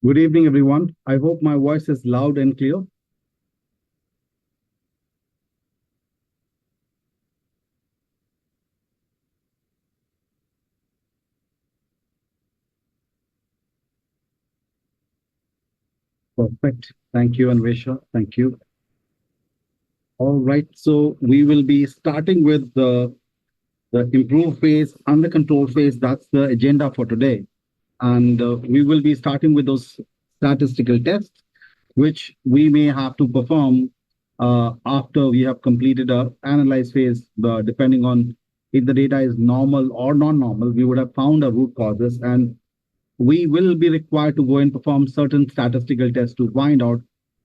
Good evening, everyone. I hope my voice is loud and clear. Perfect. Thank you, Anvesha. Thank you. All right. So we will be starting with the improve phase and the control phase. That's the agenda for today. And we will be starting with those statistical tests, which we may have to perform after we have completed our analyze phase, depending on if the data is normal or non-normal. We would have found our root causes, and we will be required to go and perform certain statistical tests to find out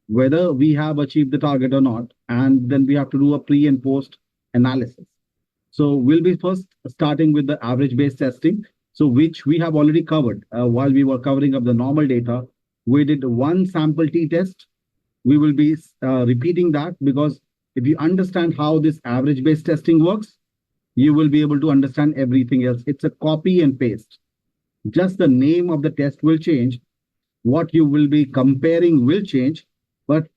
whether we have achieved the target or not. And then we have to do a pre and post analysis. So we'll be first starting with the average based testing, so which we have already covered while we were covering up the normal data. We did one sample t-test. We will be repeating that because if you understand how this average based testing works, you will be able to understand everything else. It's a copy and paste. Just the name of the test will change. What you will be comparing will change, but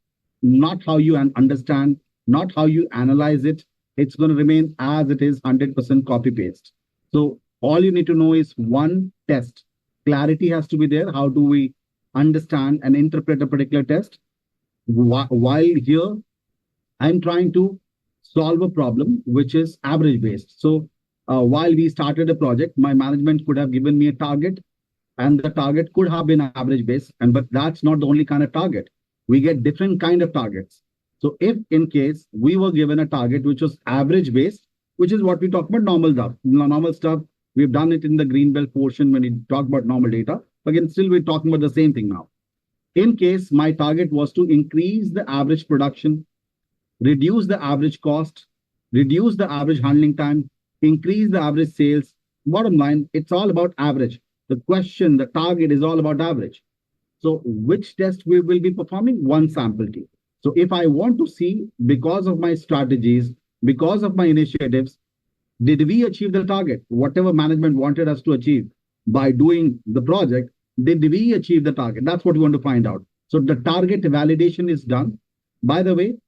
not how you understand, not how you analyze it. It's going to remain as it is, 100% copy paste. So all you need to know is one test. Clarity has to be there. How do we understand and interpret a particular test? While here, I'm trying to solve a problem which is average based. So while we started a project, my management could have given me a target, and the target could have been average based, and but that's not the only kind of target. We get different kind of targets. So if in case we were given a target which was average based, which is what we talk about normal stuff, we've done it in the green belt portion when we talk about normal data. Again, still we're talking about the same thing now. In case my target was to increase the average production, reduce the average cost, reduce the average handling time, increase the average sales. Bottom line, it's all about average. The question, the target is all about average. So which test we will be performing? One sample T. So if I want to see, because of my strategies, because of my initiatives, did we achieve the target? Whatever management wanted us to achieve by doing the project, did we achieve the target? That's what we want to find out. So the target validation is done. By the way,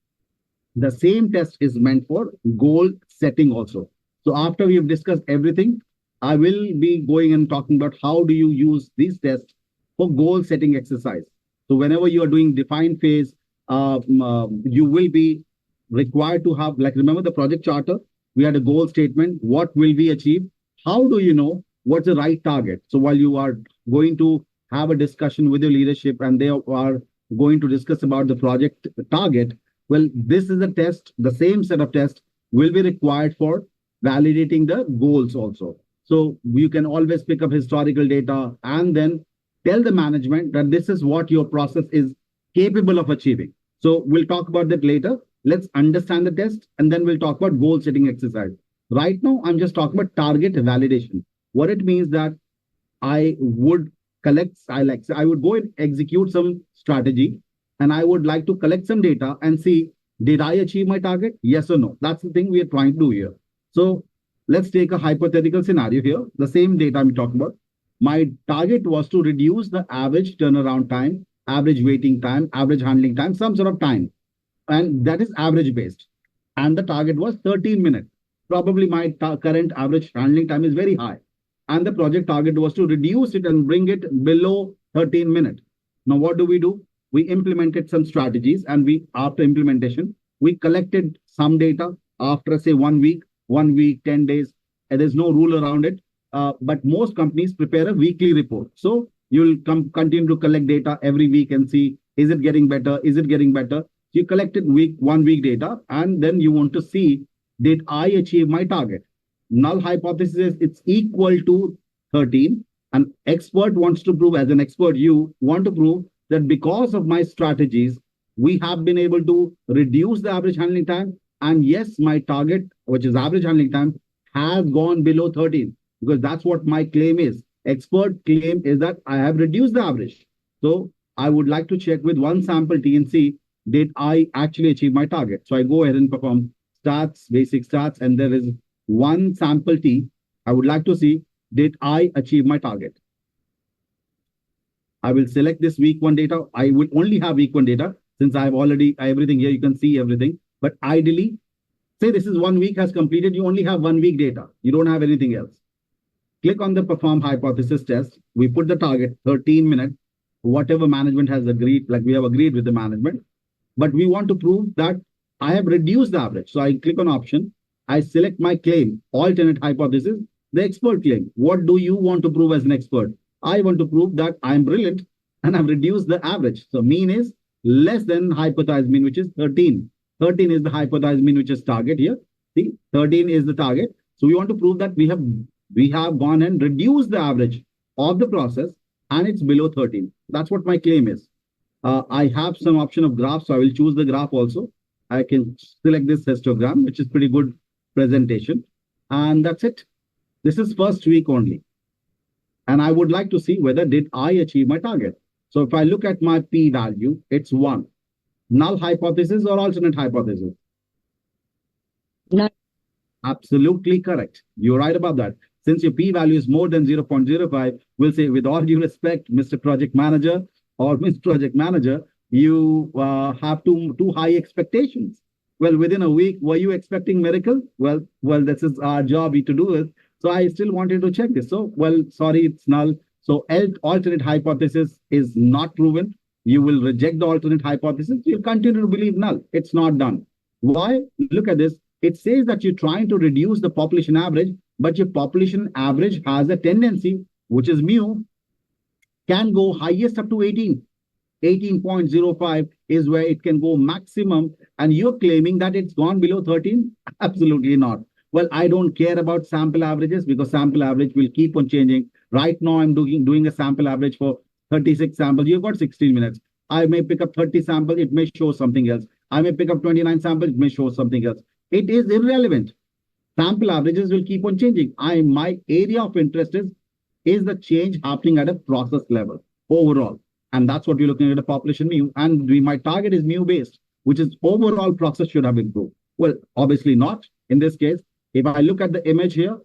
the same test is meant for goal setting also. So after we have discussed everything, I will be going and talking about how do you use these tests for goal setting exercise. So whenever you are doing define phase, you will be required to have, like, remember the project charter, we had a goal statement. What will we achieve? How do you know what's the right target? So while you are going to have a discussion with your leadership and they are going to discuss about the project target, well, this is a test. The same set of tests will be required for validating the goals also. So you can always pick up historical data and then tell the management that this is what your process is capable of achieving. So we'll talk about that later. Let's understand the test, and then we'll talk about goal setting exercise. Right now, I'm just talking about target validation. What it means that I would I would go and execute some strategy, and I would like to collect some data and see, did I achieve my target? Yes or no? That's the thing we are trying to do here. So let's take a hypothetical scenario here. The same data I'm talking about. My target was to reduce the average turnaround time, average waiting time, average handling time, some sort of time. And that is average based. And the target was 13 minutes. Probably my current average handling time is very high. And the project target was to reduce it and bring it below 13 minutes. Now, what do? We implemented some strategies, and after implementation, we collected some data after, say, 1 week, 10 days. And there's no rule around it. But most companies prepare a weekly report. So you'll continue to collect data every week and see, is it getting better? Is it getting better? You collected 1 week data, and then you want to see, did I achieve my target? Null hypothesis is it's equal to 13. An expert wants to prove, as an expert, you want to prove that because of my strategies, we have been able to reduce the average handling time. And yes, my target, which is average handling time, has gone below 13, because that's what my claim is. Expert claim is that I have reduced the average. So I would like to check with one sample T and see, did I actually achieve my target? So I go ahead and perform stats, basic stats, and there is one sample T. I would like to see, did I achieve my target? I will select this week one data. I will only have week one data since I have already everything here. You can see everything. But ideally, say this is 1 week has completed. You only have 1 week data. You don't have anything else. Click on the perform hypothesis test. We put the target 13 minutes, whatever management has agreed, like we have agreed with the management. But we want to prove that I have reduced the average. So I click on option. I select my claim, alternate hypothesis, the expert claim. What do you want to prove as an expert? I want to prove that I'm brilliant and I've reduced the average. So mean is less than hypothesized mean, which is 13. 13 is the hypothesized mean, which is target here. See, 13 is the target. So we want to prove that we have gone and reduced the average of the process and it's below 13. That's what my claim is. I have some option of graph, so I will choose the graph also. I can select this histogram, which is pretty good presentation. And that's it. This is first week only. And I would like to see whether did I achieve my target. So if I look at my p-value, it's 1. Null hypothesis or alternate hypothesis? Null. Absolutely correct. You're right about that. Since your p-value is more than 0.05, we'll say, with all due respect, Mr. Project Manager or Ms. Project Manager, you have too high expectations. Well, within a week, were you expecting miracle? Well, this is our job to do it. So I still wanted to check this. So, well, sorry, it's null. So alternate hypothesis is not proven. You will reject the alternate hypothesis. You'll continue to believe null. It's not done. Why? Look at this. It says that you're trying to reduce the population average, but your population average has a tendency, which is mu, can go highest up to 18. 18.05 is where it can go maximum. And you're claiming that it's gone below 13? Absolutely not. Well, I don't care about sample averages because sample average will keep on changing. Right now, I'm doing a sample average for 36 samples. You've got 16 minutes. I may pick up 30 samples. It may show something else. I may pick up 29 samples. It may show something else. It is irrelevant. Sample averages will keep on changing. My area of interest is the change happening at a process level overall. And that's what we're looking at, a population mu. And my target is mu based, which is overall process should have improved. Well, obviously not in this case. If I look at the image here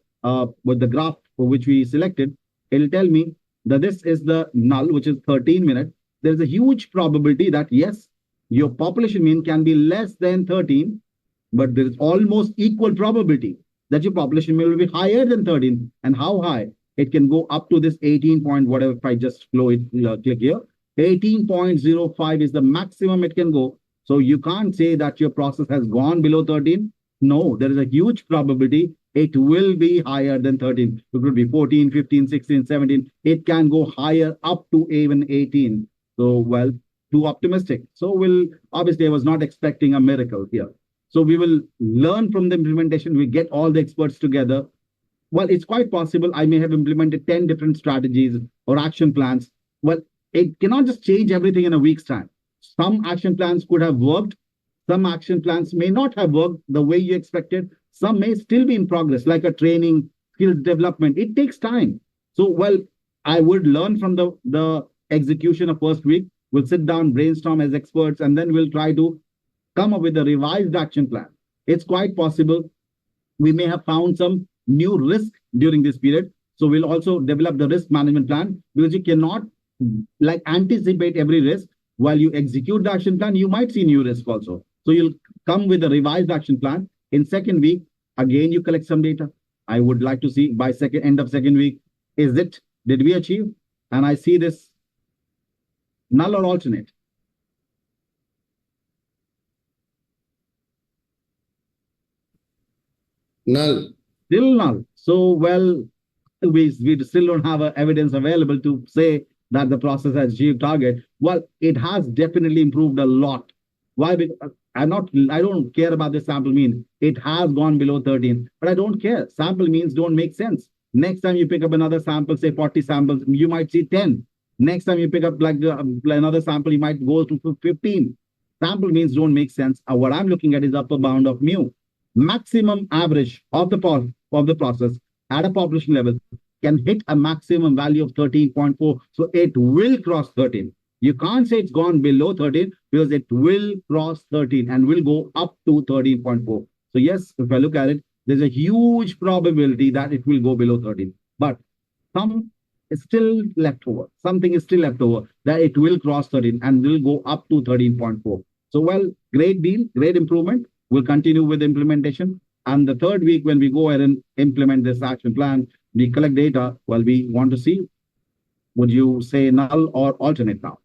with the graph for which we selected, it'll tell me that this is the null, which is 13 minutes. There's a huge probability that, yes, your population mean can be less than 13, but there is almost equal probability that your population mean will be higher than 13. And how high? It can go up to this 18 point, whatever, if I just click here. 18.05 is the maximum it can go. So you can't say that your process has gone below 13. No, there is a huge probability it will be higher than 13. It could be 14, 15, 16, 17. It can go higher up to even 18. So, well, too optimistic. So obviously I was not expecting a miracle here. So we will learn from the implementation. We get all the experts together. Well, it's quite possible I may have implemented 10 different strategies or action plans. Well, it cannot just change everything in a week's time. Some action plans could have worked. Some action plans may not have worked the way you expected. Some may still be in progress, like a training, skill development. It takes time. So, well, I would learn from the execution of first week. We'll sit down, brainstorm as experts, and then we'll try to come up with a revised action plan. It's quite possible we may have found some new risk during this period. So we'll also develop the risk management plan, because you cannot anticipate every risk. While you execute the action plan, you might see new risk also. So you'll come with a revised action plan. In second week, again, you collect some data. I would like to see by end of second week, did we achieve? And I see this null or alternate. Null. Still null. So, well, we still don't have evidence available to say that the process has achieved target. Well, it has definitely improved a lot. Why? Because I don't care about the sample mean. It has gone below 13, but I don't care. Sample means don't make sense. Next time you pick up another sample, say 40 samples, you might see 10. Next time you pick up another sample, you might go to 15. Sample means don't make sense. What I'm looking at is upper bound of mu. Maximum average of the process at a population level can hit a maximum value of 13.4. So it will cross 13. You can't say it's gone below 13 because it will cross 13 and will go up to 13.4. So yes, if I look at it, there's a huge probability that it will go below 13. But some still left over. Something is still left over, that it will cross 13 and will go up to 13.4. So, well, great deal, great improvement. We'll continue with implementation. And the third week, when we go ahead and implement this action plan, we collect data. Well, we want to see, would you say null or alternate now?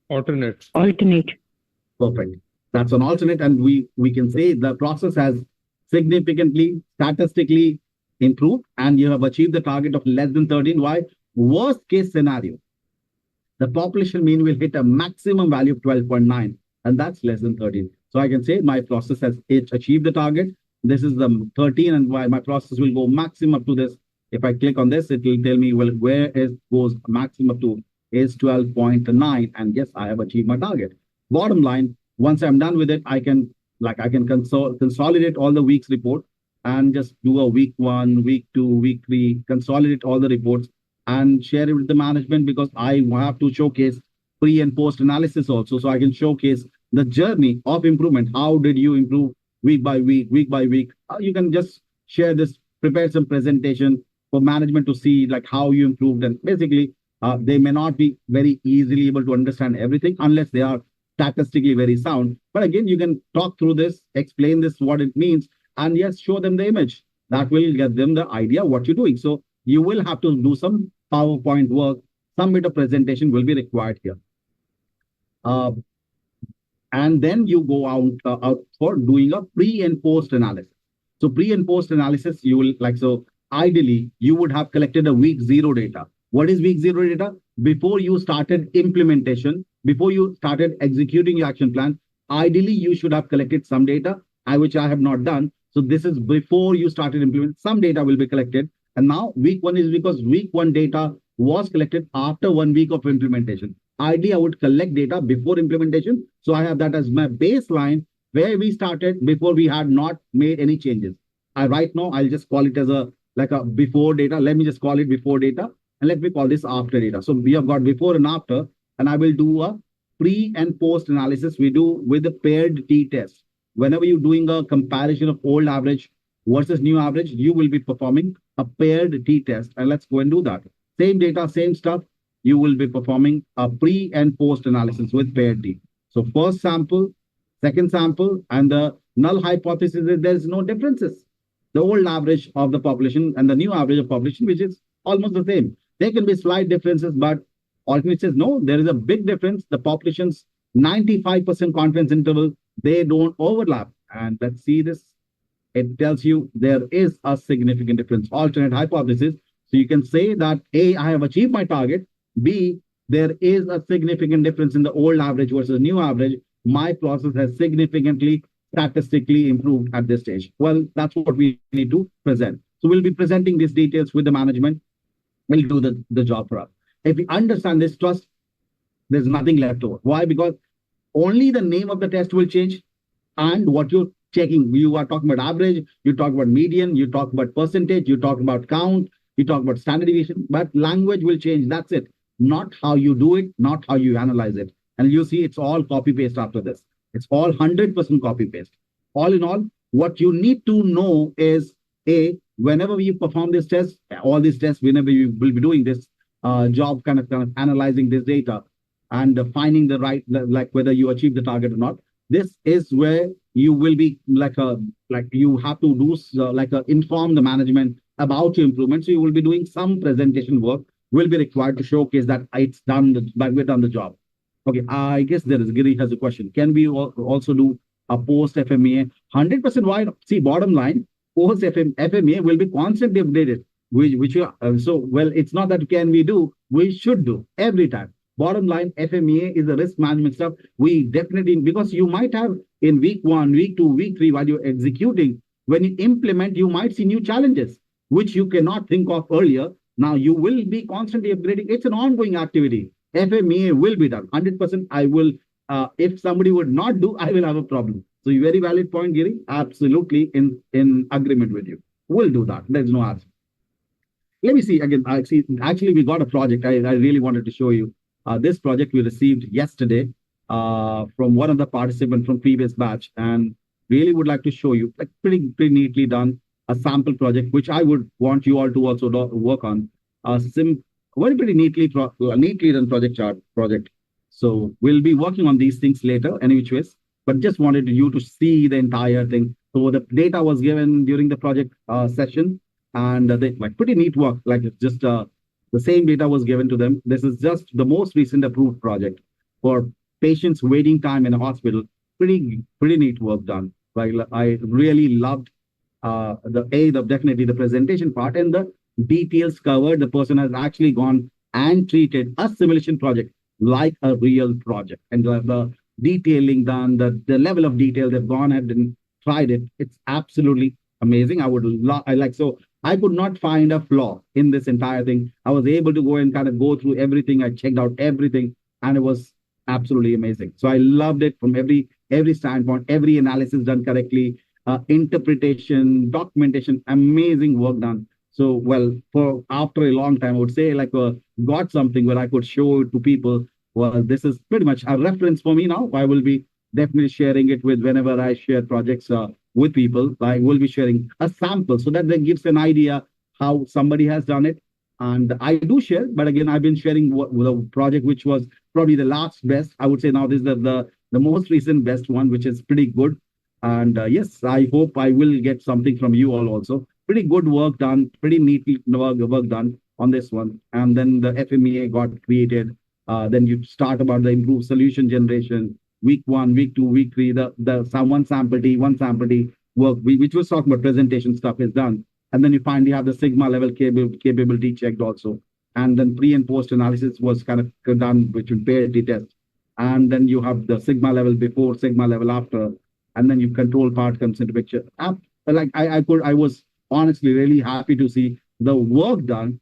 Alternate. Alternate. Perfect. That's an alternate, and we can say the process has significantly, statistically improved, and you have achieved the target of less than 13. Why? Worst case scenario, the population mean will hit a maximum value of 12.9, and that's less than 13. So I can say my process has achieved the target. This is the 13, and why my process will go maximum up to this. If I click on this, it will tell me, well, where is goes maximum up to is 12.9, and yes, I have achieved my target. Bottom line, once I'm done with it, I can consolidate all the week's report and just do a week 1, week 2, week 3, consolidate all the reports and share it with the management, because I have to showcase pre and post analysis also. So I can showcase the journey of improvement. How did you improve week by week by week? You can just share this, prepare some presentation for management to see like how you improved. And basically, they may not be very easily able to understand everything unless they are statistically very sound. But again, you can talk through this, explain this, what it means, and yes, show them the image. That will get them the idea what you're doing. So you will have to do some PowerPoint work, some bit of presentation will be required here. And then you go out for doing a pre and post analysis. So pre and post analysis, you will so ideally you would have collected a week 0 data. What is week 0 data? Before you started implementation, before you started executing your action plan, ideally you should have collected some data, which I have not done. So this is before you started implementing. Some data will be collected. And now week 1 is because week 1 data was collected after 1 week of implementation. Ideally, I would collect data before implementation. So I have that as my baseline where we started before we had not made any changes. Right now, I'll just call it as a before data. Let me just call it before data. And let me call this after data. So we have got before and after, and I will do a pre and post analysis we do with the paired t-test. Whenever you're doing a comparison of old average versus new average, you will be performing a paired t-test. And let's go and do that. Same data, same stuff. You will be performing a pre and post analysis with paired t. So first sample, second sample, and the null hypothesis is there is no differences. The old average of the population and the new average of population, which is almost the same. There can be slight differences, but alternate says no, there is a big difference. The population's 95% confidence interval, they don't overlap. And let's see this. It tells you there is a significant difference. Alternate hypothesis. So you can say that A, I have achieved my target. B, there is a significant difference in the old average versus new average. My process has significantly statistically improved at this stage. Well, that's what we need to present. So we'll be presenting these details with the management. Will do the job for us. If we understand this trust, there's nothing left over. Why? Because only the name of the test will change and what you're checking. You are talking about average, you talk about median, you talk about percentage, you talk about count, you talk about standard deviation, but language will change. That's it. Not how you do it, not how you analyze it. And you see it's all copy paste after this. It's all 100% copy paste. All in all, what you need to know is whenever you perform this test, all these tests, whenever you will be doing this job, kind of analyzing this data and finding the right, whether you achieve the target or not. This is where you will be you have to do inform the management about your improvement. So you will be doing some presentation work will be required to showcase that it's done, we've done the job. Okay, I guess Giri has a question. Can we also do a post FMEA? 100% why? See, bottom line, post FMEA will be constantly updated. It's not that can we do, we should do every time. Bottom line, FMEA is the risk management stuff. We definitely, because you might have in week 1, week 2, week 3, while you're executing, when you implement, you might see new challenges, which you cannot think of earlier. Now you will be constantly upgrading. It's an ongoing activity. FMEA will be done. 100% I will, if somebody would not do, I will have a problem. So very valid point, Giri. Absolutely in agreement with you. We'll do that. There's no answer. Let me see again. Actually, we got a project. I really wanted to show you. This project we received yesterday from one of the participants from previous batch, and really would like to show you, like pretty neatly done. a sample project, which I would want you all to also work on. Very pretty neatly done project. So we'll be working on these things later, any which ways. But just wanted you to see the entire thing. So the data was given during the project session, and they like pretty neat work. Like it's just the same data was given to them. This is just the most recent approved project for patients waiting time in a hospital. Pretty neat work done. Like I really loved definitely the presentation part and the details covered. The person has actually gone and treated a simulation project like a real project, and the detailing done, the level of detail they've gone ahead and tried it. It's absolutely amazing. I could not find a flaw in this entire thing. I was able to go and kind of go through everything. I checked out everything, and it was absolutely amazing. So I loved it from every standpoint, every analysis done correctly, interpretation, documentation, amazing work done. So, well, for after a long time, I would say like got something where I could show it to people. Well, this is pretty much a reference for me now. I will be definitely sharing it with whenever I share projects with people. I will be sharing a sample so that gives an idea how somebody has done it. And I do share, but again, I've been sharing the project which was probably the last best. I would say now this is the most recent best one, which is pretty good. And yes, I hope I will get something from you all also. Pretty good work done, pretty neatly work done on this one. And then the FMEA got created. Then you start about the improved solution generation. Week 1, week 2, week 3, one sample T work, which was talking about presentation stuff is done. And then you finally have the Sigma level capability checked also. And then pre and post analysis was kind of done, which would parity test. And then you have the Sigma level before, Sigma level after, and then your control part comes into picture. I was honestly really happy to see the work done.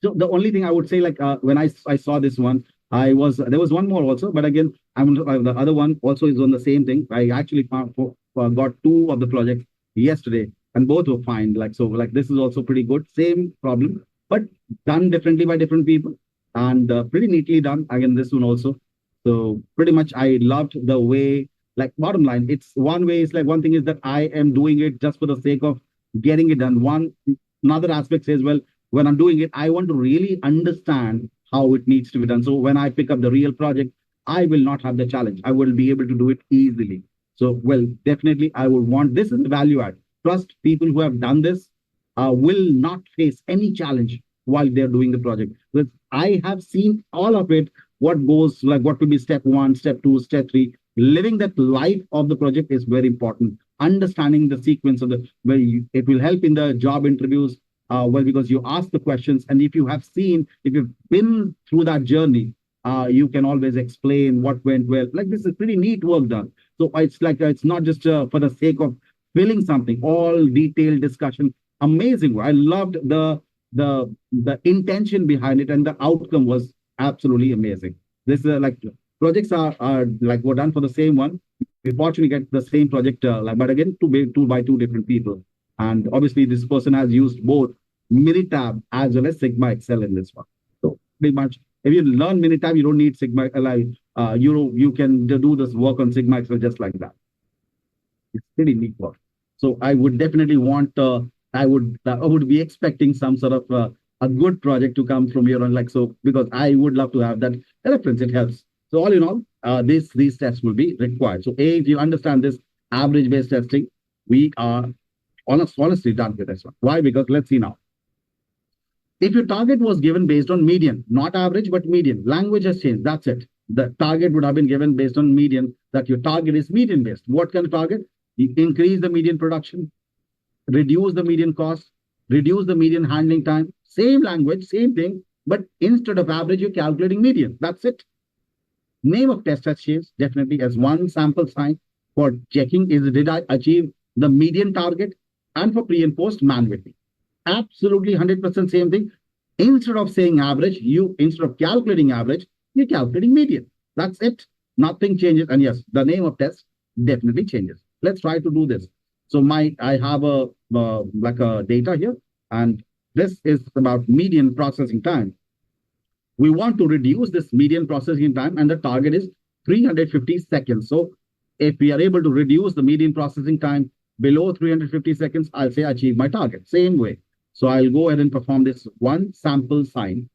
So the only thing I would say, like when I saw this one, there was one more also, but again, the other one also is on the same thing. I actually got 2 of the projects yesterday, and both were fine. Like this is also pretty good. Same problem, but done differently by different people, and pretty neatly done. Again, this one also. So pretty much, I loved the way. Like bottom line, it's one way. It's like one thing is that I am doing it just for the sake of getting it done. Another aspect says, well, when I'm doing it, I want to really understand how it needs to be done. So when I pick up the real project, I will not have the challenge. I will be able to do it easily. So, well, definitely, I would want this is the value add. Trust people who have done this will not face any challenge while they're doing the project. Because I have seen all of it, what goes, like what will be step 1, step 2, step 3. Living that life of the project is very important. Understanding the sequence of it will help in the job interviews. Well, because you ask the questions, and if you've been through that journey, you can always explain what went well. Like this is pretty neat work done. So it's like it's not just for the sake of filling something. All detailed discussion, amazing. I loved the intention behind it, and the outcome was absolutely amazing. This is like projects are like were done for the same one. We fortunately get the same project, but again, two by two different people. And obviously, this person has used both Minitab as well as Sigma Excel in this one. So pretty much, if you learn Minitab, you don't need Sigma. You can do this work on Sigma Excel just like that. It's pretty neat work. So I would definitely want. I would be expecting some sort of a good project to come from here on, like so, because I would love to have that reference. It helps. So all in all, these tests will be required. So if you understand this average-based testing, we are honestly done with this one. Why? Because let's see now. If your target was given based on median, not average, but median, language has changed. That's it. The target would have been given based on median, that your target is median based. What kind of target? You increase the median production, reduce the median cost, reduce the median handling time. Same language, same thing, but instead of average, you're calculating median. That's it. Name of test has changed, definitely as one sample sign for checking is did I achieve the median target, and for pre and post manually. Absolutely 100% same thing. Instead of saying average, instead of calculating average, you're calculating median. That's it. Nothing changes. And yes, the name of test definitely changes. Let's try to do this. So I have a data here, and this is about median processing time. We want to reduce this median processing time, and the target is 350 seconds. So if we are able to reduce the median processing time below 350 seconds, I'll say achieve my target. Same way. So I'll go ahead and perform this one sample sign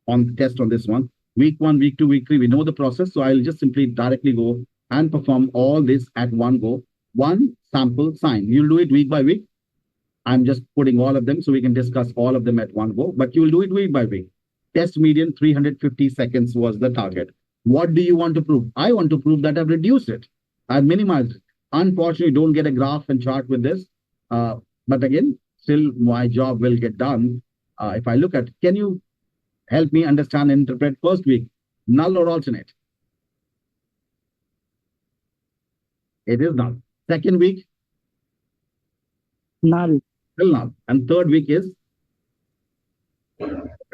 on the test on this one. Week 1, week 2, week 3, we know the process. So I'll just simply directly go and perform all this at one go. One sample sign. You'll do it week by week. I'm just putting all of them so we can discuss all of them at one go, but you will do it week by week. Test median 350 seconds was the target. What do you want to prove? I want to prove that I've reduced it. I've minimized it. Unfortunately, don't get a graph and chart with this. But again, still my job will get done. If I look at, can you help me understand and interpret first week? Null or alternate? It is null. Second week? Null. Still null. And third week is?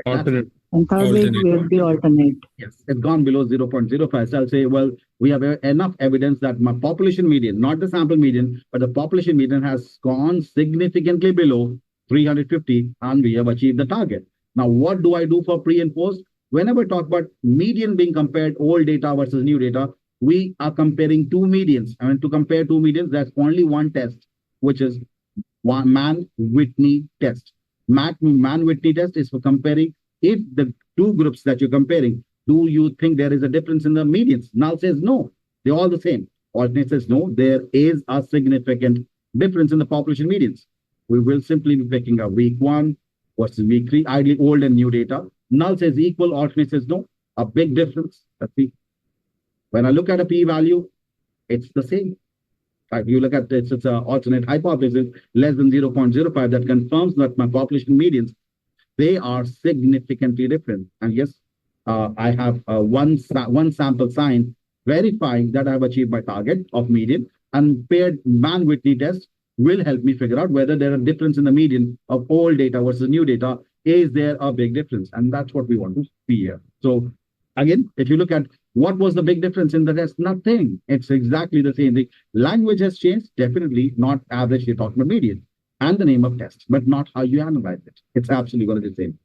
Alternate. And third week will be alternate. Yes, it's gone below 0.05. So I'll say, well, we have enough evidence that my population median, not the sample median, but the population median has gone significantly below 350 and we have achieved the target. Now, what do I do for pre and post? Whenever I talk about median being compared, old data versus new data, we are comparing two medians. And to compare two medians, there's only one test, which is one Mann-Whitney test. Mann-Whitney test is for comparing if the two groups that you're comparing, do you think there is a difference in the medians? Null says no, they're all the same. Alternate says no, there is a significant difference in the population medians. We will simply be picking up week 1 versus week 3, ideally old and new data. Null says equal, alternate says no, a big difference. Let's see. When I look at a p-value, it's the same. If you look at it's an alternate hypothesis less than 0.05 that confirms that my population medians, they are significantly different. And yes, I have one sample sign verifying that I have achieved my target of median, and paired Mann-Whitney test will help me figure out whether there are difference in the median of old data versus new data. Is there a big difference? And that's what we want to see here. So again, if you look at what was the big difference in the test, nothing. It's exactly the same thing. Language has changed, definitely not average, you're talking about median. And the name of test, but not how you analyze it. It's absolutely going to be the same.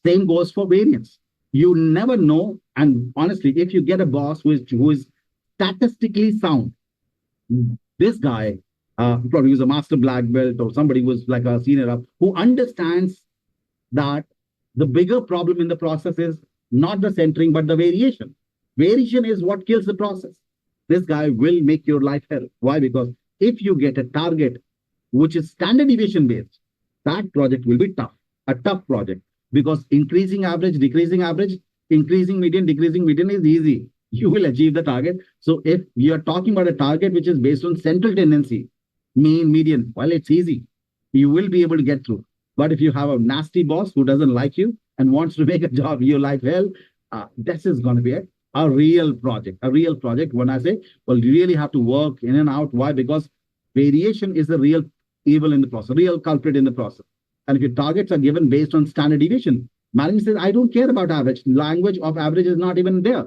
Same goes for variance. You never know. And honestly, if you get a boss who is statistically sound, this guy probably was a master black belt or somebody who was like a senior up, who understands that the bigger problem in the process is not the centering, but the variation. Variation is what kills the process. This guy will make your life hell. Why? Because if you get a target which is standard deviation based, that project will be tough, a tough project, because increasing average, decreasing average, increasing median, decreasing median is easy. You will achieve the target. So if you are talking about a target which is based on central tendency, mean, median, well, it's easy. You will be able to get through. But if you have a nasty boss who doesn't like you and wants to make a job your life hell, this is going to be a real project. A real project. When I say, well, you really have to work in and out. Why? Because variation is the real evil in the process, real culprit in the process. And if your targets are given based on standard deviation, management says, I don't care about average. Language of average is not even there.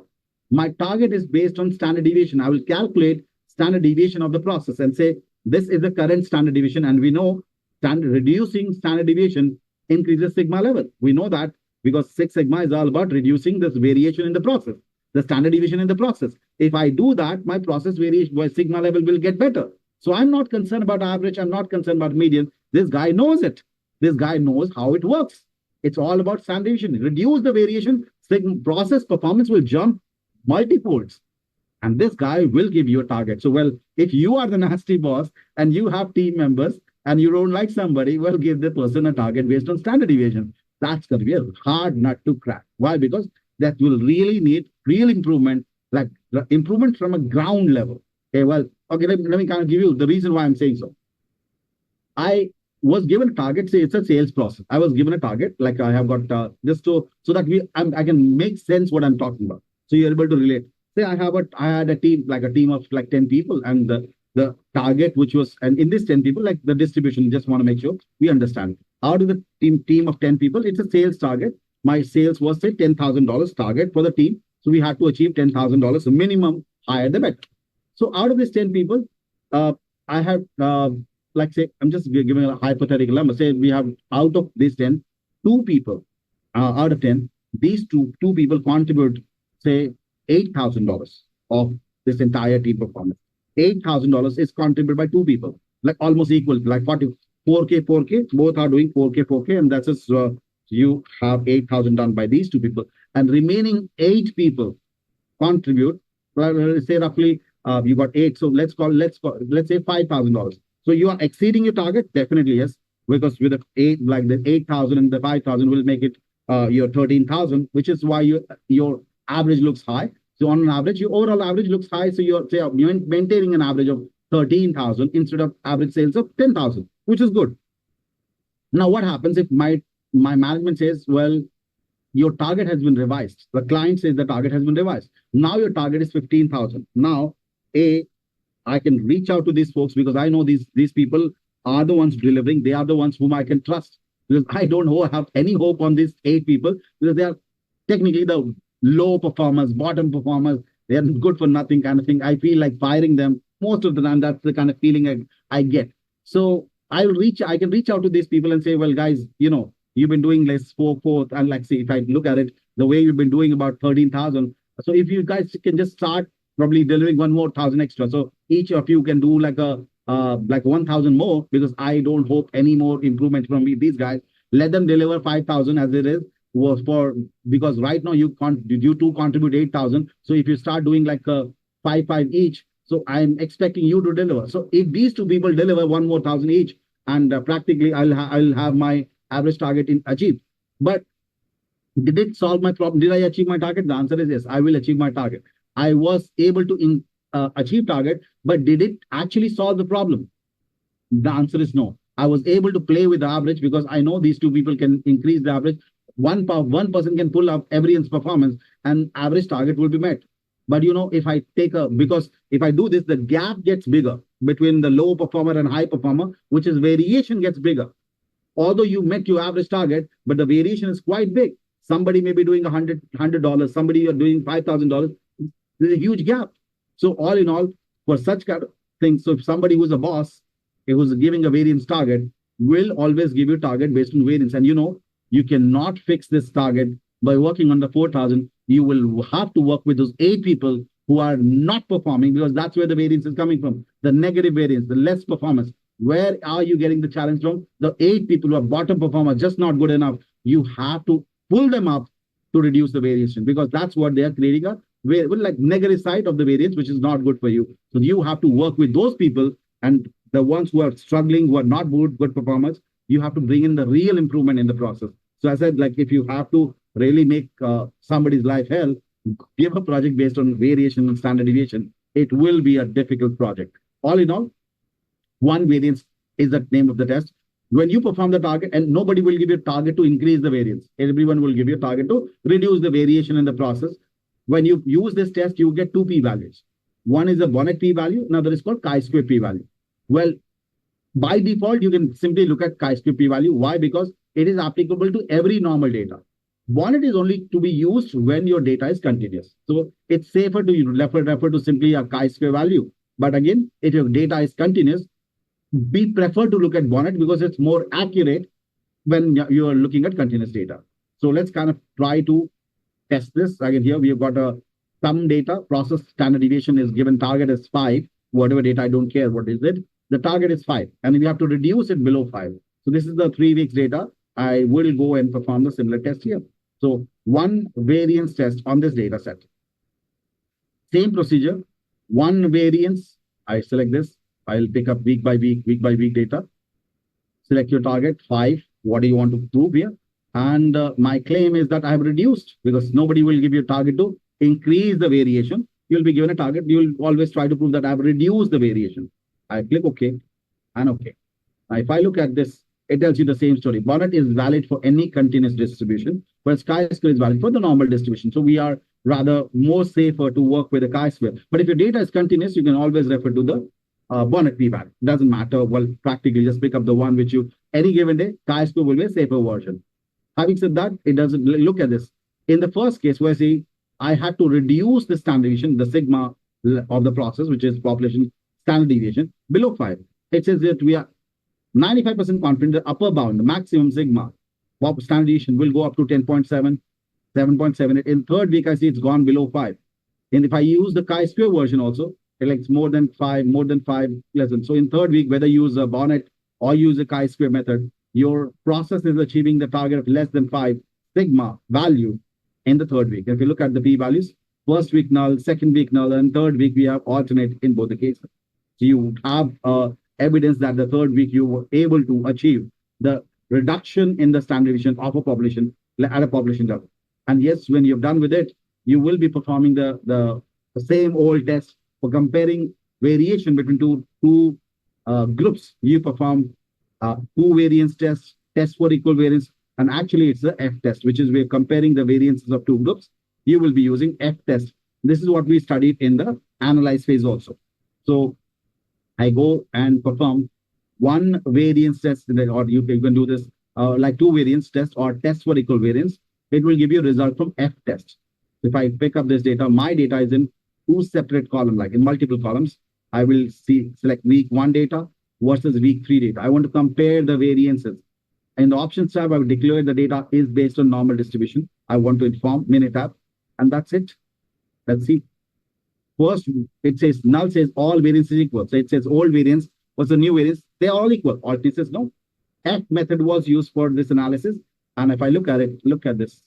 My target is based on standard deviation. I will calculate standard deviation of the process and say, this is the current standard deviation. And we know reducing standard deviation increases sigma level. We know that because Six Sigma is all about reducing this variation in the process, the standard deviation in the process. If I do that, my process variation by sigma level will get better. So I'm not concerned about average. I'm not concerned about median. This guy knows it. This guy knows how it works. It's all about standard deviation. Reduce the variation, process performance will jump multi-folds. And this guy will give you a target. So, well, if you are the nasty boss and you have team members and you don't like somebody, well, give the person a target based on standard deviation. That's going to be a hard nut to crack. Why? Because that will really need real improvement, like improvement from a ground level. Okay, well, okay, let me kind of give you the reason why I'm saying so. I was given a target, say it's a sales process. I was given a target, like I have got this so that I can make sense what I'm talking about. So you're able to relate. Say I had a team, like a team of like 10 people, and the target, which was, and in this 10 people, like the distribution, just want to make sure we understand. Out of the team of 10 people, it's a sales target. My sales was, say, $10,000 target for the team. So we had to achieve $10,000, so minimum, higher the better. So out of these 10 people, I have, like, say, I'm just giving a hypothetical number. Say we have out of these 10, 2 people out of 10, these two people contribute, say, $8,000 of this entire team performance. $8,000 is contributed by 2 people. like almost equal, like 4K, 4K, both are doing 4K, 4K, and that's just, you have 8,000 done by these two people, and remaining 8 people contribute. Well, let's say roughly you got 8, so let's say $5,000. So you are exceeding your target, definitely yes, because with the 8, like the 8,000 and the 5,000 will make it your 13,000, which is why your average looks high. So on an average, your overall average looks high. So you're maintaining an average of 13,000 instead of average sales of 10,000, which is good. Now, what happens if my management says, well, your target has been revised. The client says the target has been revised. Now your target is 15,000. Now, I can reach out to these folks because I know these people are the ones delivering. They are the ones whom I can trust, because I don't have any hope on these 8 people, because they are technically the low performers, bottom performers. They are good for nothing kind of thing. I feel like firing them most of the time. That's the kind of feeling I get. So I can reach out to these people and say, well, guys, you've been doing less 4, and like, see, if I look at it, the way you've been doing about 13,000. So if you guys can just start probably delivering 1 more thousand extra. So each of you can do like 1,000 more, because I don't hope any more improvements from these guys. Let them deliver 5,000 as it is, because right now you two contribute 8,000. So if you start doing like 5 each, so I'm expecting you to deliver. So if these 2 people deliver 1 more thousand each, and practically I'll have my average target achieved. But did it solve my problem? Did I achieve my target? The answer is yes, I will achieve my target. I was able to achieve target, but did it actually solve the problem? The answer is no. I was able to play with the average because I know these 2 people can increase the average. One person can pull up everyone's performance and average target will be met. But if I because if I do this, the gap gets bigger between the low performer and high performer, which is variation gets bigger. Although you met your average target, but the variation is quite big. Somebody may be doing $100, somebody you're doing $5,000. There's a huge gap. So all in all, for such kind of things, so if somebody who's a boss, who's giving a variance target, will always give you target based on variance. And you cannot fix this target by working on the 4,000. You will have to work with those 8 people who are not performing, because that's where the variance is coming from. The negative variance, the less performance. Where are you getting the challenge from? The 8 people who are bottom performers, just not good enough. You have to pull them up to reduce the variation, because that's what they are creating like negative side of the variance, which is not good for you. So you have to work with those people, and the ones who are struggling, who are not good performers, you have to bring in the real improvement in the process. So I said, like, if you have to really make somebody's life hell, give a project based on variation and standard deviation. It will be a difficult project. All in all, 1 variance is the name of the test. When you perform the target, and nobody will give you a target to increase the variance. Everyone will give you a target to reduce the variation in the process. When you use this test, you get 2 p-values. One is a Bonnet p-value, another is called chi-square p-value. Well, by default, you can simply look at chi-square p-value. Why? Because it is applicable to every normal data. Bonnet is only to be used when your data is continuous. So it's safer to refer to simply a chi-square value. But again, if your data is continuous, we prefer to look at Bonnet because it's more accurate when you are looking at continuous data. So let's kind of try to test this. Again, here we have got some data. Process standard deviation is given, target is 5. Whatever data, I don't care what is it. The target is 5, and we have to reduce it below 5. So this is the 3 weeks data. I will go and perform the similar test here. So 1 variance test on this data set. Same procedure, 1 variance. I select this. I'll pick up week by week data. Select your target, 5. What do you want to prove here? And my claim is that I have reduced, because nobody will give you a target to increase the variation. You'll be given a target. You'll always try to prove that I've reduced the variation. I click OK and OK. Now, if I look at this, it tells you the same story. Bonnet is valid for any continuous distribution, but chi-square is valid for the normal distribution. So we are rather more safer to work with a chi-square. But if your data is continuous, you can always refer to the Bonnet p-value. Doesn't matter. Well, practically just pick up the one which you, any given day, chi-square will be a safer version. Having said that, it doesn't look at this. In the first case, where I had to reduce the standard deviation, the sigma of the process, which is population standard deviation, below 5. It says that we are 95% confident the upper bound, the maximum sigma standard deviation will go up to 10.7, 7.7. In 3rd week, I see it's gone below 5. And if I use the chi-square version also, like it's more than five, less than. So in third week, whether you use a bonnet or use a chi-square method, your process is achieving the target of less than 5 sigma value in the third week. If you look at the p-values, first week null, second week null, and third week we have alternate in both the cases. So you have evidence that the third week you were able to achieve the reduction in the standard deviation of a population at a population level. And yes, when you're done with it, you will be performing the same old test for comparing variation between two groups. You perform two variance tests, test for equal variance, and actually it's the F test, which is we're comparing the variances of two groups. You will be using F test. This is what we studied in the analyze phase also. So I go and perform one variance test, or you can do this like two variance tests or test for equal variance. It will give you a result from F test. If I pick up this data, my data is in two separate columns, like in multiple columns. I will select week 1 data versus week 3 data. I want to compare the variances. In the options tab, I will declare the data is based on normal distribution. I want to inform minute tab, and that's it. Let's see. First, it says null says all variance is equal. So it says old variance was the new variance. They're all equal. Alternate says no. F method was used for this analysis. And if I look at it, look at this.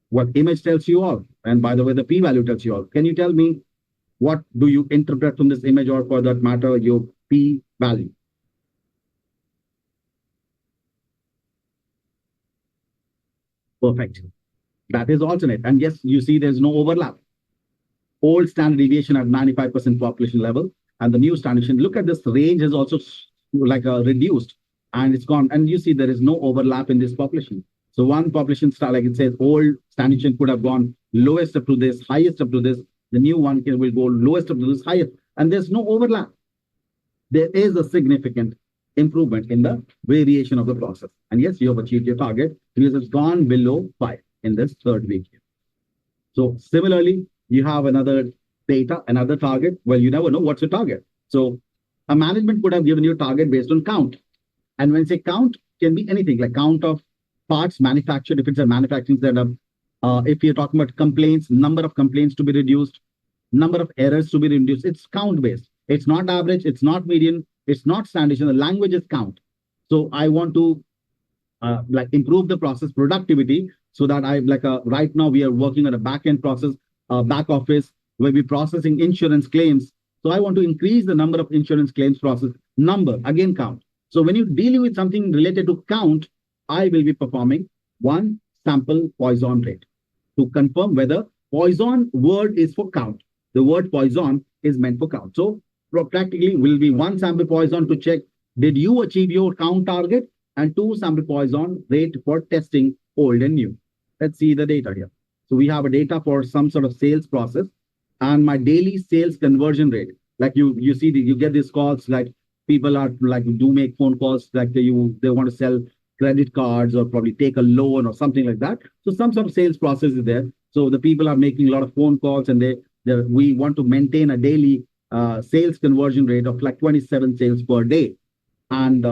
What image tells you all. And by the way, the p-value tells you all. Can you tell me what do you interpret from this image, or for that matter, your p-value? Perfect. That is alternate. And yes, you see there's no overlap. Old standard deviation at 95% population level, and the new standard deviation. Look at this range is also like reduced, and it's gone. And you see there is no overlap in this population. So one population start, like it says, old standard deviation could have gone lowest up to this, highest up to this. The new one will go lowest up to this, highest, and there's no overlap. There is a significant improvement in the variation of the process. And yes, you have achieved your target because it's gone below 5 in this third week. So similarly, you have another data, another target. Well, you never know what's your target. So a management could have given you a target based on count. And when say count, can be anything like count of parts manufactured, if it's a manufacturing setup. If you're talking about complaints, number of complaints to be reduced, number of errors to be reduced. It's count based. It's not average. It's not median. It's not standard. The language is count. So I want to like improve the process productivity so that right now we are working on a back-end process, back office, where we're processing insurance claims. So I want to increase the number of insurance claims process number, again, count. So when you're dealing with something related to count, I will be performing one sample Poisson rate to confirm whether Poisson word is for count. The word Poisson is meant for count. So practically will be one sample Poisson to check, did you achieve your count target? And two sample Poisson rate for testing old and new. Let's see the data here. So we have a data for some sort of sales process, and my daily sales conversion rate. Like you see, you get these calls, like people are like do make phone calls, like they want to sell credit cards or probably take a loan or something like that. So some sort of sales process is there. So the people are making a lot of phone calls, and we want to maintain a daily sales conversion rate of like 27 sales per day. And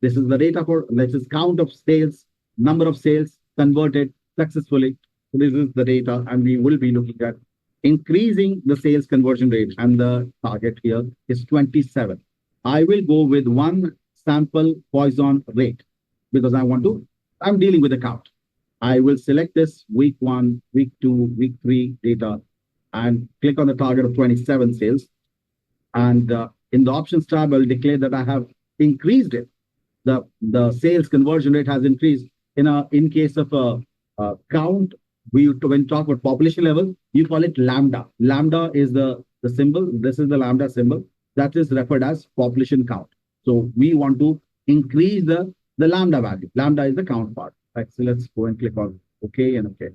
this is the data for, this is count of sales, number of sales converted successfully. So this is the data, and we will be looking at increasing the sales conversion rate, and the target here is 27. I will go with one sample Poisson rate because I'm dealing with a count. I will select this week 1, week 2, week 3 data and click on the target of 27 sales. And in the options tab, I'll declare that I have increased it. The sales conversion rate has increased. In case of a count, when talk about population level, you call it lambda. Lambda is the symbol. This is the lambda symbol that is referred as population count. So we want to increase the lambda value. Lambda is the count part. Right, so let's go and click on OK and OK.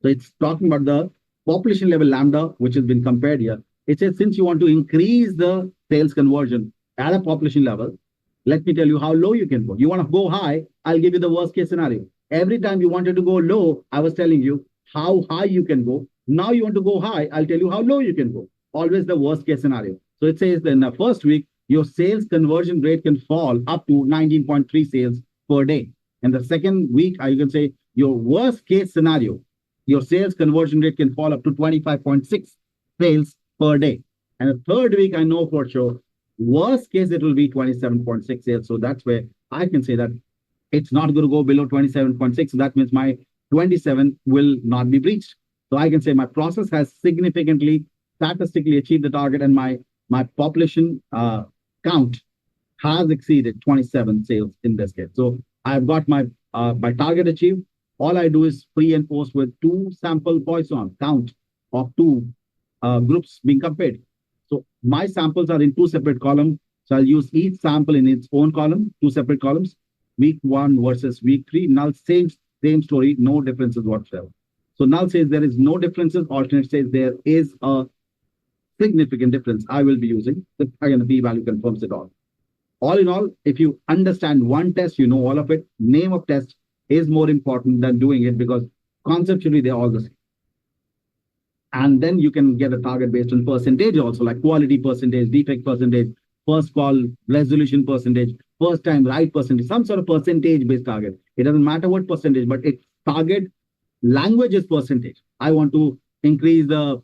So it's talking about the population level lambda, which has been compared here. It says, since you want to increase the sales conversion at a population level, let me tell you how low you can go. You want to go high, I'll give you the worst case scenario. Every time you wanted to go low, I was telling you how high you can go. Now you want to go high, I'll tell you how low you can go. Always the worst case scenario. So it says that in the first week, your sales conversion rate can fall up to 19.3 sales per day. In the second week, you can say your worst case scenario, your sales conversion rate can fall up to 25.6 sales per day. And the third week, I know for sure, worst case, it will be 27.6 sales. So that's where I can say that it's not going to go below 27.6. So that means my 27 will not be breached. So I can say my process has significantly, statistically achieved the target, and my population count has exceeded 27 sales in this case. So I've got my target achieved. All I do is pre and post with 2 sample Poisson count of 2 groups being compared. So my samples are in 2 separate columns. So I'll use each sample in its own column, 2 separate columns. Week 1 versus week 3. Null same story, no differences whatsoever. So null says there is no differences. Alternate says there is a significant difference. I will be using the p-value confirms it all. All in all, if you understand one test, you know all of it. Name of test is more important than doing it, because conceptually they're all the same. And then you can get a target based on percentage also, like quality percentage, defect percentage, first call resolution percentage, first time right percentage, some sort of percentage based target. It doesn't matter what percentage, but its target language is percentage. I want to increase the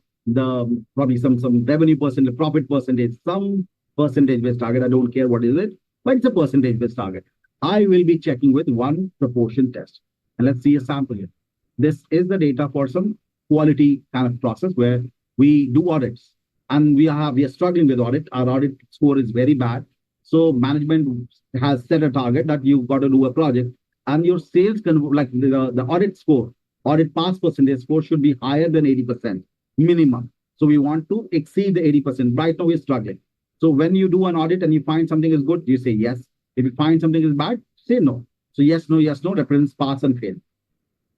probably some revenue percentage, profit percentage, some percentage based target. I don't care what is it, but it's a percentage based target. I will be checking with one proportion test. And let's see a sample here. This is the data for some quality kind of process where we do audits, and we are struggling with audit. Our audit score is very bad. So management has set a target that you've got to do a project, and your sales can, like the audit score, audit pass percentage score should be higher than 80% minimum. So we want to exceed the 80%. Right now we're struggling. So when you do an audit and you find something is good, you say yes. If you find something is bad, say no. So yes, no, represents pass and fail.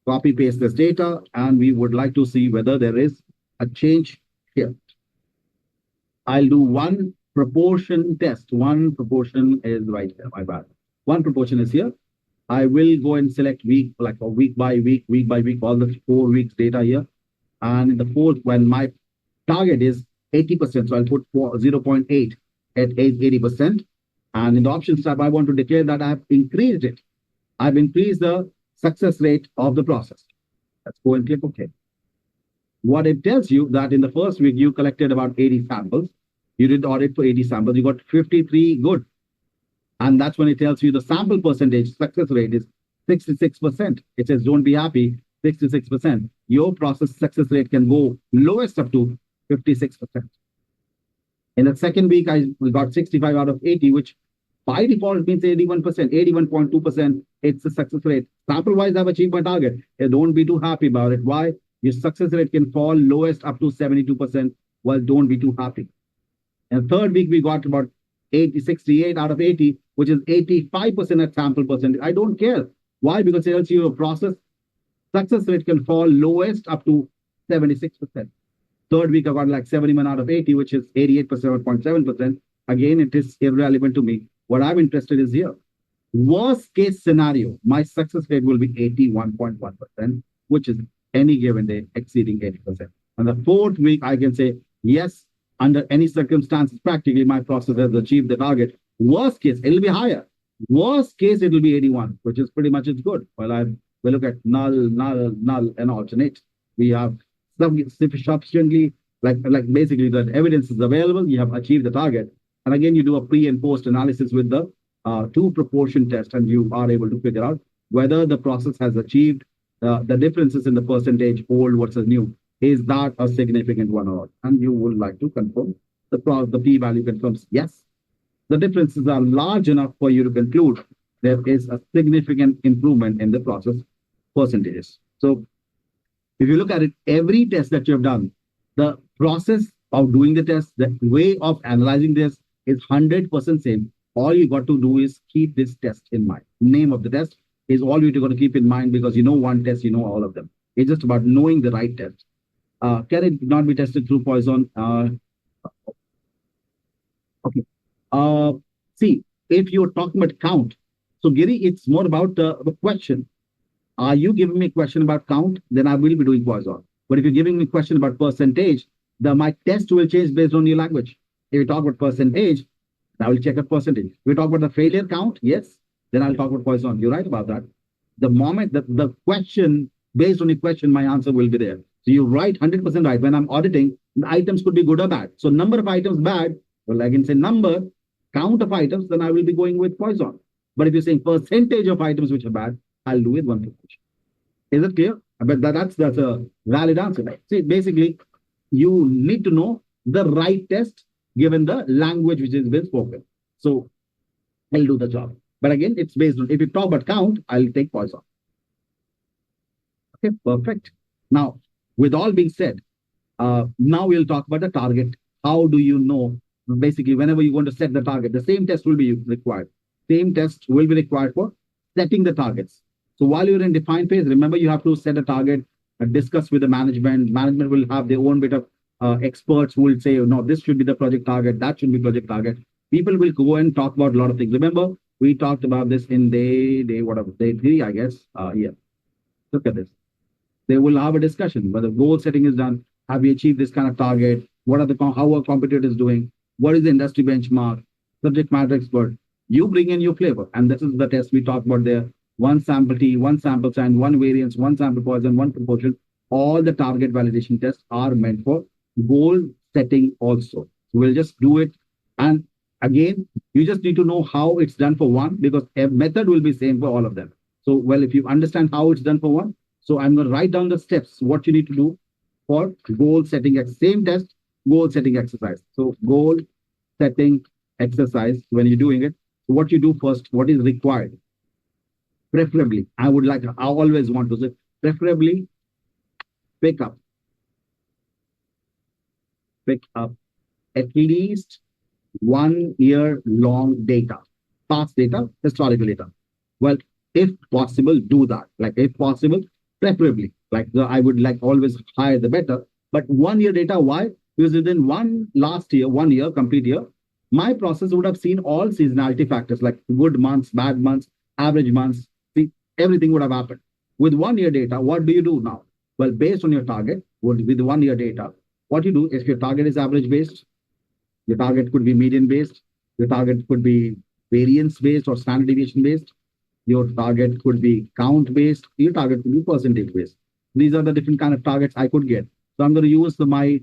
Copy paste this data, and we would like to see whether there is a change here. I'll do one proportion test. One proportion is right here, my bad. One proportion is here. I will go and select week, like a week by week, all the 4 weeks data here. And in the fourth, when my target is 80%, so I'll put 0.8 at 80%. And in the options tab, I want to declare that I've increased it. I've increased the success rate of the process. Let's go and click OK. What it tells you that in the first week, you collected about 80 samples. You did the audit for 80 samples. You got 53 good. And that's when it tells you the sample percentage success rate is 66%. It says, don't be happy, 66%. Your process success rate can go lowest up to 56%. In the second week, we got 65 out of 80, which by default means 81%, 81.2%. It's the success rate. Sample-wise, I've achieved my target. Don't be too happy about it. Why? Your success rate can fall lowest up to 72%. Well, don't be too happy. And third week, we got about 68 out of 80, which is 85% at sample percentage. I don't care. Why? Because it tells you your process success rate can fall lowest up to 76%. Third week, I got like 71 out of 80, which is 88% or 0.7%. Again, it is irrelevant to me. What I'm interested is here. Worst case scenario, my success rate will be 81.1%, which is any given day exceeding 80%. And the fourth week, I can say, yes, under any circumstances, practically my process has achieved the target. Worst case, it'll be higher. Worst case, it will be 81, which is pretty much it's good. Well, we look at null, and alternate. We have sufficiently, like basically the evidence is available. You have achieved the target. And again, you do a pre and post analysis with the 2 proportion test, and you are able to figure out whether the process has achieved the differences in the percentage old versus new. Is that a significant one or not? And you would like to confirm the p-value confirms yes. The differences are large enough for you to conclude there is a significant improvement in the process percentages. So if you look at it, every test that you have done, the process of doing the test, the way of analyzing this is 100% same. All you got to do is keep this test in mind. Name of the test is all you're going to keep in mind, because you know one test, you know all of them. It's just about knowing the right test. Can it not be tested through Poisson? Okay. See, if you're talking about count, so Giri, it's more about the question. Are you giving me a question about count? Then I will be doing Poisson. But if you're giving me a question about percentage, my test will change based on your language. If you talk about percentage, I will check a percentage. If we talk about the failure count, yes, then I'll talk about Poisson. You're right about that. The moment that the question Based on your question, my answer will be there. So you write 100% right. When I'm auditing, the items could be good or bad. So number of items bad, well, I can say number, count of items, then I will be going with Poisson. But if you're saying percentage of items which are bad, I'll do with 1%. Is it clear? But that's a valid answer. Right? See, basically, you need to know the right test given the language which is been spoken. So I'll do the job. But again, it's based on, if you talk about count, I'll take Poisson. Okay, perfect. Now, with all being said, now we'll talk about the target. How do you know? Basically, whenever you want to set the target, the same test will be required. Same test will be required for setting the targets. So while you're in define phase, remember you have to set a target, discuss with the management. Management will have their own bit of experts who will say, no, this should be the project target, that should be project target. People will go and talk about a lot of things. Remember, we talked about this in day 3, I guess. Yeah. Look at this. They will have a discussion whether goal setting is done. Have we achieved this kind of target? What are how are competitors doing? What is the industry benchmark? Subject matter expert. You bring in your flavor. And this is the test we talked about there. One sample T, one sample sign, one variance, one sample Poisson, one proportion. All the target validation tests are meant for goal setting also. So we'll just do it. And again, you just need to know how it's done for one, because a method will be same for all of them. So, well, if you understand how it's done for one, so I'm going to write down the steps, what you need to do for goal setting, same test, goal setting exercise. So goal setting exercise, when you're doing it, what you do first, what is required? Preferably, I always want to say, preferably pick up at least 1 year long data, past data, historical data. Well, if possible, do that. Like if possible, preferably, I would always higher the better. But 1 year data, why? Because within 1 year, complete year, my process would have seen all seasonality factors like good months, bad months, average months. See, everything would have happened. With 1 year data, what do you do now? Well, based on your target, with 1 year data, what you do is, if your target is average based, your target could be median based, your target could be variance based or standard deviation based, your target could be count based, your target could be percentage based. These are the different kind of targets I could get. So I'm going to use my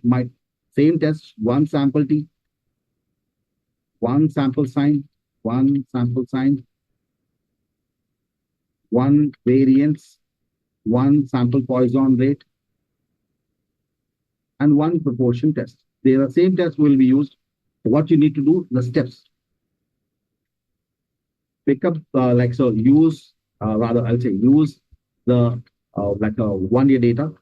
same test, one sample T, one sample sign, one variance, one sample Poisson rate, and one proportion test. The same test will be used. What you need to do, the steps. Pick up, use the 1 year data.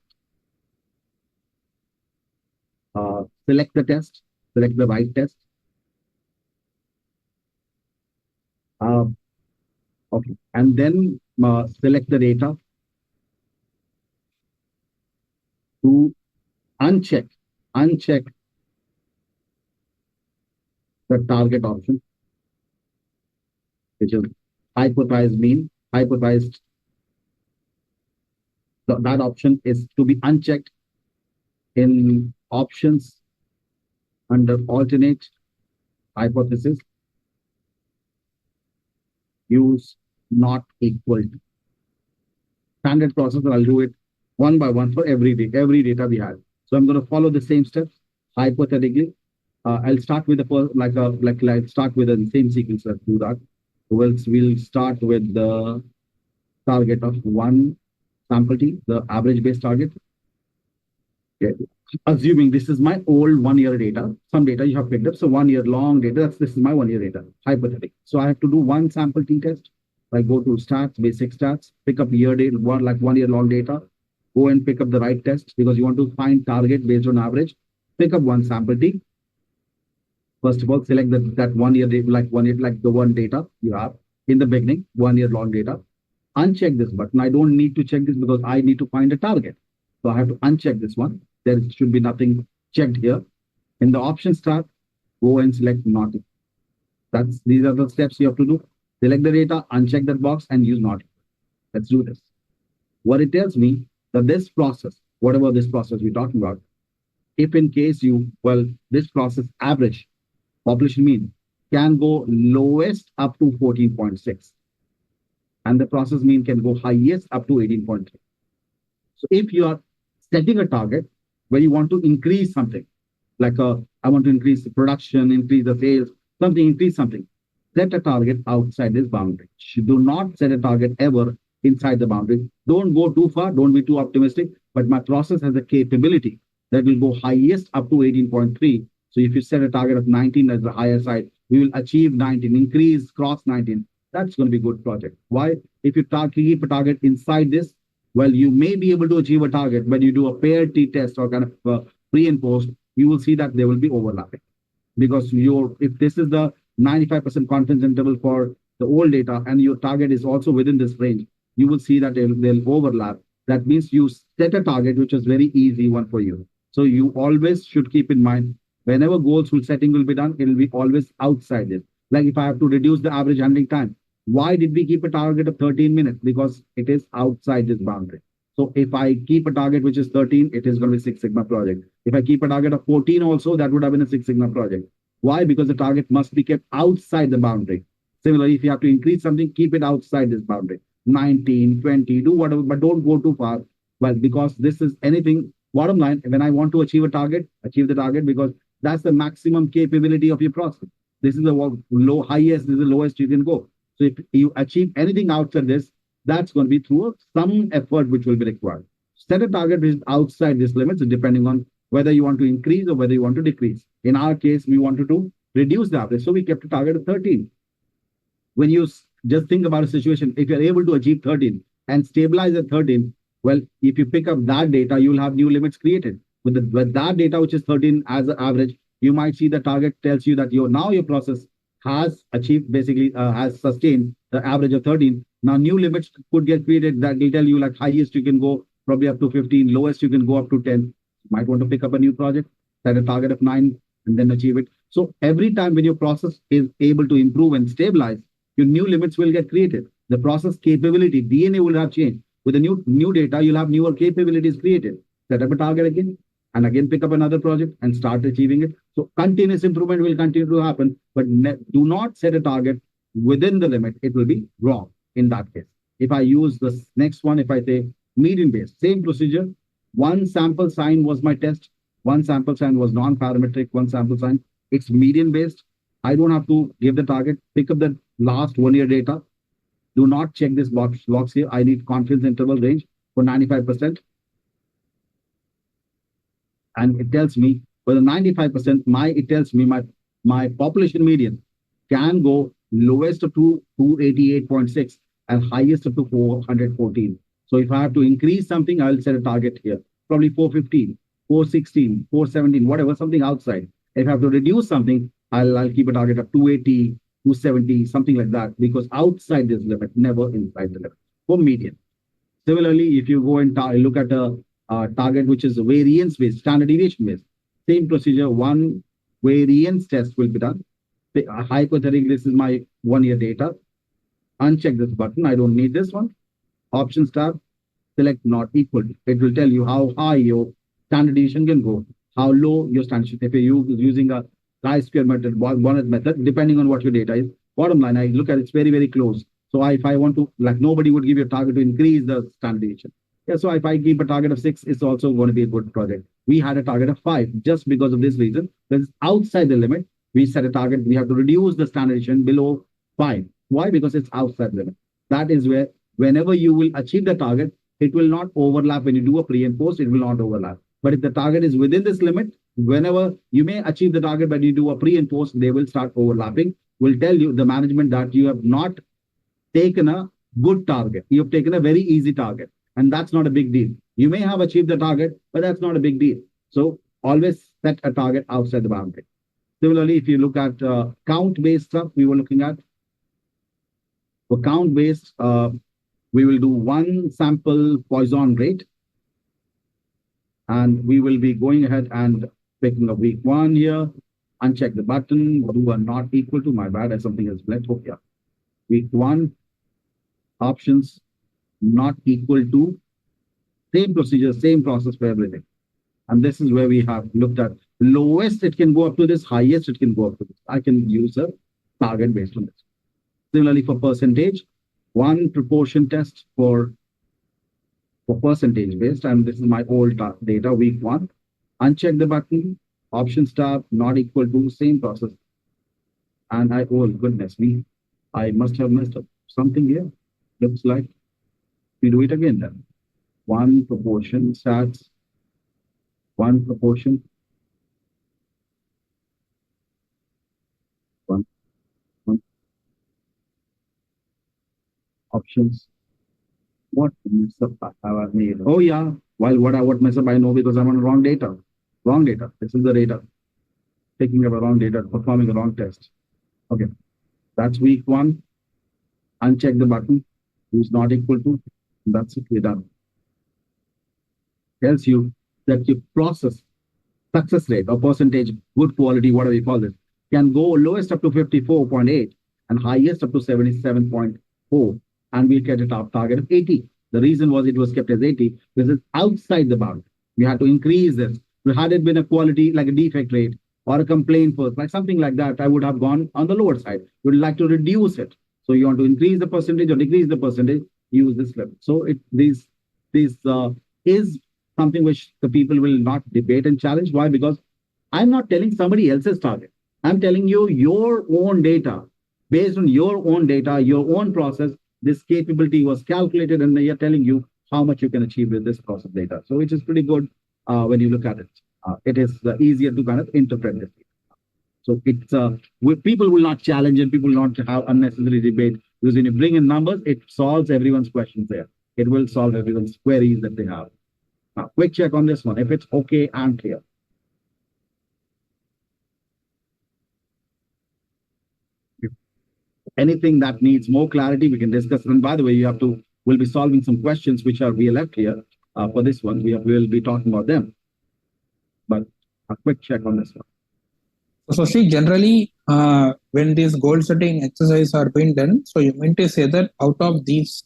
Select the test, select the right test. Okay, and then select the data to uncheck the target option, which is hypothesized mean, hypothesized. So that option is to be unchecked in options under alternate hypothesis. Use not equal to. Standard process, I'll do it one by one for every data we have. So I'm going to follow the same steps. Hypothetically, I'll start with the first, start with the same sequence. Let's do that. We'll start with the target of one sample T, the average base target. Okay. Assuming this is my old 1 year data, some data you have picked up. So 1 year long data, this is my 1 year data, hypothetical. So I have to do one sample T test. I go to stats, basic stats, pick up year data, 1 year long data, go and pick up the right test because you want to find target based on average. Pick up one sample T. First of all, select that 1 year data, the one data you have in the beginning, 1 year long data. Uncheck this button. I don't need to check this because I need to find a target. So I have to uncheck this one. There should be nothing checked here. In the options tab, go and select not. These are the steps you have to do. Select the data, uncheck that box, and use not. Let's do this. What it tells me that this process, whatever this process we're talking about, if in case this process average, population mean, can go lowest up to 14.6. And the process mean can go highest up to 18.3. So if you are setting a target where you want to increase something, like I want to increase the production, increase the sales, increase something, set a target outside this boundary. Do not set a target ever inside the boundary. Don't go too far. Don't be too optimistic. But my process has a capability that will go highest up to 18.3. So if you set a target of 19 as the higher side, we will achieve 19, increase, cross 19. That's going to be a good project. Why? If you keep a target inside this, well, you may be able to achieve a target. When you do a paired t-test or kind of pre and post, you will see that they will be overlapping. Because if this is the 95% confidence interval for the old data and your target is also within this range, you will see that they'll overlap. That means you set a target which is very easy one for you. So you always should keep in mind, whenever goals setting will be done, it will be always outside it. Like if I have to reduce the average handling time, why did we keep a target of 13 minutes? Because it is outside this boundary. So if I keep a target which is 13, it is going to be Six Sigma project. If I keep a target of 14 also, that would have been a Six Sigma project. Why? Because the target must be kept outside the boundary. Similarly, if you have to increase something, keep it outside this boundary. 19, 20, do whatever, but don't go too far. Well, because this is anything, bottom line, when I want to achieve a target, achieve the target, because that's the maximum capability of your process. This is the highest, this is the lowest you can go. So if you achieve anything outside this, that's going to be through some effort which will be required. Set a target which is outside this limits, depending on whether you want to increase or whether you want to decrease. In our case, we wanted to reduce the average, so we kept a target of 13. When you just think about a situation, if you're able to achieve 13 and stabilize at 13, well, if you pick up that data, you will have new limits created. With that data, which is 13 as an average, you might see the target tells you that your process has achieved, basically has sustained the average of 13. Now new limits could get created that will tell you like highest you can go probably up to 15, lowest you can go up to 10. You might want to pick up a new project, set a target of 9 and then achieve it. So every time when your process is able to improve and stabilize, your new limits will get created. The process capability, DNA will have changed. With the new data, you'll have newer capabilities created. Set up a target again, and again pick up another project and start achieving it. So continuous improvement will continue to happen, but do not set a target within the limit. It will be wrong in that case. If I use this next one, if I say median based, same procedure, one sample sign was my test, one sample sign was non-parametric, one sample sign, it's median based. I don't have to give the target, pick up the last 1 year data. Do not check this box here. I need confidence interval range for 95%. And it tells me for the 95%, it tells me my population median can go lowest up to 288.6 and highest up to 414. So if I have to increase something, I'll set a target here, probably 415, 416, 417, whatever, something outside. If I have to reduce something, I'll keep a target of 280, 270, something like that, because outside this limit, never inside the limit for median. Similarly, if you go and look at a target which is variance-based, standard deviation-based, same procedure, one variance test will be done. Hypothetically, this is my 1 year data. Uncheck this button. I don't need this one. Options tab, select not equal. It will tell you how high your standard deviation can go, how low your standard deviation. If you're using a chi-square method, Bonnet method, depending on what your data is. Bottom line, I look at it's very, very close. So if I want to, like nobody would give you a target to increase the standard deviation. Yeah, so if I keep a target of 6, it's also going to be a good project. We had a target of 5 just because of this reason. But it's outside the limit. We set a target. We have to reduce the standard deviation below 5. Why? Because it's outside the limit. That is where whenever you will achieve the target, it will not overlap. When you do a pre and post, it will not overlap. But if the target is within this limit, whenever you may achieve the target, but you do a pre and post, they will start overlapping. Will tell you the management that you have not taken a good target. You have taken a very easy target. And that's not a big deal. You may have achieved the target, but that's not a big deal. So always set a target outside the boundary. Similarly, if you look at count-based stuff, we were looking at. For count-based, we will do one sample Poisson rate. And we will be going ahead and picking a week 1 here. Uncheck the button. Do a not equal to, my bad, as something has left. Oh, yeah. Week 1, options, not equal to, same procedure, same process for everything. And this is where we have looked at lowest, it can go up to this, highest, it can go up to this. I can use a target based on this. Similarly, for percentage, one proportion test for for percentage based, and this is my old data, week 1. Uncheck the button, options tab, not equal to, same process. And oh goodness me, I must have messed up something here. Looks like we do it again then. 1 proportion stats, 1 proportion, 1 options. What mess up have I made? Oh yeah, what mess up I know, because I'm on wrong data. Wrong data. This is the data. Taking up a wrong data, performing a wrong test. Okay, that's week 1. Uncheck the button, who's not equal to, that's it, we're done. Tells you that your process success rate or percentage, good quality, whatever you call it, can go lowest up to 54.8 and highest up to 77.4, and we'll get a top target of 80. The reason was it was kept as 80 because it's outside the bound. We had to increase this. Had it been a quality like a defect rate or a complaint first, like something like that, I would have gone on the lower side. We would like to reduce it. So you want to increase the percentage or decrease the percentage, use this level. So this is something which the people will not debate and challenge. Why? Because I'm not telling somebody else's target. I'm telling you your own data. Based on your own data, your own process, this capability was calculated, and they are telling you how much you can achieve with this process data. So which is pretty good when you look at it. It is easier to kind of interpret this. So it's people will not challenge and people will not have unnecessary debate, because when you bring in numbers, it solves everyone's questions there. It will solve everyone's queries that they have. Now, quick check on this one, if it's okay and clear. If anything that needs more clarity, we can discuss. And by the way, we'll be solving some questions which we left here for this one. We'll be talking about them. But a quick check on this one. So see, generally, when these goal setting exercises are being done, so you meant to say that out of these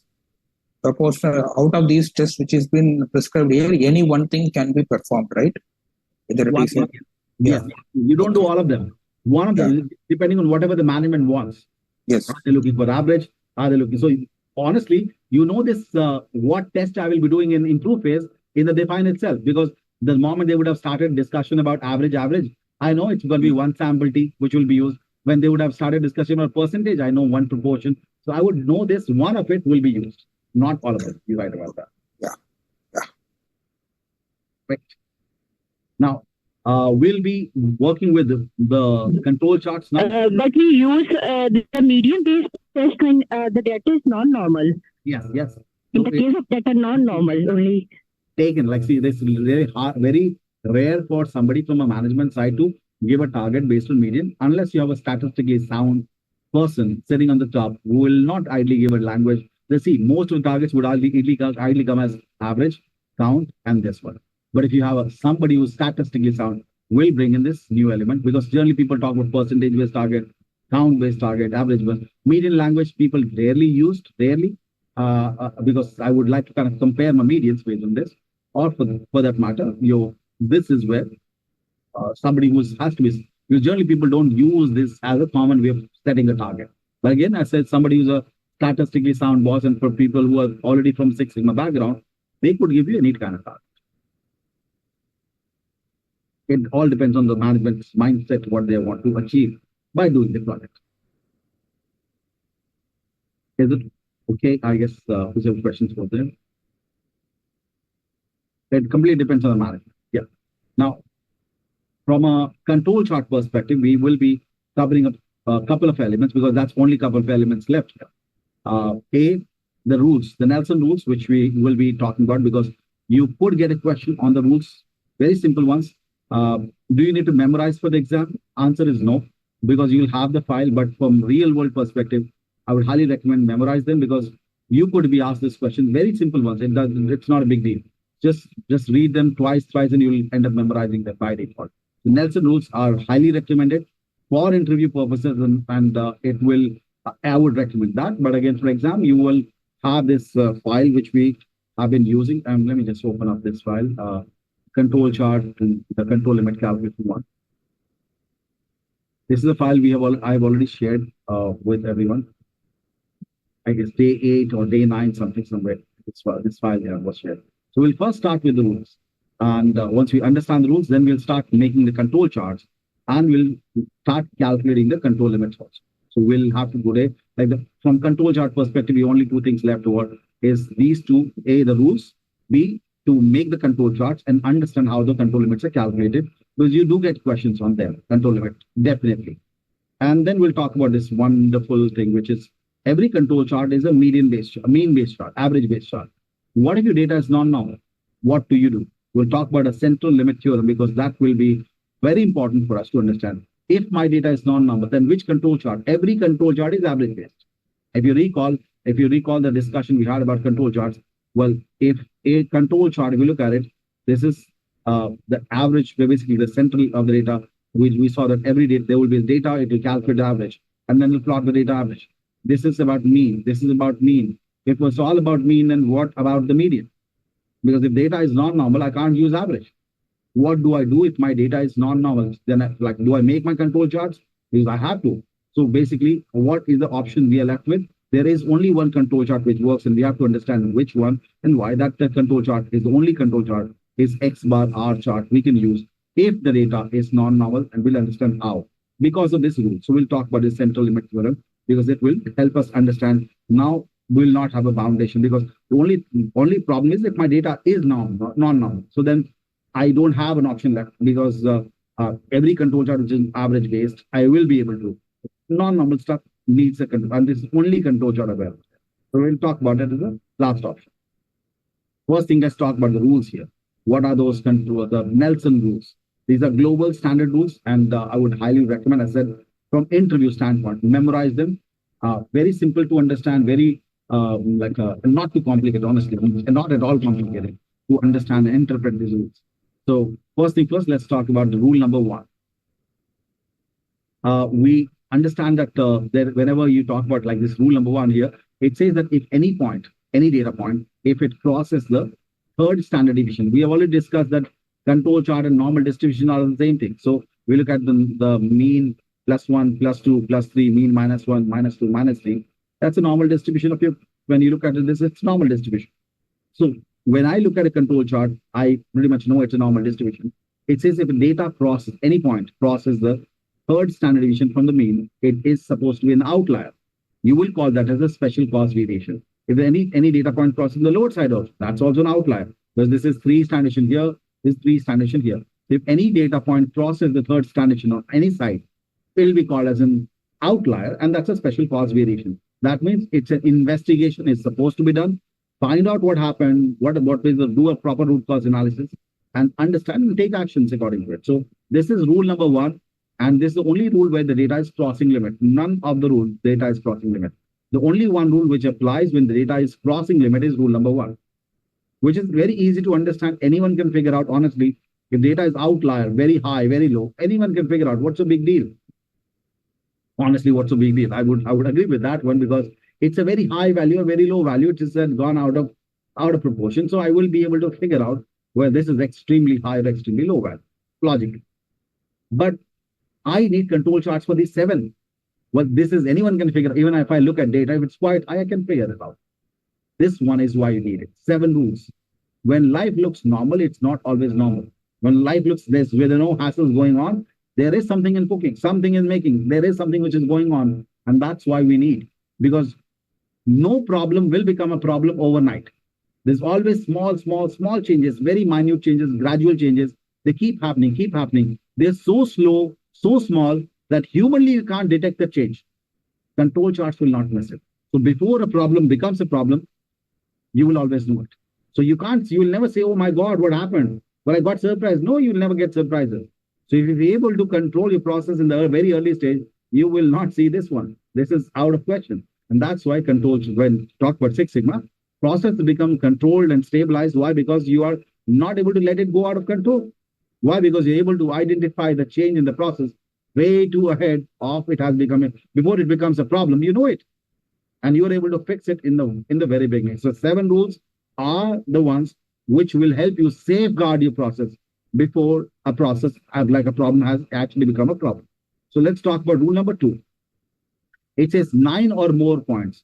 tests which has been prescribed here, any one thing can be performed, right? Yes. You don't do all of them. One of them, depending on whatever the management wants. Yes. Are they looking for average? Are they looking? So honestly, this what test I will be doing in improve phase in the define itself, because the moment they would have started discussion about average, I know it's going to be one sample T which will be used. When they would have started discussion about percentage, I know one proportion. So I would know this, one of it will be used. Not all of it. You're right about that. Yeah. Right. Now, we'll be working with the control charts now. But we use the median-based test when the data is non-normal. Yes. In the case of data non-normal only. Taken, like, see, this is very rare for somebody from a management side to give a target based on median, unless you have a statistically sound person sitting on the top who will not idly give a language. Let's see, most of the targets would idly come as average, count, and this one. But if you have somebody who's statistically sound, will bring in this new element, because generally people talk about percentage-based target, count-based target, average one. Median language people rarely, because I would like to kind of compare my medians based on this, or for that matter, this is where somebody who has to be, because generally people don't use this as a common way of setting a target. But again, I said somebody who's a statistically sound boss, and for people who are already from Six Sigma background, they could give you a neat kind of target. It all depends on the management's mindset, what they want to achieve by doing the project. Is it okay? I guess who's have questions for them? It completely depends on the management. Yeah. Now, from a control chart perspective, we will be covering a couple of elements, because that's only a couple of elements left here. The rules, the Nelson rules, which we will be talking about, because you could get a question on the rules, very simple ones. Do you need to memorize for the exam? Answer is no, because you'll have the file. But from real world perspective, I would highly recommend memorize them, because you could be asked this question, very simple ones. It's not a big deal. Just read them twice, and you'll end up memorizing them by default. The Nelson rules are highly recommended for interview purposes, and I would recommend that. But again, for exam, you will have this file which we have been using. Let me just open up this file. Control chart and the control limit calculation one. This is a file I've already shared with everyone. I guess day 8 or day 9, somewhere. This file here was shared. So we'll first start with the rules. And once we understand the rules, then we'll start making the control charts and we'll start calculating the control limits also. So we'll have to go there. From control chart perspective, the only two things left over is these two: A, the rules; B, to make the control charts and understand how the control limits are calculated, because you do get questions on them, control limit, definitely. And then we'll talk about this wonderful thing, which is every control chart is a mean-based chart, average-based chart. What if your data is non-normal? What do you do? We'll talk about a central limit theorem, because that will be very important for us to understand. If my data is non-normal, then which control chart? Every control chart is average-based. If you recall the discussion we had about control charts, well, if a control chart, if you look at it, this is the average, basically the central of the data. We saw that every day there will be data, it will calculate the average, and then it'll plot the data average. This is about mean. This is about mean. If it was all about mean, then what about the median? Because if data is non-normal, I can't use average. What do I do if my data is non-normal? Then, do I make my control charts? Because I have to. So basically, what is the option we are left with? There is only one control chart which works, and we have to understand which one and why that control chart is the only control chart is X bar R chart we can use if the data is non-normal, and we'll understand how because of this rule. So we'll talk about this central limit theorem because it will help us understand. Now we'll not have a foundation, because the only problem is if my data is non-normal. So then I don't have an option left, because every control chart which is average based, I will be able to. Non-normal stuff needs a control, and this is only control chart available. So we'll talk about it as the last option. First thing, let's talk about the rules here. What are those control? The Nelson rules. These are global standard rules, and I would highly recommend, as I said, from interview standpoint, memorize them. Very simple to understand, very not too complicated, honestly, and not at all complicated to understand and interpret these rules. So first thing first, let's talk about the rule number one. We understand that whenever you talk about like this rule number one here, it says that if any point, any data point, if it crosses the third standard deviation, we have already discussed that control chart and normal distribution are the same thing. So we look at the mean +1, +2, +3, mean -1, -2, -3. That's a normal distribution of your, when you look at it, it's normal distribution. So when I look at a control chart, I pretty much know it's a normal distribution. It says if data crosses, any point crosses the third standard deviation from the mean, it is supposed to be an outlier. You will call that as a special cause variation. If any data point crosses the lower side of, that's also an outlier, because this is 3 standard deviation here, this 3 standard deviation here. If any data point crosses the third standard deviation on any side, it will be called as an outlier, and that's a special cause variation. That means it's an investigation is supposed to be done. Find out what happened, what is the, do a proper root cause analysis, and understand and take actions according to it. So this is rule number one, and this is the only rule where the data is crossing limit. None of the rules data is crossing limit. The only one rule which applies when the data is crossing limit is rule number one, which is very easy to understand. Anyone can figure out, honestly, if data is outlier, very high, very low, anyone can figure out what's a big deal. Honestly, what's a big deal? I would agree with that one, because it's a very high value, a very low value. It just has gone out of proportion. So I will be able to figure out where this is extremely high or extremely low value, logically. But I need control charts for these 7. Well, this is anyone can figure. Even if I look at data, if it's quite high, I can figure it out. This one is why you need it. 7 rules. When life looks normal, it's not always normal. When life looks this, where there are no hassles going on, there is something in cooking, something in making, there is something which is going on. And that's why we need, because no problem will become a problem overnight. There's always small changes, very minute changes, gradual changes. They keep happening. They're so slow, so small that humanly you can't detect the change. Control charts will not miss it. So before a problem becomes a problem, you will always know it. So you will never say, oh my God, what happened? Well, I got surprised. No, you'll never get surprises. So if you're able to control your process in the very early stage, you will not see this one. This is out of question. And that's why controls, when talk about Six Sigma, process to become controlled and stabilized. Why? Because you are not able to let it go out of control. Why? Because you're able to identify the change in the process way too ahead of it has become, before it becomes a problem, you know it. And you're able to fix it in the very beginning. So 7 rules are the ones which will help you safeguard your process before a process like a problem has actually become a problem. So let's talk about rule number 2. It says 9 or more points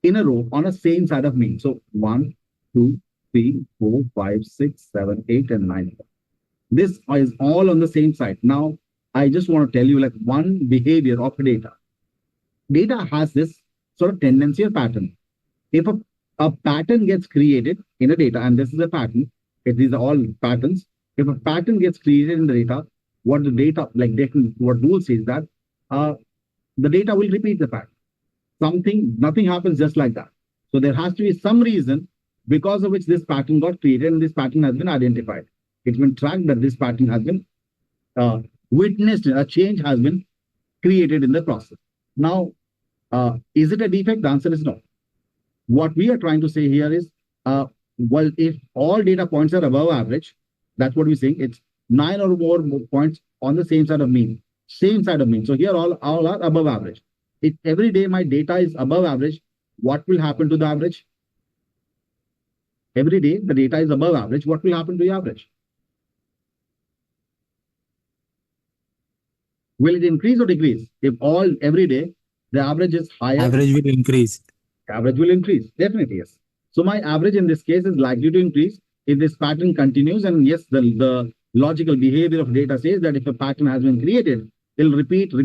in a row on a same side of mean. So 1, 2, 3, 4, 5, 6, 7, 8, and 9. This is all on the same side. Now, I just want to tell you like one behavior of data. Data has this sort of tendency or pattern. If a pattern gets created in a data, and this is a pattern, these are all patterns. If a pattern gets created in the data, what rule says that the data will repeat the pattern. Nothing happens just like that. So there has to be some reason because of which this pattern got created and this pattern has been identified. It's been tracked that this pattern has been witnessed, a change has been created in the process. Now, is it a defect? The answer is no. What we are trying to say here is, well, if all data points are above average, that's what we're saying. It's 9 or more points on the same side of mean. Same side of mean. So here all are above average. If every day my data is above average, what will happen to the average? Every day the data is above average, what will happen to the average? Will it increase or decrease? If every day the average is higher, Average will increase. average will increase. Definitely, yes. So my average in this case is likely to increase if this pattern continues. And yes, the logical behavior of data says that if a pattern has been created, it'll repeat till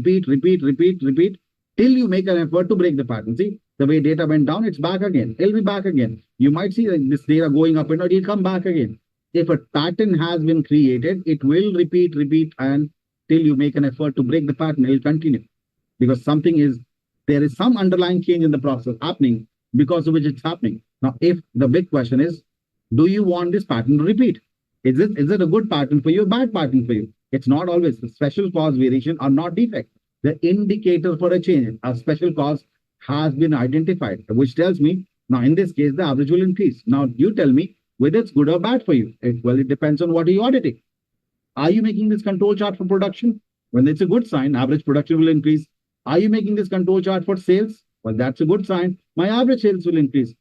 you make an effort to break the pattern. See, the way data went down, it's back again. It'll be back again. You might see this data going up and it'll come back again. If a pattern has been created, it will repeat and till you make an effort to break the pattern, it'll continue. Because there is some underlying change in the process happening because of which it's happening. Now, if the big question is, do you want this pattern to repeat? Is it a good pattern for you, a bad pattern for you? It's not always. The special cause variation are not defect. The indicator for a change, a special cause has been identified, which tells me, now in this case, the average will increase. Now you tell me whether it's good or bad for you. Well, it depends on what you're auditing. Are you making this control chart for production? When it's a good sign, average production will increase. Are you making this control chart for sales? Well, that's a good sign. My average sales will increase.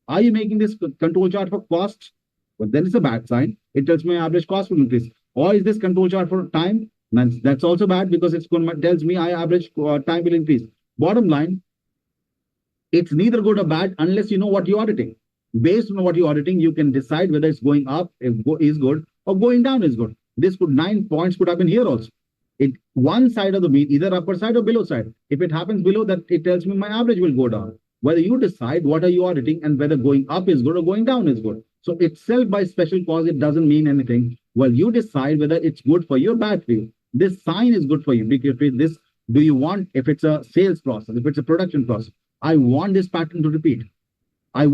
Are you making this control chart for cost? Well, then it's a bad sign. It tells me my average cost will increase. Or is this control chart for time? That's also bad because it tells me my average time will increase. Bottom line, it's neither good or bad unless you know what you're auditing. Based on what you're auditing, you can decide whether it's going up is good or going down is good. 9 points could have been here also. One side of the mean, either upper side or below side. If it happens below that, it tells me my average will go down. Whether you decide what are you auditing and whether going up is good or going down is good. So itself by special cause, it doesn't mean anything. Well, you decide whether it's good for you or bad for you. This sign is good for you because if it's a sales process, if it's a production process, I want this pattern to repeat. I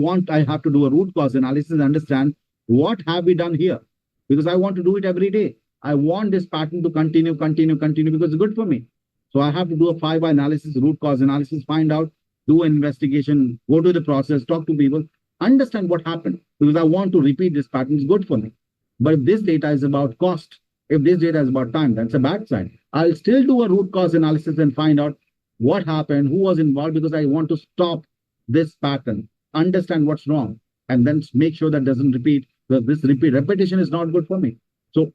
have to do a root cause analysis and understand what have we done here, because I want to do it every day. I want this pattern to continue because it's good for me. So I have to do a 5-why analysis, root cause analysis, find out, do an investigation, go to the process, talk to people, understand what happened, because I want to repeat this pattern. It's good for me. But if this data is about cost, if this data is about time, that's a bad sign. I'll still do a root cause analysis and find out what happened, who was involved, because I want to stop this pattern, understand what's wrong, and then make sure that doesn't repeat, because this repetition is not good for me. So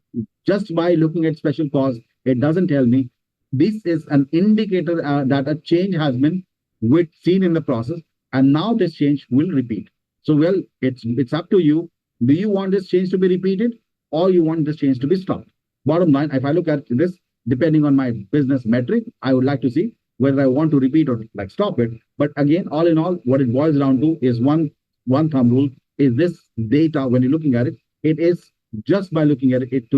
just by looking at special cause, it doesn't tell me. This is an indicator that a change has been seen in the process, and now this change will repeat. So, well, it's up to you. Do you want this change to be repeated or you want this change to be stopped? Bottom line, if I look at this, depending on my business metric, I would like to see whether I want to repeat or stop it. But again, all in all, what it boils down to is one thumb rule is this data, when you're looking at it, it is just by looking at it,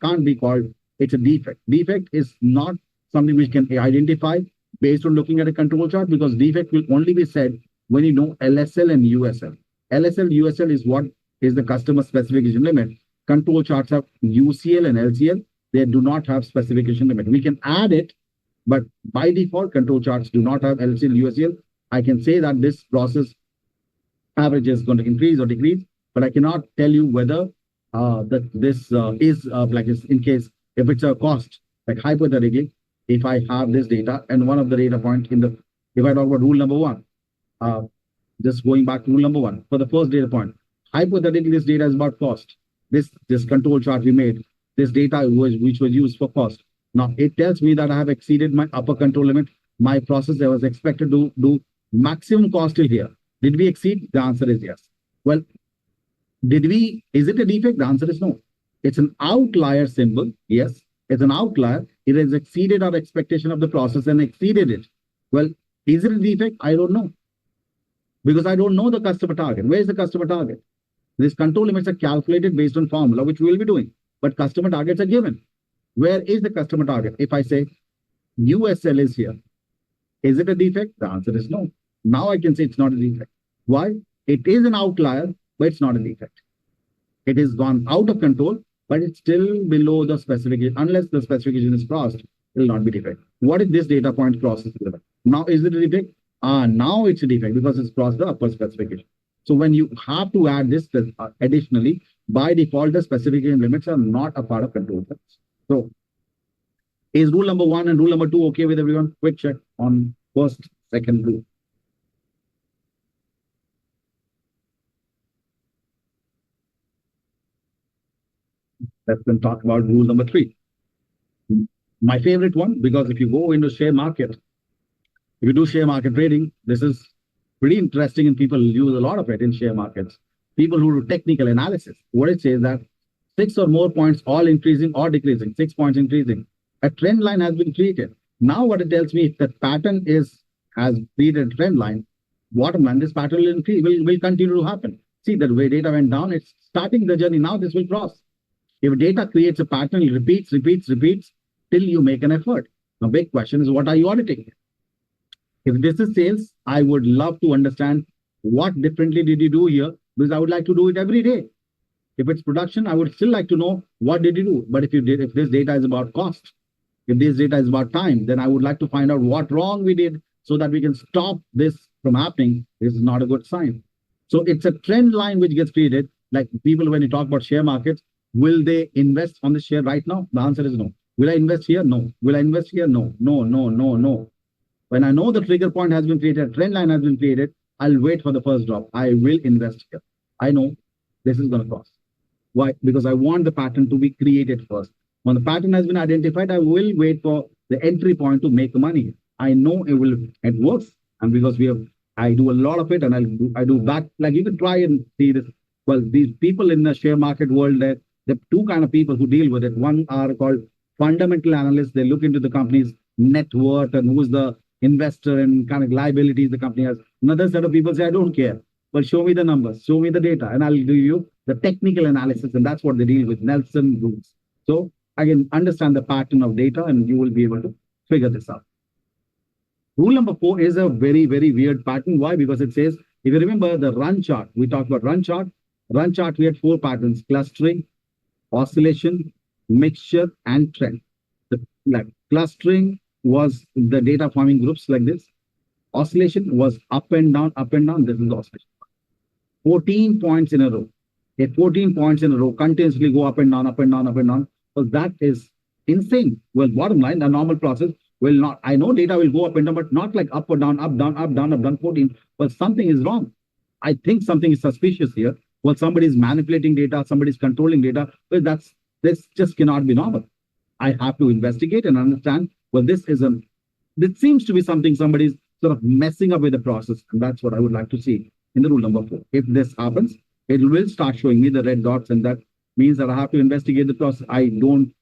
can't be called it's a defect. Defect is not something which can identify based on looking at a control chart, because defect will only be said when you know LSL and USL. LSL, USL is what is the customer specification limit. Control charts have UCL and LCL. They do not have specification limit. We can add it, but by default, control charts do not have LCL, USL. I can say that this process average is going to increase or decrease, but I cannot tell you whether this is in case if it's a cost, like hypothetically, if I have this data and one of the data point if I talk about rule number 1, just going back to rule number 1 for the first data point, hypothetically this data is about cost. This control chart we made, this data which was used for cost. Now it tells me that I have exceeded my upper control limit. My process, I was expected to do maximum cost till here. Did we exceed? The answer is yes. Well, Is it a defect? The answer is no. It's an outlier symbol. Yes, it's an outlier. It has exceeded our expectation of the process and exceeded it. Well, is it a defect? I don't know. Because I don't know the customer target. Where is the customer target? These control limits are calculated based on formula, which we will be doing. But customer targets are given. Where is the customer target? If I say USL is here, is it a defect? The answer is no. Now I can say it's not a defect. Why? It is an outlier, but it's not a defect. It is gone out of control, but it's still below the specification. Unless the specification is crossed, it will not be defect. What if this data point crosses the limit? Now, is it a defect? Now it's a defect because it's crossed the upper specification. So when you have to add this additionally, by default, the specification limits are not a part of control. So is rule number 1 and rule number 2 okay with everyone? Quick check on first, second rule. Let's then talk about rule number 3. My favorite one, because if you go into share market, if you do share market trading, this is pretty interesting and people use a lot of it in share markets. People who do technical analysis, what it says that 6 or more points all increasing or decreasing, 6 points increasing, a trend line has been created. Now what it tells me, if that pattern has created a trend line, bottom line, this pattern will continue to happen. See that way data went down, it's starting the journey. Now this will cross. If data creates a pattern, it repeats till you make an effort. Now, big question is, what are you auditing? If this is sales, I would love to understand what differently did you do here, because I would like to do it every day. If it's production, I would still like to know what did you do. But if this data is about cost, if this data is about time, then I would like to find out what wrong we did so that we can stop this from happening. This is not a good sign. So it's a trend line which gets created. Like people, when you talk about share markets, will they invest on the share right now? The answer is no. Will I invest here? No. Will I invest here? No. No, no, no, no. When I know the trigger point has been created, trend line has been created, I'll wait for the first drop. I will invest here. I know this is going to cross. Why? Because I want the pattern to be created first. When the pattern has been identified, I will wait for the entry point to make money. I know it works. And because I do a lot of it, and I do back, like you can try and see this. Well, these people in the share market world, there are two kind of people who deal with it. One are called fundamental analysts. They look into the company's net worth and who's the investor and kind of liabilities the company has. Another set of people say, I don't care. Well, show me the numbers, show me the data, and I'll give you the technical analysis. And that's what they deal with, Nelson rules. So I can understand the pattern of data and you will be able to figure this out. Rule number 4 is a very, very weird pattern. Why? Because it says, if you remember the run chart, we talked about run chart. Run chart, we had 4 patterns: clustering, oscillation, mixture, and trend. The clustering was the data forming groups like this. Oscillation was up and down, up and down. This is the oscillation. 14 points in a row. If 14 points in a row continuously go up and down, up and down, up and down, well, that is insane. Well, bottom line, the normal process will not. I know data will go up and down, but not like up or down, up, down, up, down, up, down, 14. Well, something is wrong. I think something is suspicious here. Well, somebody is manipulating data, somebody is controlling data. Well, this just cannot be normal. I have to investigate and understand. Well, this seems to be something somebody's sort of messing up with the process, and that's what I would like to see in the rule number 4. If this happens, it will start showing me the red dots, and that means that I have to investigate the process. I don't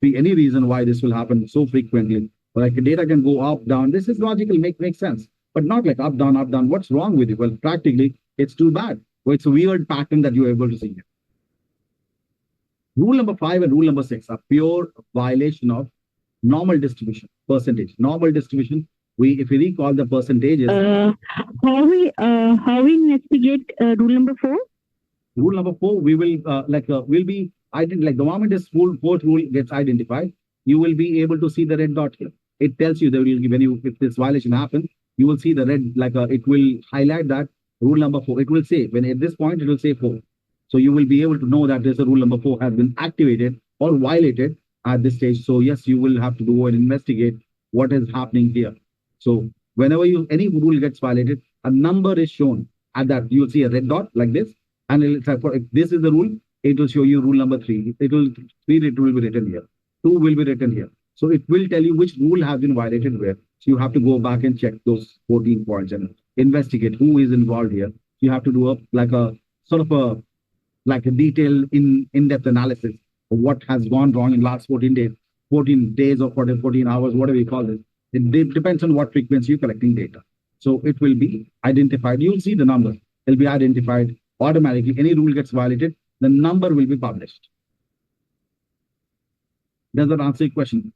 see any reason why this will happen so frequently. Like data can go up, down. This is logical, makes sense, but not like up, down, up, down. What's wrong with it? Well, practically, it's too bad. Well, it's a weird pattern that you're able to see here. Rule number 5 and rule number 6 are pure violation of normal distribution, percentage. Normal distribution, if we recall the percentages. How we investigate rule number 4? Rule number 4, we will the moment this fourth rule gets identified, you will be able to see the red dot here. It tells you that if this violation happens, you will see the red, it will highlight that rule number 4. It will say, when at this point, it will say 4. So you will be able to know that there's a rule number 4 has been activated or violated at this stage. So yes, you will have to go and investigate what is happening here. So whenever any rule gets violated, a number is shown at that. You'll see a red dot like this. And if this is the rule, it will show you rule number 3. It will be written here. 2 will be written here. So it will tell you which rule has been violated where. So you have to go back and check those 14 points and investigate who is involved here. You have to do a sort of a like a detailed in-depth analysis of what has gone wrong in last 14 days or 14 hours, whatever you call it. It depends on what frequency you're collecting data. So it will be identified. You'll see the number. It'll be identified automatically. Any rule gets violated, the number will be published. Does that answer your question?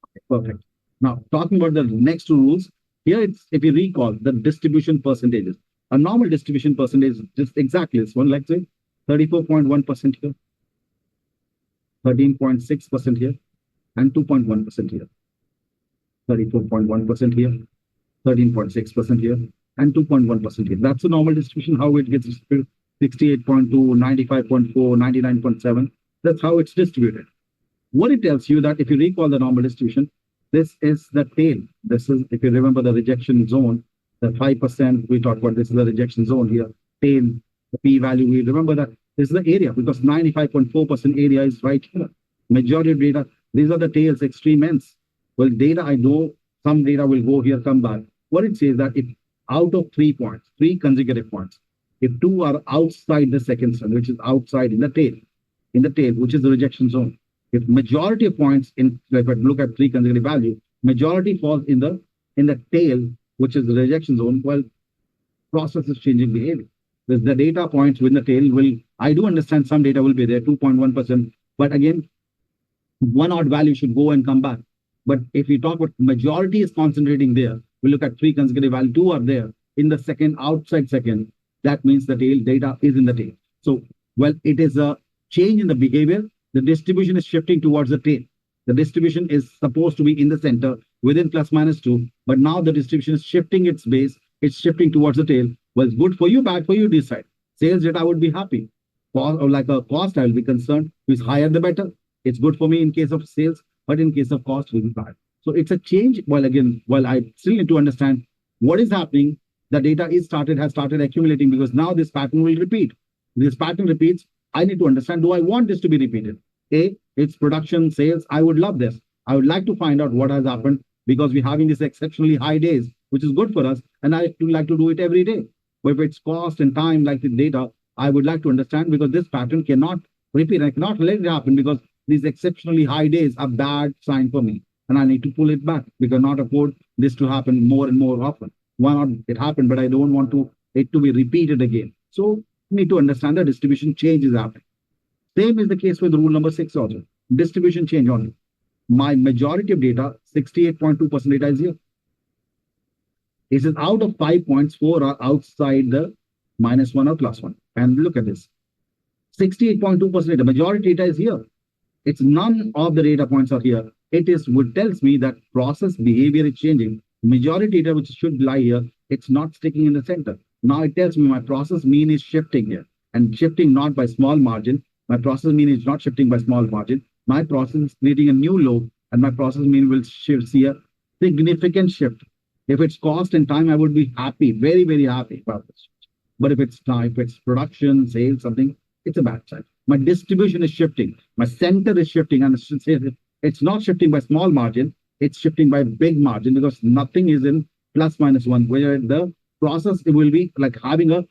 Okay, perfect. Now, talking about the next two rules, here it's, if you recall, the distribution percentages. A normal distribution percentage is just exactly this one, let's say 34.1% here, 13.6% here, and 2.1% here. 34.1% here, 13.6% here, and 2.1% here. That's the normal distribution, how it gets distributed. 68.2, 95.4, 99.7. That's how it's distributed. What it tells you that if you recall the normal distribution, this is the tail. This is, if you remember the rejection zone, the 5% we talked about, this is the rejection zone here. Tail, the p-value, we remember that this is the area because 95.4% area is right here. Majority of data, these are the tails, extreme ends. Well, data, I know some data will go here, come back. What it says that if out of 3 points, 3 consecutive points, if 2 are outside the second cell, which is outside in the tail, which is the rejection zone. If majority of points in, if I look at 3 consecutive value, majority falls in the tail, which is the rejection zone, well, process is changing behavior. Because the data points within the tail will, I do understand some data will be there, 2.1%, but again, 1 odd value should go and come back. But if we talk about majority is concentrating there, we look at 3 consecutive value, 2 are there in the second, outside second, that means the tail data is in the tail. So, well, it is a change in the behavior. The distribution is shifting towards the tail. The distribution is supposed to be in the center within plus minus 2, but now the distribution is shifting its base. It's shifting towards the tail. Well, it's good for you, bad for you, decide. Sales data, I would be happy. Or like a cost, I will be concerned. Who is higher, the better. It's good for me in case of sales, but in case of cost, it will be bad. So it's a change. Well, again, I still need to understand what is happening. The data has started accumulating because now this pattern will repeat. This pattern repeats. I need to understand, do I want this to be repeated? A, it's production, sales. I would love this. I would like to find out what has happened because we're having this exceptionally high days, which is good for us. And I would like to do it every day. But if it's cost and time, like the data, I would like to understand because this pattern cannot repeat. I cannot let it happen because these exceptionally high days are bad sign for me. And I need to pull it back because I cannot afford this to happen more and more often. Why not it happened, but I don't want it to be repeated again. So you need to understand the distribution change is happening. Same is the case with rule number 6 also. Distribution change only. My majority of data, 68.2% data is here. It says out of 5 points, 4 are outside the -1 or +1. And look at this. 68.2% data, majority data is here. It's none of the data points are here. It is what tells me that process behavior is changing. Majority data which should lie here, it's not sticking in the center. Now it tells me my process mean is shifting here and shifting not by small margin. My process mean is not shifting by small margin. My process is creating a new low and my process mean will see a significant shift. If it's cost and time, I would be happy, very, very happy about this. But if it's time, if it's production, sales, something, it's a bad sign. My distribution is shifting. My center is shifting and it's not shifting by small margin. It's shifting by big margin because nothing is in ±1, where the process it will be like having a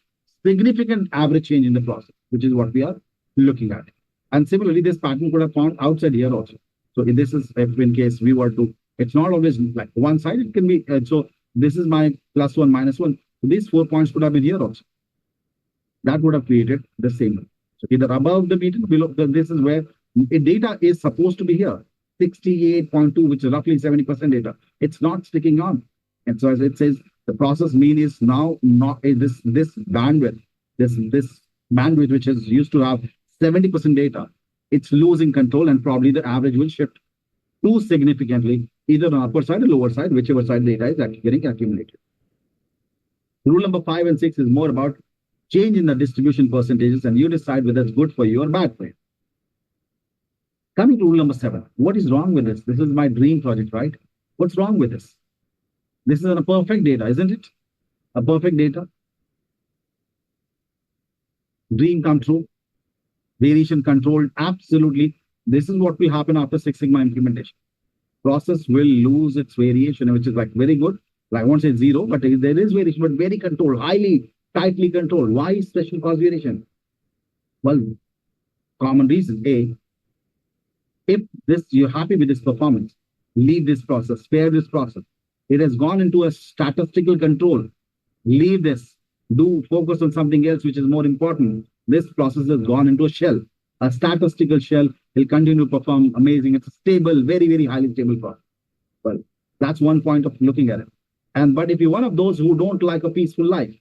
significant average change in the process, which is what we are looking at. And similarly, this pattern could have found outside here also. So if this is, if in case we were to, it's not always like one side, it can be, so this is my +1, -1. So these 4 points could have been here also. That would have created the same. So either above the median, below, this is where data is supposed to be here. 68.2, which is roughly 70% data. It's not sticking on. And so as it says, the process mean is now not this bandwidth, this bandwidth, which is used to have 70% data, it's losing control and probably the average will shift too significantly, either on upper side or lower side, whichever side data is actually getting accumulated. Rule number 5 and 6 is more about change in the distribution percentages and you decide whether it's good for you or bad for you. Coming to rule number 7, what is wrong with this? This is my dream project, right? What's wrong with this? This is a perfect data, isn't it? A perfect data. Dream come true. Variation controlled, absolutely. This is what will happen after Six Sigma implementation. Process will lose its variation, which is like very good. Like I won't say zero, but there is variation, but very controlled, highly tightly controlled. Why special cause variation? Well, common reason. A, if you're happy with this performance, leave this process, spare this process. It has gone into a statistical control. Leave this. Do focus on something else which is more important. This process has gone into a shell, a statistical shell. Will continue to perform amazing. It's a stable, very, very highly stable process. Well, that's one point of looking at it. But if you're one of those who don't like a peaceful life,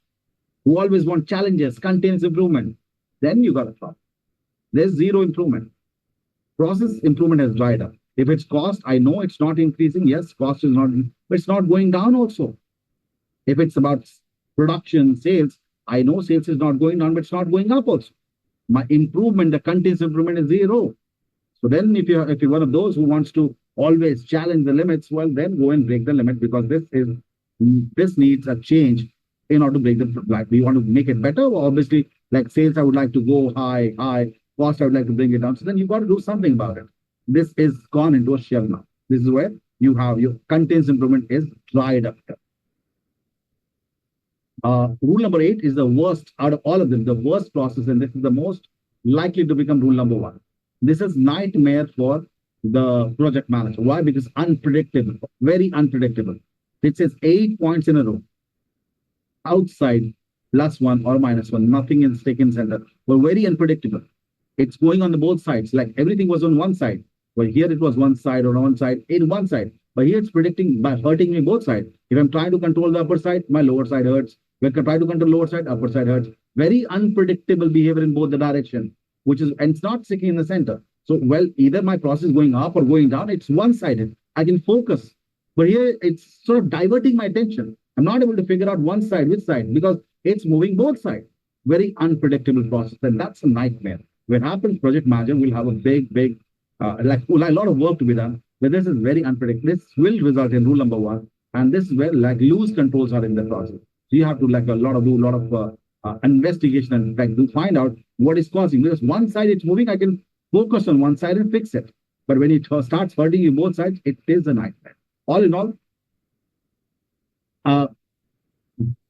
who always want challenges, continuous improvement, then you got a problem. There's zero improvement. Process improvement has dried up. If it's cost, I know it's not increasing. Yes, cost is not, but it's not going down also. If it's about production, sales, I know sales is not going down, but it's not going up also. My improvement, the continuous improvement is zero. So then if you're one of those who wants to always challenge the limits, well, then go and break the limit, because this needs a change in order to break the like. We want to make it better. Well, obviously, like sales, I would like to go high. Cost, I would like to bring it down. So then you've got to do something about it. This is gone into a shell now. This is where you have your continuous improvement is dried up. Rule number 8 is the worst out of all of them, the worst process, and this is the most likely to become rule number 1. This is nightmare for the project manager. Why? Because unpredictable, very unpredictable. It says 8 points in a row. Outside, +1 or -1, nothing is taken center. Well, very unpredictable. It's going on the both sides. Like everything was on one side. Well, here it was one side or one side, in one side. But here it's predicting by hurting me both sides. If I'm trying to control the upper side, my lower side hurts. If I try to control lower side, upper side hurts. Very unpredictable behavior in both the direction, and it's not sticking in the center. So, well, either my process is going up or going down. It's one-sided. I can focus. But here it's sort of diverting my attention. I'm not able to figure out one side, which side, because it's moving both sides. Very unpredictable process. And that's a nightmare. When it happens, project manager will have a big, a lot of work to be done. But this is very unpredictable. This will result in rule number 1. And this is where loose controls are in the process. So you have to do a lot of investigation and to find out what is causing. Because one side it's moving, I can focus on one side and fix it. But when it starts hurting you both sides, it is a nightmare. All in all,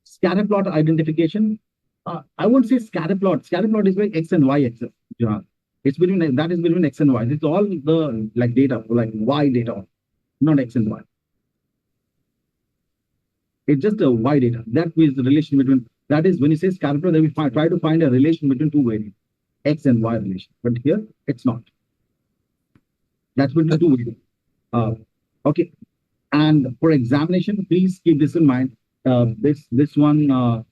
scatter plot identification. I won't say scatter plot. Scatter plot is like X and Y axis. It's between X and Y. It's all the data, like Y data, not X and Y. It's just a Y data. That is the relation between. That is when you say scatter plot, then we try to find a relation between two variables, X and Y relation. But here it's not. That's between two variables. Okay. And for examination, please keep this in mind. This one.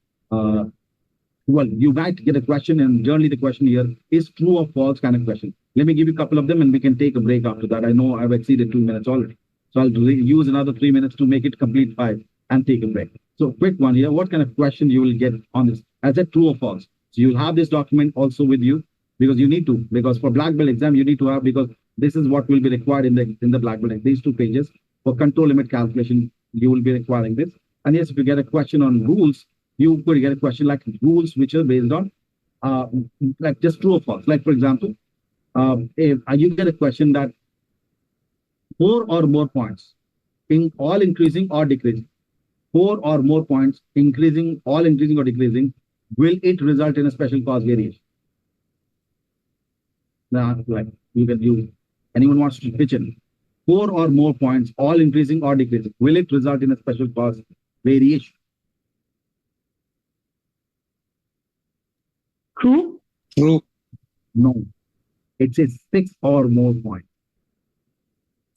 Well, you might get a question, and generally the question here is true or false kind of question. Let me give you a couple of them, and we can take a break after that. I know I've exceeded 2 minutes already. So I'll use another 3 minutes to make it complete 5 and take a break. So quick one here. What kind of question you will get on this? I said true or false. So you'll have this document also with you because you need to, because for black belt exam, you need to have, because this is what will be required in the black belt. These 2 pages for control limit calculation, you will be requiring this. And yes, if you get a question on rules, you could get a question like rules which are based on like just true or false. Like for example, if you get a question that 4 or more points in all increasing or decreasing, 4 or more points increasing or decreasing, will it result in a special cause variation? Now, like you can use, anyone wants to pitch in, 4 or more points, all increasing or decreasing, will it result in a special cause variation? True. True. No. It says 6 or more points.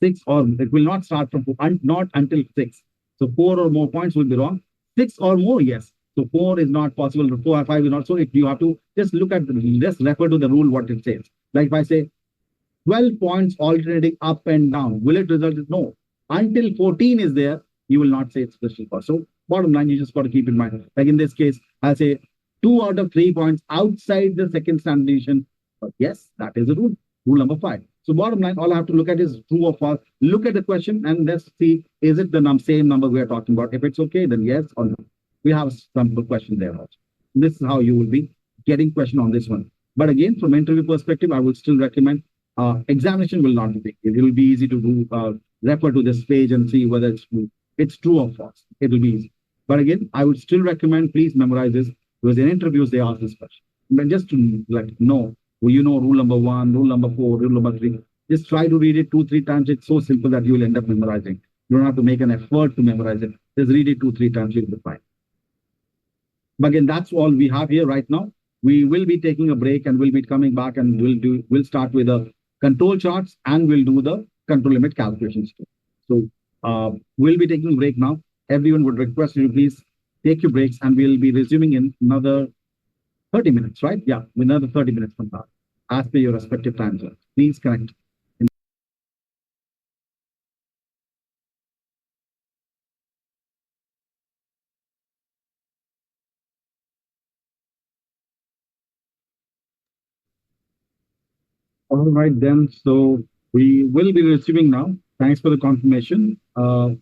6 or, it will not start from, not until 6. So 4 or more points will be wrong. 6 or more, yes. So 4 is not possible. 4 or 5 is not. So if you have to just look at, just refer to the rule, what it says. Like if I say 12 points alternating up and down, will it result in, no. Until 14 is there, you will not say it's special cause. So bottom line, you just got to keep in mind. Like in this case, I'll say 2 out of 3 points outside the second standard deviation. But yes, that is the rule. Rule number 5. So bottom line, all I have to look at is true or false. Look at the question and let's see, is it the same number we are talking about? If it's okay, then yes or no. We have a sample question there also. This is how you will be getting question on this one. But again, from interview perspective, I would still recommend examination will not be big. It will be easy to do, refer to this page and see whether it's true or false. It will be easy. But again, I would still recommend, please memorize this. because in interviews they ask this question. But just to know, rule number 1, rule number 4, rule number 3. Just try to read it 2-3 times. It's so simple that you will end up memorizing. You don't have to make an effort to memorize it. Just read it 2-3 times, you'll be fine. But again, that's all we have here right now. We will be taking a break and we'll be coming back and we'll start with the control charts and we'll do the control limit calculations too. So we'll be taking a break now. Everyone would request you to please take your breaks and we'll be resuming in another 30 minutes, right? Yeah, another 30 minutes from now, as per your respective time zones. Please connect. All right, then. So we will be resuming now. Thanks for the confirmation. We'll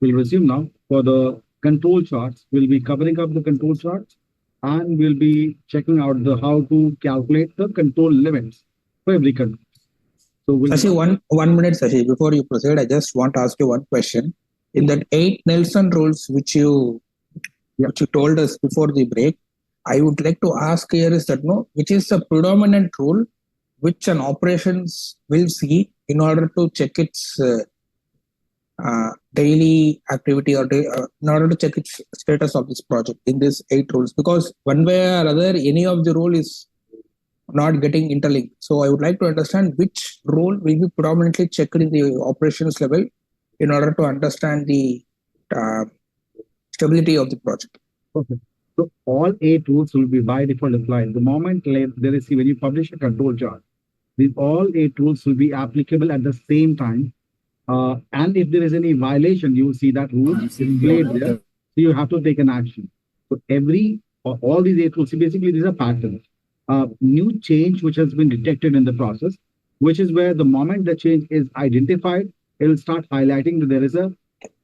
resume now for the control charts. We'll be covering up the control charts and we'll be checking out how to calculate the control limits for every control. So Sashi, one minute, Sashi. Before you proceed, I just want to ask you one question. In that 8 Nelson rules which you told us before the break, I would like to ask here is that which is the predominant rule which an operations will see in order to check its daily activity or in order to check its status of this project in these 8 rules, because one way or other any of the rule is not getting interlinked. So I would like to understand which rule will be predominantly checked in the operations level in order to understand the stability of the project. Okay. So all 8 rules will be by default applied. The moment there is, when you publish a control chart, all 8 rules will be applicable at the same time. And if there is any violation, you will see that rule displayed there. So you have to take an action. So all these 8 rules, basically these are patterns. New change which has been detected in the process, which is where the moment the change is identified, it will start highlighting that there is a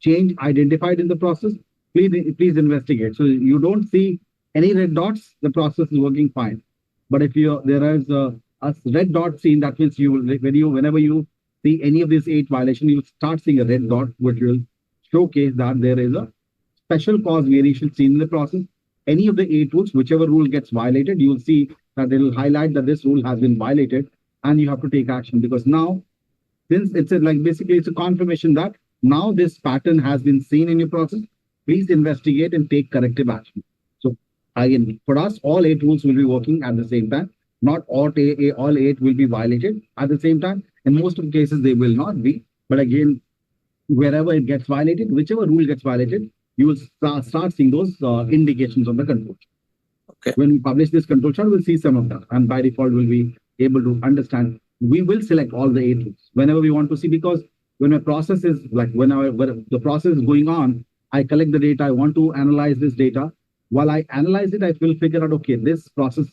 change identified in the process. Please investigate. So you don't see any red dots, the process is working fine. But if there is a red dot seen, that means whenever you see any of these 8 violations, you will start seeing a red dot, which will showcase that there is a special cause variation seen in the process. Any of the 8 rules, whichever rule gets violated, you will see that it will highlight that this rule has been violated and you have to take action, because now, since it's basically it's a confirmation that now this pattern has been seen in your process, please investigate and take corrective action. So again, for us, all 8 rules will be working at the same time. Not all 8 will be violated at the same time. In most of the cases, they will not be. But again, wherever it gets violated, whichever rule gets violated, you will start seeing those indications on the control chart. Okay. When we publish this control chart, we'll see some of them. And by default, we'll be able to understand. We will select all the 8 rules whenever we want to see, because when a process is when the process is going on, I collect the data, I want to analyze this data. While I analyze it, I will figure out, okay, this process,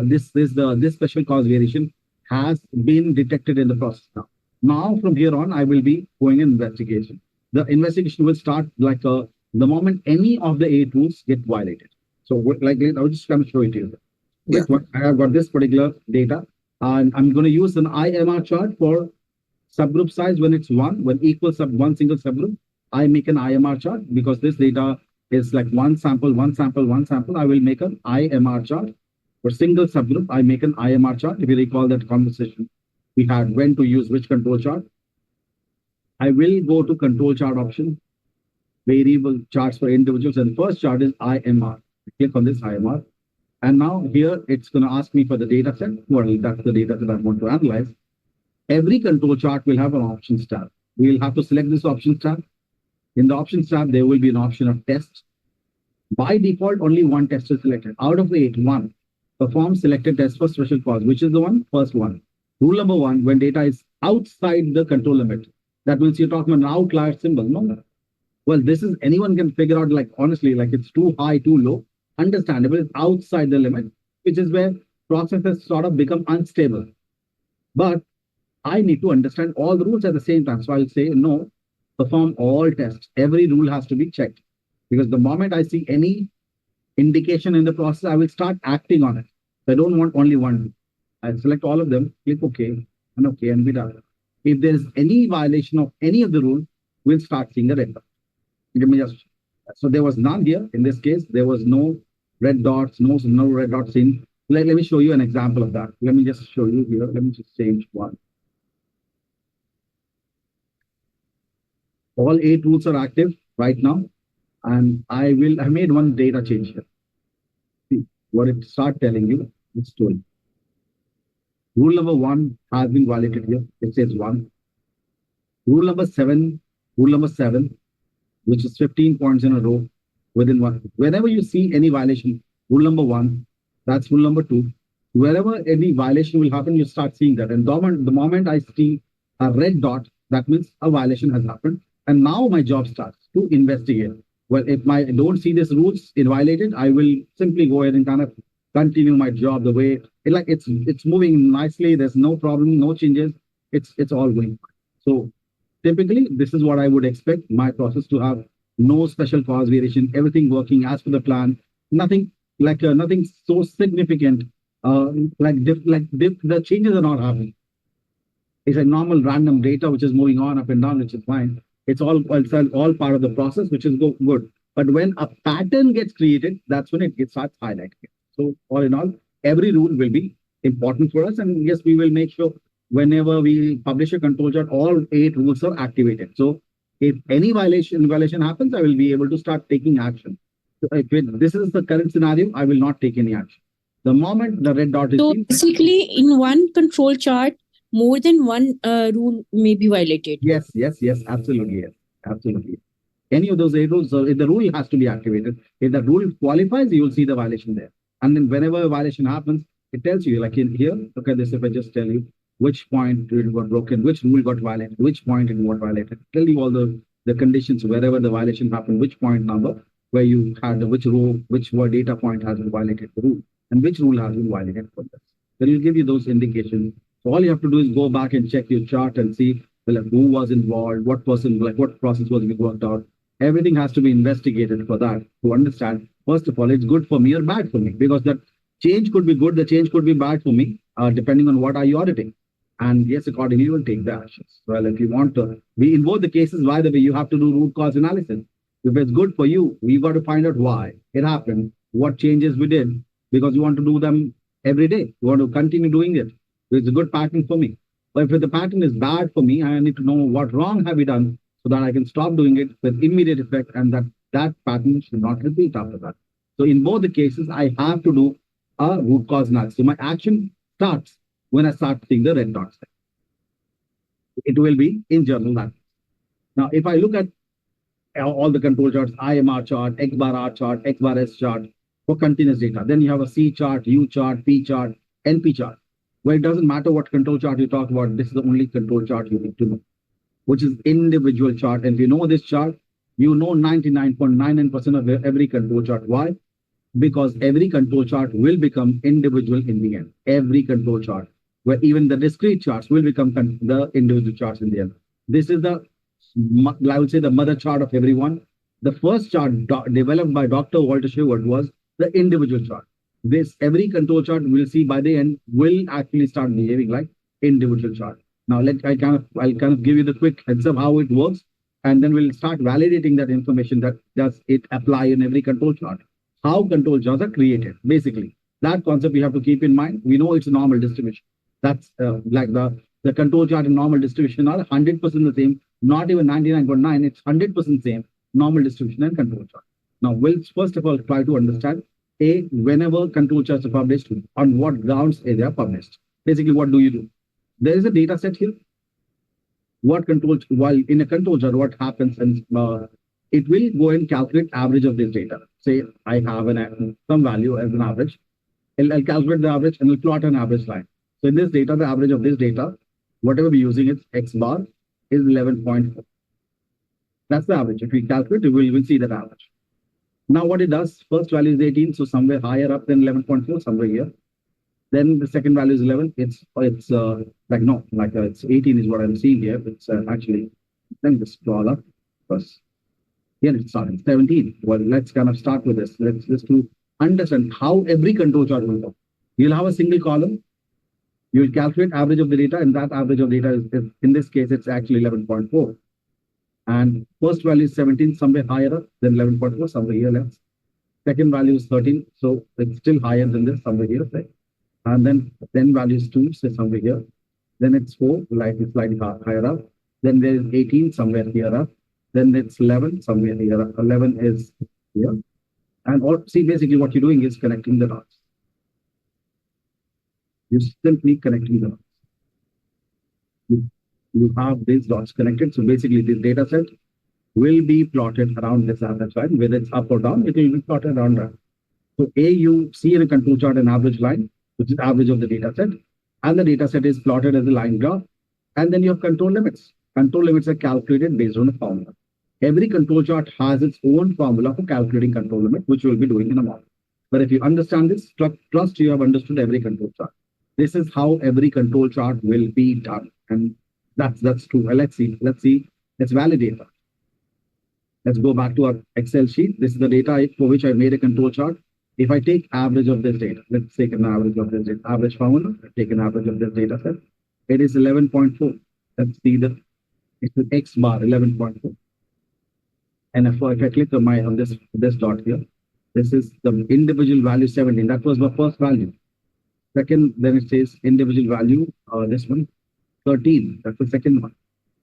this special cause variation has been detected in the process now. Now, from here on, I will be going in investigation. The investigation will start the moment any of the 8 rules get violated. So I'll just come show it to you. Yeah. I have got this particular data, and I'm going to use an IMR chart for subgroup size when it's 1, when equals one single subgroup. I make an IMR chart because this data is one sample, one sample, one sample. I will make an IMR chart. For single subgroup, I make an IMR chart. If you recall that conversation we had when to use which control chart, I will go to control chart option, variable charts for individuals, and first chart is IMR. Click on this IMR. And now here it's going to ask me for the data set. Well, that's the data that I want to analyze. Every control chart will have an options tab. We will have to select this options tab. In the options tab, there will be an option of test. By default, only one test is selected. Out of the 8, 1. Perform selected test for special cause, which is the first one. Rule number 1, when data is outside the control limit, that means you're talking about an outlier symbol. No. Well, this is, anyone can figure out, honestly, it's too high, too low. Understandable, it's outside the limit, which is where processes sort of become unstable. But I need to understand all the rules at the same time. So I'll say, no, perform all tests. Every rule has to be checked. Because the moment I see any indication in the process, I will start acting on it. So I don't want only one. I'll select all of them, click OK, and be done. If there's any violation of any of the rules, we'll start seeing a red dot. Give me just. So there was none here. In this case, there was no red dots, no red dots in. Let me show you an example of that. Let me just show you here. Let me just change one. All 8 rules are active right now. And I made one data change here. See what it start telling you. It's doing. Rule number 1 has been violated here. It says 1. Rule number 7, which is 15 points in a row within one. Whenever you see any violation, rule number 1, that's rule number 2. Wherever any violation will happen, you start seeing that. And the moment I see a red dot, that means a violation has happened. And now my job starts to investigate. Well, if I don't see these rules violated, I will simply go ahead and kind of continue my job the way it's moving nicely. There's no problem, no changes. It's all going fine. So typically, this is what I would expect my process to have. No special cause variation, everything working as per the plan. Nothing so significant. The changes are not happening. It's a normal random data which is moving on up and down, which is fine. It's all part of the process, which is good. But when a pattern gets created, that's when it starts highlighting. So all in all, every rule will be important for us. And yes, we will make sure whenever we publish a control chart, all 8 rules are activated. So if any violation happens, I will be able to start taking action. So if this is the current scenario, I will not take any action. The moment the red dot is So seen, basically, in one control chart, more than one rule may be violated. yes, absolutely, yes, absolutely. Any of those 8 rules, so if the rule has to be activated. If the rule qualifies, you will see the violation there. And then whenever a violation happens, it tells you, like in here, look at this, if I just tell you which point it got broken, which rule got violated, which point it got violated, tell you all the conditions wherever the violation happened, which point number, where you had which row, which data point has been violated the rule, and which rule has been violated for this. Then it'll give you those indications. So all you have to do is go back and check your chart and see who was involved, what person, what process was being worked out. Everything has to be investigated for that to understand. First of all, it's good for me or bad for me, because that change could be good, the change could be bad for me, depending on what are you auditing. And yes, accordingly, you will take the actions. Well, if you want to, in both the cases, by the way, you have to do root cause analysis. If it's good for you, we got to find out why it happened, what changes we did, because you want to do them every day. You want to continue doing it. So it's a good pattern for me. But if the pattern is bad for me, I need to know what wrong have we done so that I can stop doing it with immediate effect, and that pattern should not repeat after that. So in both the cases, I have to do a root cause analysis. So my action starts when I start seeing the red dots. It will be in journal that. Now, if I look at all the control charts, IMR chart, X bar R chart, X bar S chart for continuous data, then you have a C chart, U chart, P chart, NP chart. Well, it doesn't matter what control chart you talk about. This is the only control chart you need to know, which is individual chart. And if you know this chart, you know 99.99% of every control chart. Why? Because every control chart will become individual in the end. Every control chart, where even the discrete charts will become the individual charts in the end. This is I would say, the mother chart of everyone. The first chart developed by Dr. Walter Sheward was the individual chart. Every control chart we'll see by the end will actually start behaving like individual chart. Now I'll kind of give you the quick heads up how it works, and then we'll start validating that information that does it apply in every control chart. How control charts are created. Basically, that concept you have to keep in mind. We know it's a normal distribution. That's like the control chart and normal distribution are 100% the same, not even 99.9, it's 100% same, normal distribution and control chart. Now, we'll first of all try to understand whenever control charts are published, on what grounds they are published. Basically, what do you do? There is a data set here. While in a control chart, what happens, and it will go and calculate average of this data. Say I have some value as an average. I'll calculate the average and I'll plot an average line. So in this data, the average of this data, whatever we're using, its X bar is 11.4. That's the average. If we calculate, we will see that average. Now what it does, first value is 18, so somewhere higher up than 11.4, somewhere here. Then the second value is 11. It's 18 is what I'm seeing here. It's actually, let me just scroll up first. Here it's starting 17. Well, let's kind of start with this. Let's just to understand how every control chart will go. You'll have a single column. You'll calculate average of the data, and that average of data is in this case, it's actually 11.4. And first value is 17, somewhere higher up than 11.4, somewhere here less. Second value is 13. So it's still higher than this somewhere here, right? And then value is 2, so somewhere here. Then it's 4, like it's slightly higher up. Then there is 18 somewhere here up. Then it's 11 somewhere here up. 11 is here. And all, see, basically what you're doing is connecting the dots. You're simply connecting the dots. You have these dots connected. So basically this data set will be plotted around this average line. Whether it's up or down, it will be plotted around that. So you see in a control chart an average line, which is average of the data set. And the data set is plotted as a line graph. And then you have control limits. Control limits are calculated based on a formula. Every control chart has its own formula for calculating control limit, which we'll be doing in a moment. But if you understand this, trust you have understood every control chart. This is how every control chart will be done. And that's true. Let's see. Let's validate that. Let's go back to our Excel sheet. This is the data for which I made a control chart. If I take average of this data, let's take an average of this data, average formula, take an average of this data set. It is 11.4. Let's see it's the X bar 11.4. And if I click on this dot here, this is the individual value 17. That was the first value. Second, then it says individual value, this one, 13. That's the second one.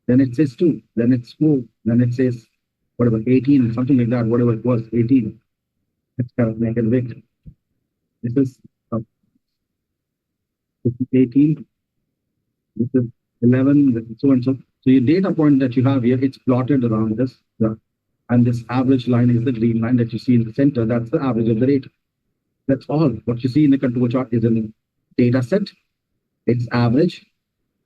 Then it says 2. Then it's 4. Then it says whatever, 18, something like that, whatever it was, 18. Let's kind of make it big. This is 18. This is 11, this is so and so. So your data point that you have here, it's plotted around this. And this average line is the green line that you see in the center. That's the average of the data. That's all. What you see in the control chart is a data set. It's average.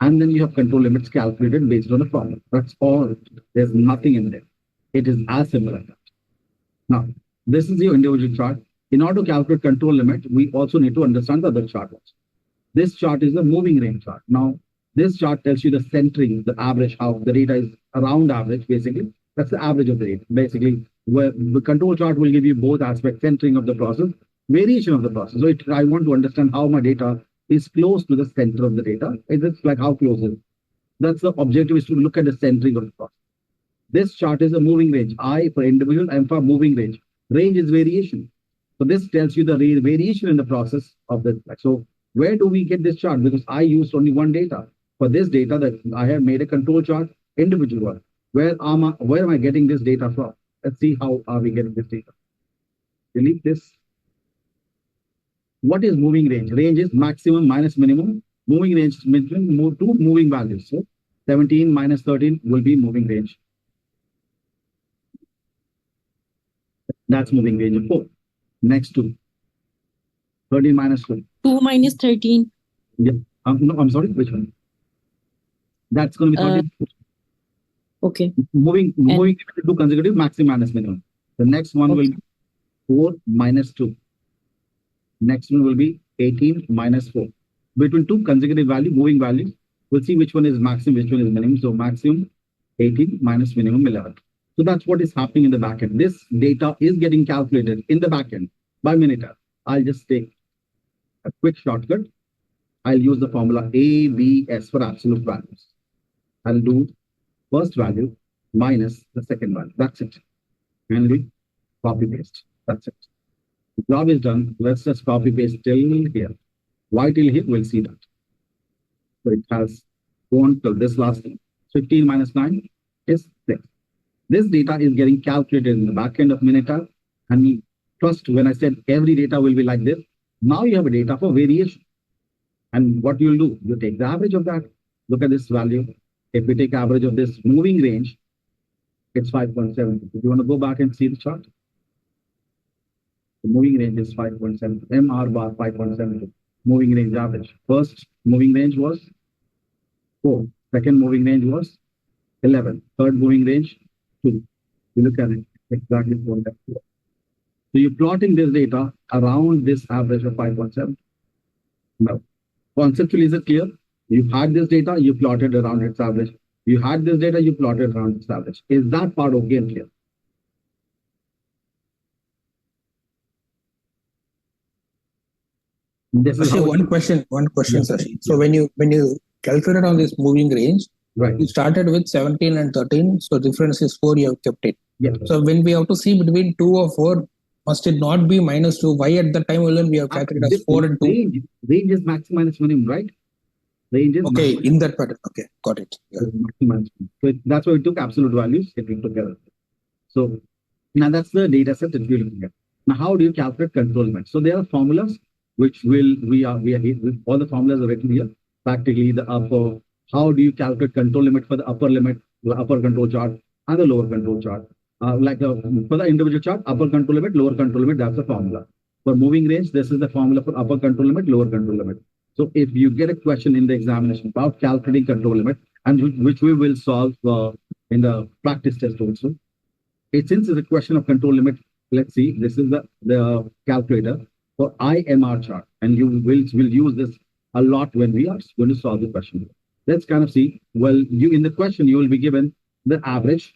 And then you have control limits calculated based on a formula. That's all. There's nothing in there. It is as simple as that. Now, this is your individual chart. In order to calculate control limit, we also need to understand the other chart. This chart is the moving range chart. Now, this chart tells you the centering, the average, how the data is around average, basically. That's the average of the data. Basically, where the control chart will give you both aspects, centering of the process, variation of the process. So I want to understand how my data is close to the center of the data. It's like how close is it? That's the objective, is to look at the centering of the process. This chart is a moving range. I for individual, M for moving range. Range is variation. So this tells you the variation in the process of the. So where do we get this chart? Because I used only one data. For this data that I have made a control chart, individual one. Where am I getting this data from? Let's see how are we getting this data. Delete this. What is moving range? Range is maximum minus minimum. Moving range is move to moving values. So 17 minus 13 will be moving range. That's moving range of 4. Next 2. 13 minus 2. 2 minus 13. Yeah. No, I'm sorry. Which one? That's going to be 13. Okay. Moving to consecutive maximum minus minimum. The next one will be 4 minus 2. Next one will be 18 minus 4. Between two consecutive moving values, we'll see which one is maximum, which one is minimum. So maximum 18 minus minimum 11. So that's what is happening in the backend. This data is getting calculated in the backend by Minitab. I'll just take a quick shortcut. I'll use the formula ABS for absolute values. I'll do first value minus the second value. That's it. And we copy paste. That's it. The job is done. Let's just copy paste till here. Why till here? We'll see that. So it has gone till this last thing. 15 minus 9 is 6. This data is getting calculated in the backend of Minitab. And trust, when I said every data will be like this, now you have a data for variation. And what you'll do, you take the average of that. Look at this value. If we take average of this moving range, it's 5.7. If you want to go back and see the chart, the moving range is 5.7. MR bar 5.7. Moving range average. First moving range was 4. Second moving range was 11. Third moving range 2. You look at it, exactly 4. So you're plotting this data around this average of 5.7. Now, conceptually, is it clear? You had this data, you plotted around its average. You had this data, you plotted around its average. Is that part of game clear? This is one question, Sashi. So when you calculated on this moving range, right, you started with 17 and 13. So difference is 4, you have kept it. Yeah. So when we have to see between 2 or 4, Must it not be -2? Why at the time when we have calculated as 4 and 2? Range is maximum minus minimum, right? Range is Okay, maximum in that pattern. Okay, got it. Yeah. maximum minus minimum. So that's why we took absolute values if we took together. So now that's the data set that we're looking at. Now, how do you calculate control limit? So there are formulas which we are all the formulas are written here. Practically the upper, how do you calculate control limit for the upper limit, the upper control chart and the lower control chart? For the individual chart, upper control limit, lower control limit, that's the formula. For moving range, this is the formula for upper control limit, lower control limit. So if you get a question in the examination about calculating control limit, and which we will solve in the practice test also, since it's a question of control limit, let's see, this is the calculator for IMR chart, and you will use this a lot when we are going to solve the question. Let's kind of see, well, in the question, you will be given the average.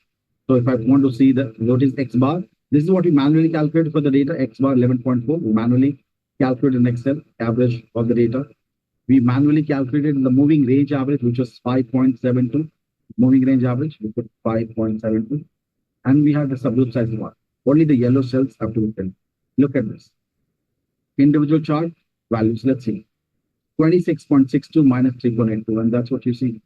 So if I want to see what is X bar, this is what we manually calculate for the data, X bar 11.4, we manually calculate in Excel, average of the data. We manually calculated the moving range average, which was 5.72, moving range average, we put 5.72. And we have the subgroup size one. Only the yellow cells have to be filled. Look at this. Individual chart values, let's see. 26.62 minus 3.82, and that's what you see.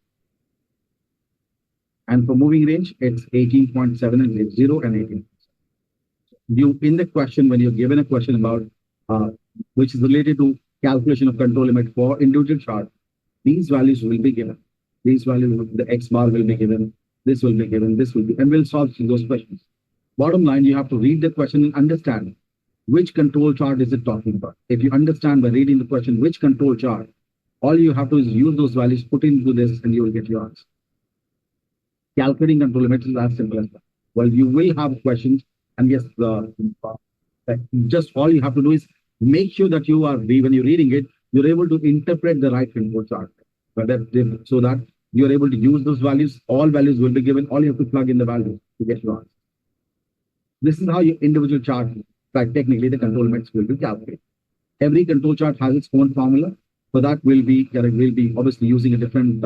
And for moving range, it's 18.7 and 0 and 18. In the question, when you're given a question about which is related to calculation of control limit for individual chart, these values will be given. These values, the X bar will be given, this will be given, this will be, and we'll solve those questions. Bottom line, you have to read the question and understand which control chart is it talking about. If you understand by reading the question, which control chart, all you have to is use those values, put into this, and you will get your answer. Calculating control limits is as simple as that. Well, you will have questions, and yes, just all you have to do is make sure that you are, when you're reading it, you're able to interpret the right control chart. So that you're able to use those values. All values will be given. All you have to plug in the value to get your answer. This is how your individual chart, technically the control limits will be calculated. Every control chart has its own formula. For that, we'll be obviously using a different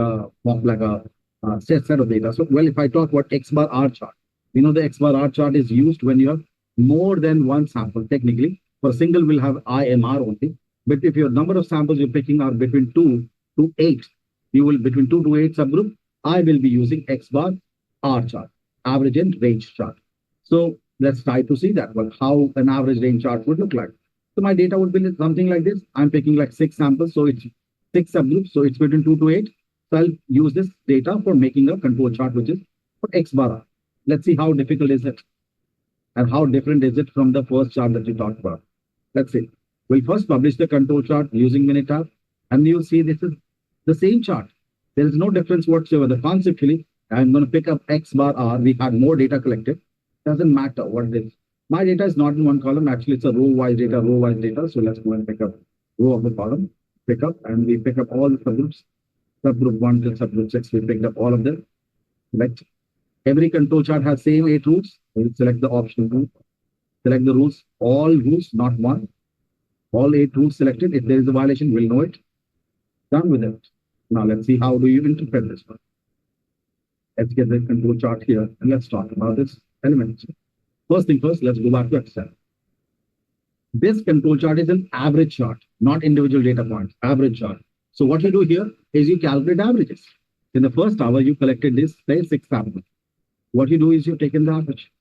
set of data. So, well, if I talk about X bar R chart, we know the X bar R chart is used when you have more than one sample. Technically, for a single, we'll have IMR only. But if your number of samples you're picking are between 2 to 8, you will between 2 to 8 subgroup, I will be using X bar R chart, average and range chart. So let's try to see that. Well, how an average range chart would look like. So my data would be something like this. I'm picking like 6 samples, so it's 6 subgroups, so it's between 2 to 8. So I'll use this data for making a control chart, which is for X bar R. Let's see how difficult is it and how different is it from the first chart that we talked about. Let's see. We'll first publish the control chart using Minitab, and you'll see this is the same chart. There is no difference whatsoever. Conceptually, I'm going to pick up X bar R. We had more data collected. Doesn't matter what it is. My data is not in one column. Actually, it's a row-wise data. So let's go and pick up row of the column, pick up, and we pick up all the subgroups. Subgroup 1 till subgroup 6, we picked up all of them. Select. Every control chart has same 8 rules. We'll select the optional rule. Select the rules, all rules, not one. All 8 rules selected. If there is a violation, we'll know it. Done with it. Now let's see how do you interpret this one. Let's get the control chart here and let's talk about this element. First thing first, let's go back to Excel. This control chart is an average chart, not individual data points, average chart. So what you do here is you calculate averages. In the first hour, you collected this, say 6 samples. What you do is you've taken the average.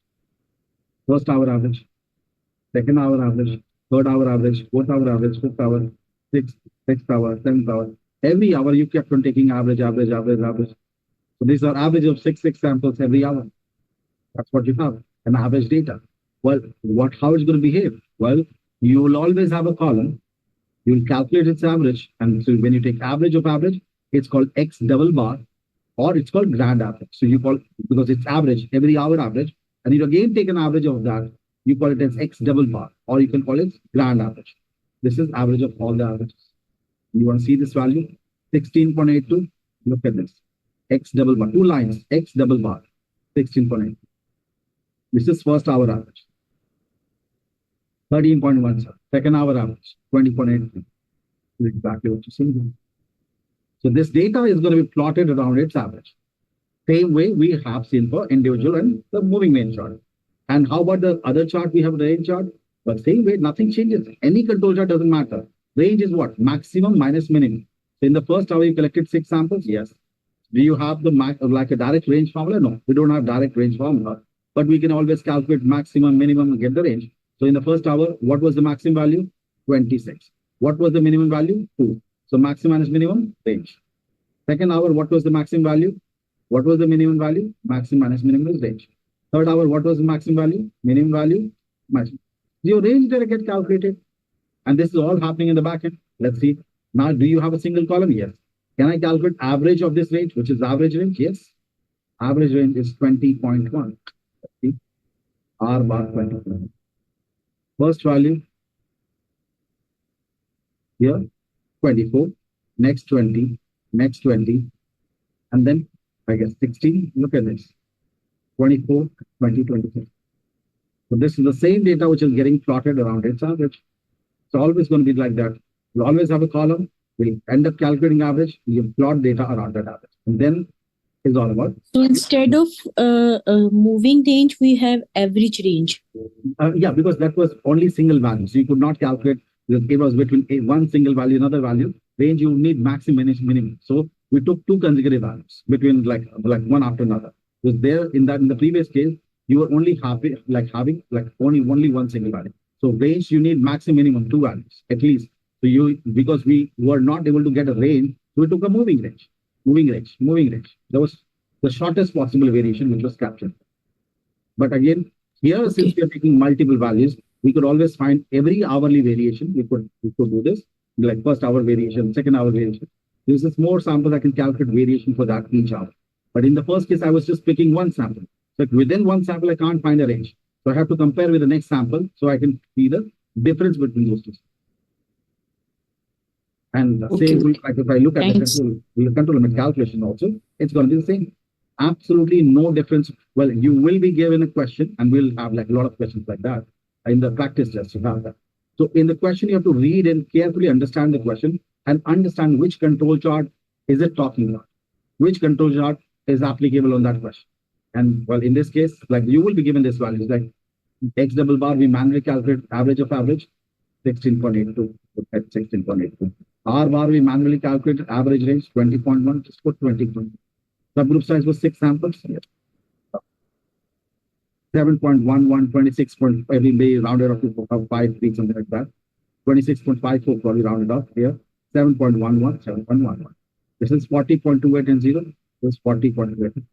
First hour average, second hour average, third hour average, fourth hour average, fifth hour, sixth hour, seventh hour. Every hour you kept on taking average. So these are average of 6 samples every hour. That's what you have, an average data. Well, how it's going to behave? Well, you will always have a column. You will calculate its average. And so when you take average of average, it's called X double bar, or it's called grand average. So you call, because it's average, every hour average, and you again take an average of that, you call it as X double bar, or you can call it grand average. This is average of all the averages. You want to see this value? 16.82. Look at this. X double bar, 2 lines, X double bar, 16.8. This is first hour average. 13.1, second hour average, 20.83. Exactly what you see. So this data is going to be plotted around its average. Same way we have seen for individual and the moving range chart. And how about the other chart? We have the range chart. But same way, nothing changes. Any control chart doesn't matter. Range is what? Maximum minus minimum. So in the first hour, you collected 6 samples? Yes. Do you have the like a direct range formula? No, we don't have direct range formula, but we can always calculate maximum, minimum, and get the range. So in the first hour, what was the maximum value? 26. What was the minimum value? 2. So maximum minus minimum, range. Second hour, what was the maximum value? What was the minimum value? Maximum minus minimum is range. Third hour, what was the maximum value? Minimum value, maximum. Your range data get calculated. And this is all happening in the backend. Let's see. Now, do you have a single column? Yes. Can I calculate average of this range, which is average range? Yes. Average range is 20.1. Let's see. R bar 20. First value here, 24. Next 20. Next 20. And then, I guess, 16. Look at this. 24, 20, 26. So this is the same data which is getting plotted around its average. It's always going to be like that. You'll always have a column. We'll end up calculating average. You plot data around that average. And then it's all about. So instead of moving range, we have average range. Yeah, because that was only single value. So you could not calculate. It was between one single value, another value. Range, you need maximum, minimum. So we took 2 consecutive values between like one after another. Because there in the previous case, you were only having only one single value. So range, you need maximum, minimum 2 values at least. So because we were not able to get a range, so we took a moving range. That was the shortest possible variation which was captured. But again, here, since we are taking multiple values, we could always find every hourly variation. We could do this, like first hour variation, second hour variation. This is more samples. I can calculate variation for that each hour. But in the first case, I was just picking one sample. So within one sample, I can't find a range. So I have to compare with the next sample so I can see the difference between those two. And the same, like if I look at the control limit calculation also, it's going to be the same. Absolutely no difference. Well, you will be given a question, and we'll have like a lot of questions like that in the practice test. You have that. So in the question, you have to read and carefully understand the question and understand which control chart is it talking about, which control chart is applicable on that question. And well, in this case, like you will be given this value, like X double bar, we manually calculate average of average, 16.82 at 16.82. R bar, we manually calculated average range, 20.1, just put 20. Subgroup size was 6 samples. 7.11, 26. Every day rounded up to 5, 3, something like that. 26.54 probably rounded off here. 7.11, 7.11. This is 40.28 and 0. This is 40.28.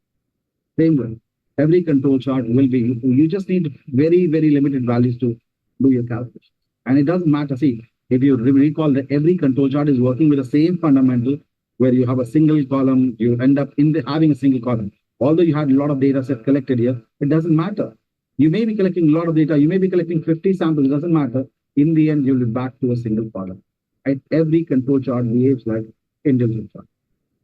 Same way. Every control chart will be, you just need very, very limited values to do your calculation. And it doesn't matter. See, if you recall that every control chart is working with the same fundamental, where you have a single column, you end up having a single column. Although you had a lot of data set collected here, it doesn't matter. You may be collecting a lot of data. You may be collecting 50 samples. It doesn't matter. In the end, you'll be back to a single column. Right? Every control chart behaves like individual chart.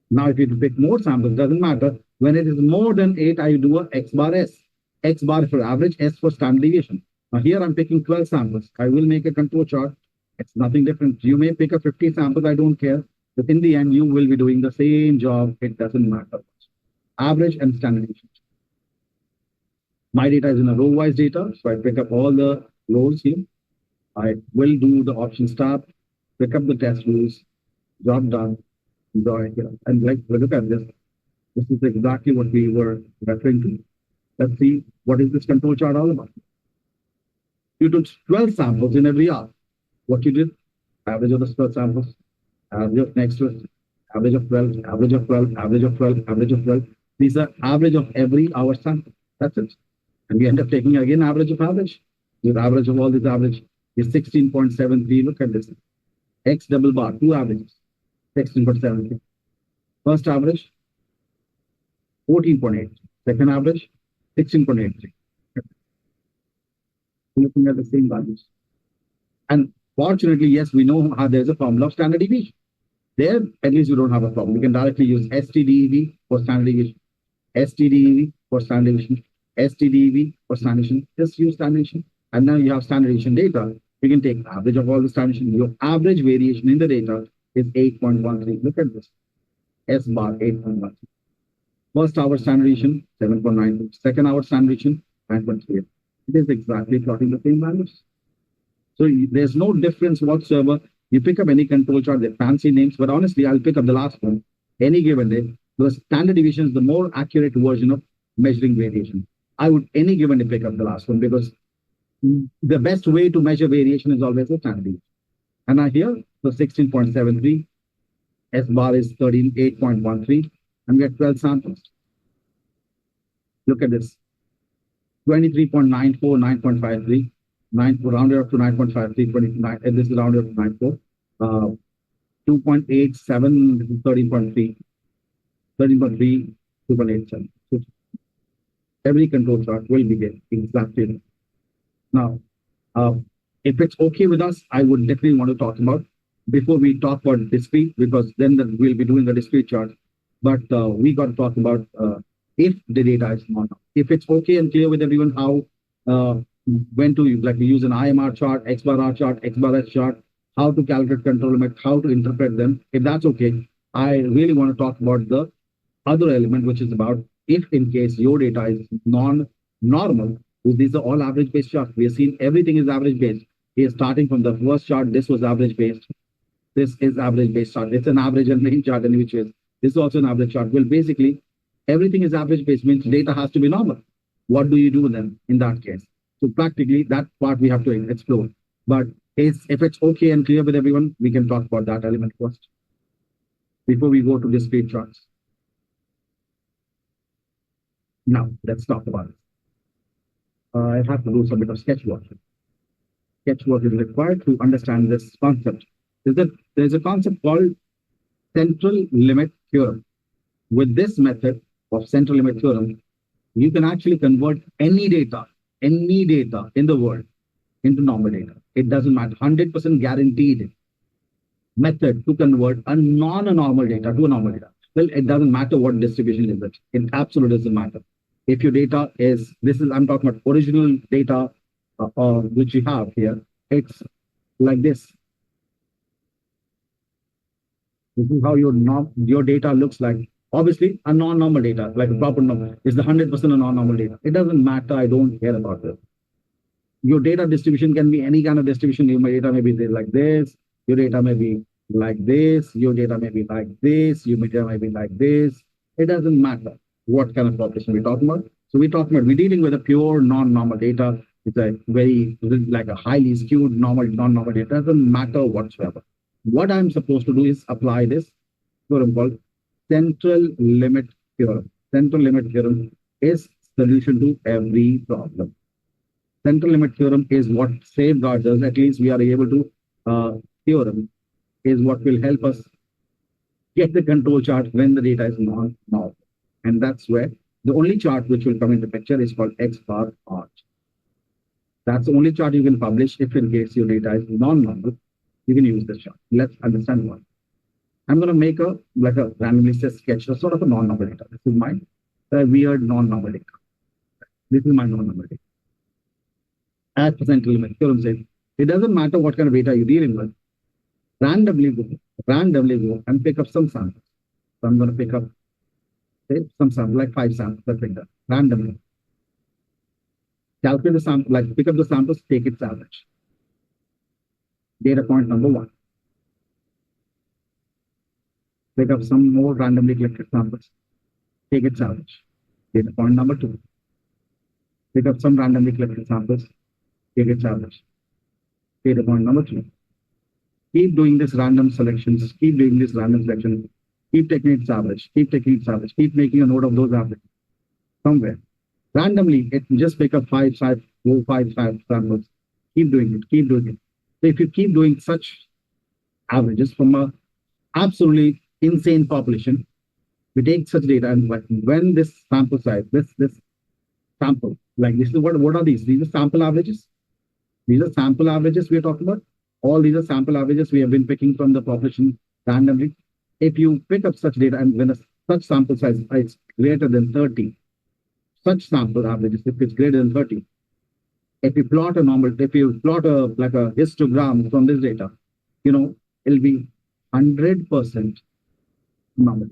Now, if you pick more samples, it doesn't matter. When it is more than 8, I do a X bar S. X bar for average, S for standard deviation. Now, here I'm picking 12 samples. I will make a control chart. It's nothing different. You may pick up 50 samples. I don't care. But in the end, you will be doing the same job. It doesn't matter. Average and standard deviation. My data is in a row-wise data. So I pick up all the rows here. I will do the options tab, pick up the test rules, drop down, draw it here. And like, look at this. This is exactly what we were referring to. Let's see, what is this control chart all about? You took 12 samples in every hour. What you did, average of the 12 samples, average of next to it, average of 12, average of 12, average of 12, average of 12. These are average of every hour sample. That's it. And we end up taking again average of average. The average of all this average is 16.73. Look at this. X double bar, 2 averages, 16.73. First average, 14.8. Second average, 16.83. Looking at the same values. And fortunately, yes, we know how there's a formula of standard deviation. There, at least you don't have a problem. You can directly use STDEV for standard deviation, STDEV for standard deviation, STDEV for standard deviation. Just use standard deviation. And now you have standard deviation data. You can take average of all the standard deviation. Your average variation in the data is 8.13. Look at this. S bar 8.13. First hour standard deviation 7.92. Second hour standard deviation 9.38. It is exactly plotting the same values. So there's no difference whatsoever. You pick up any control chart, they're fancy names, but honestly, I'll pick up the last one any given day. The standard deviation is the more accurate version of measuring variation. I would any given day pick up the last one because the best way to measure variation is always the standard deviation. And I here, the 16.73, S bar is 13.8.13, and we have 12 samples. Look at this. 23.94, 9.53, 9 rounded up to 9.53, 29, and this is rounded up to 94. 2.87, 13.3, 13.3, 2.87. So every control chart will be there exactly. Now, if it's okay with us, I would definitely want to talk about before we talk about discrete, because then we'll be doing the discrete chart. But we got to talk about if the data is not. If it's okay and clear with everyone how when to use an IMR chart, X bar R chart, X bar S chart, how to calculate control limit, how to interpret them. If that's okay, I really want to talk about the other element, which is about if in case your data is non-normal, these are all average-based charts. We have seen everything is average-based. Here, starting from the first chart, this was average-based. This is average-based chart. It's an average and mean chart, in which is this is also an average chart. Well, basically, everything is average-based, means data has to be normal. What do you do then in that case? So practically, that part we have to explore. But if it's okay and clear with everyone, we can talk about that element first before we go to discrete charts. Now, let's talk about it. I have to do some bit of sketch work. Sketch work is required to understand this concept. There's a concept called central limit theorem. With this method of central limit theorem, you can actually convert any data in the world into normal data. It doesn't matter. 100% guaranteed method to convert a non-normal data to a normal data. Well, it doesn't matter what distribution is it. It absolutely doesn't matter. If your data is, I'm talking about original data which you have here, it's like this. This is how your data looks like. Obviously, a non-normal data, like a proper number, is the 100% a non-normal data. It doesn't matter. I don't care about this. Your data distribution can be any kind of distribution. Your data may be like this. Your data may be like this. Your data may be like this. Your data may be like this. It doesn't matter what kind of population we're talking about. So we're dealing with a pure non-normal data. It's a very, like a highly skewed non-normal data. It doesn't matter whatsoever. What I'm supposed to do is apply this theorem called central limit theorem. Central limit theorem is solution to every problem. Central limit theorem is what safeguards us. At least we are able to, theorem is what will help us get the control chart when the data is non-normal. And that's where the only chart which will come into picture is called X bar R. That's the only chart you can publish if in case your data is non-normal. You can use this chart. Let's understand why. I'm going to make a randomly set sketch of sort of a non-normal data. This is my weird non-normal data. This is my non-normal data. As the central limit theorem says, it doesn't matter what kind of data you're dealing with. Randomly go and pick up some samples. So I'm going to pick up some samples, like 5 samples, let's take that randomly. Calculate the sample, like pick up the samples, take its average. Data point number 1. Pick up some more randomly collected samples, take its average. Data point number 2. Pick up some randomly collected samples, take its average. Data point number 3. Keep doing this random selections, keep doing this random selection, keep taking its average, keep making a note of those averages somewhere. Randomly, it just pick up 5 samples. Keep doing it. So if you keep doing such averages from a absolutely insane population, we take such data and when this sample size, this sample, like this is what are these? These are sample averages. These are sample averages we are talking about. All these are sample averages we have been picking from the population randomly. If you pick up such data and when such sample size is greater than 30, such sample averages, if it's greater than 30, if you plot a histogram from this data, it'll be 100% normal.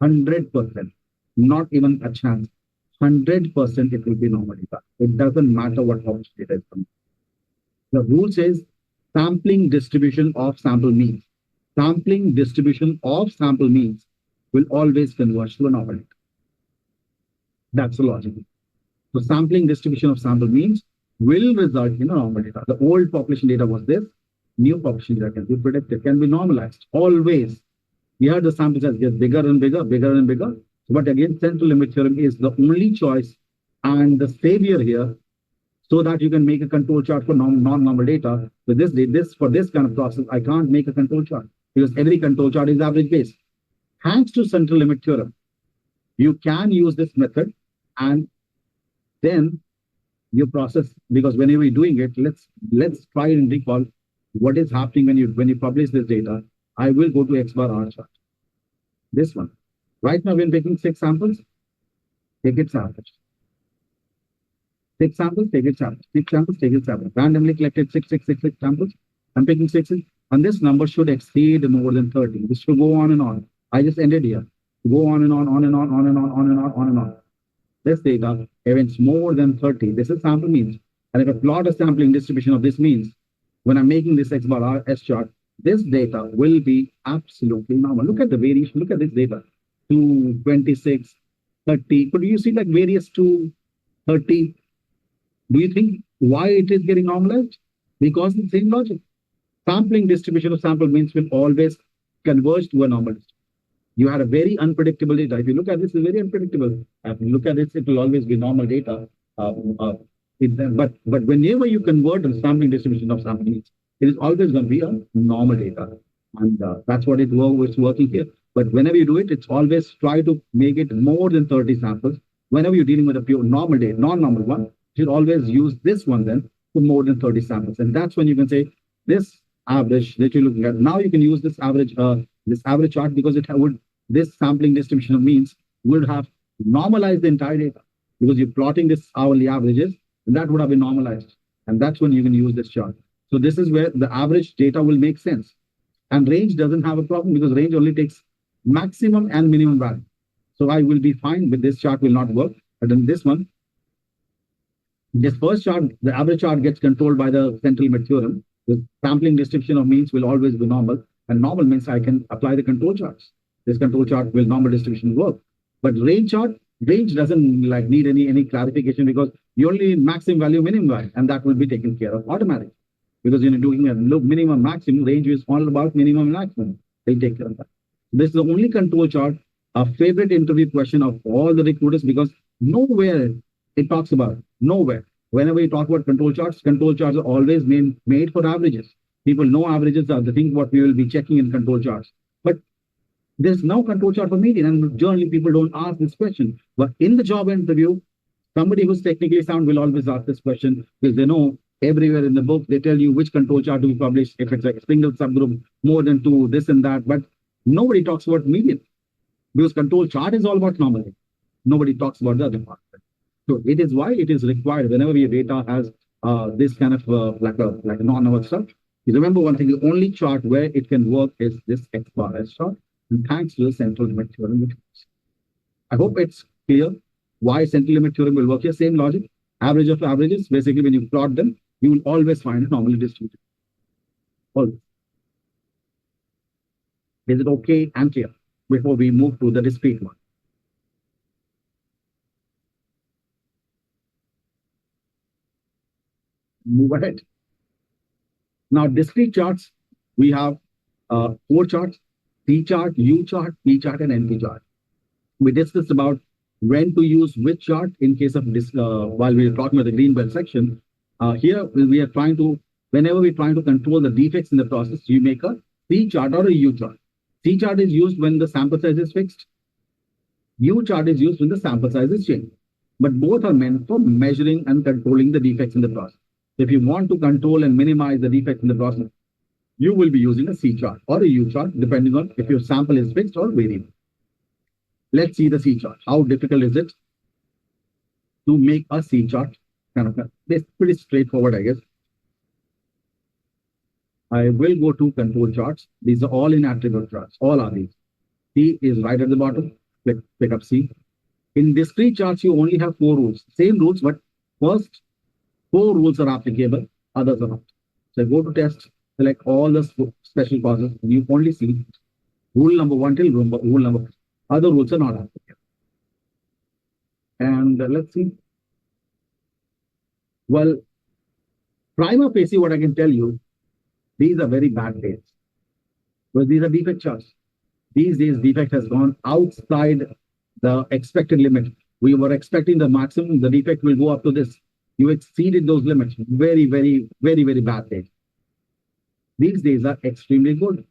100%, not even a chance. 100% it will be normal data. It doesn't matter what published data is coming. The rule says sampling distribution of sample means. Sampling distribution of sample means will always converge to a normal data. That's the logic. So sampling distribution of sample means will result in a normal data. The old population data was this. New population data can be predicted, can be normalized. Always. Here the sample size gets bigger and bigger, bigger and bigger. But again, central limit theorem is the only choice and the savior here, so that you can make a control chart for non-normal data. For this kind of process, I can't make a control chart because every control chart is average based. Thanks to central limit theorem, you can use this method, and then your process, because whenever you're doing it, let's try and recall what is happening when you publish this data. I will go to X bar R chart. This one. Right now, we're taking 6 samples. Take its average. 6 samples, take its average. 6 samples, take its average. Randomly collected 6 samples. I'm taking 6, and this number should exceed more than 30. This should go on and on. I just ended here. Go on and on, on and on, on and on, on and on, on and on. This data, if it's more than 30, this is sample means. And if I plot a sampling distribution of this means, when I'm making this X bar R S chart, this data will be absolutely normal. Look at the variation. Look at this data. 2, 26, 30. Could you see like various 2, 30? Do you think why it is getting normalized? Because the same logic. Sampling distribution of sample means will always converge to a normal distribution. You had a very unpredictable data. If you look at this, it's very unpredictable. If you look at this, it will always be normal data. But whenever you convert a sampling distribution of sample means, it is always going to be a normal data. And that's what it's working here. But whenever you do it, it's always try to make it more than 30 samples. Whenever you're dealing with a pure normal data, non-normal one, you should always use this one then for more than 30 samples. And that's when you can say this average that you're looking at. Now you can use this average chart because this sampling distribution of means would have normalized the entire data because you're plotting this hourly averages, and that would have been normalized. And that's when you can use this chart. So this is where the average data will make sense. And range doesn't have a problem because range only takes maximum and minimum value. So I will be fine with this chart will not work. But then this one, this first chart, the average chart gets controlled by the central limit theorem. The sampling distribution of means will always be normal. And normal means I can apply the control charts. This control chart will normal distribution work. But range chart, range doesn't like need any clarification because you only need maximum value, minimum value, and that will be taken care of automatically. Because you're doing a minimum maximum, range is all about minimum and maximum. They'll take care of that. This is the only control chart, a favorite interview question of all the recruiters, because nowhere it talks about it. Nowhere. Whenever you talk about control charts are always made for averages. People know averages are the thing what we will be checking in control charts. But there's no control chart for median, and generally people don't ask this question. But in the job interview, somebody who's technically sound will always ask this question because they know everywhere in the book, they tell you which control chart to be published, if it's like a single subgroup, more than 2, this and that. But nobody talks about median because control chart is all about normality. Nobody talks about the other part. So it is why it is required whenever your data has this kind of like a non-normal stuff. You remember one thing, the only chart where it can work is this X bar S chart. And thanks to the central limit theorem. I hope it's clear why central limit theorem will work here. Same logic, average of averages. Basically, when you plot them, you will always find it normally distributed. Always. Is it okay and clear before we move to the discrete one? Move ahead. Now, discrete charts, we have 4 charts: T chart, U chart, P chart, and NP chart. We discussed about when to use which chart in case of this while we were talking about the green belt section. Here we are trying to, whenever we're trying to control the defects in the process, you make a T chart or a U chart. T chart is used when the sample size is fixed. U chart is used when the sample size is changed. But both are meant for measuring and controlling the defects in the process. If you want to control and minimize the defects in the process, you will be using a C chart or a U chart, depending on if your sample is fixed or variable. Let's see the C chart. How difficult is it to make a C chart? It's pretty straightforward, I guess. I will go to control charts. These are all in attribute charts. All are these. C is right at the bottom. Pick up C. In discrete charts, you only have 4 rules. Same rules, but first 4 rules are applicable, others are not. So go to test, select all the special causes, and you only see rule number 1 till rule number. Other rules are not applicable. And let's see. Well, prima facie, what I can tell you, these are very bad days. Well, these are defect charts. These days, defect has gone outside the expected limit. We were expecting the maximum, the defect will go up to this. You exceeded those limits. Very, very, very, very bad days. These days are extremely good.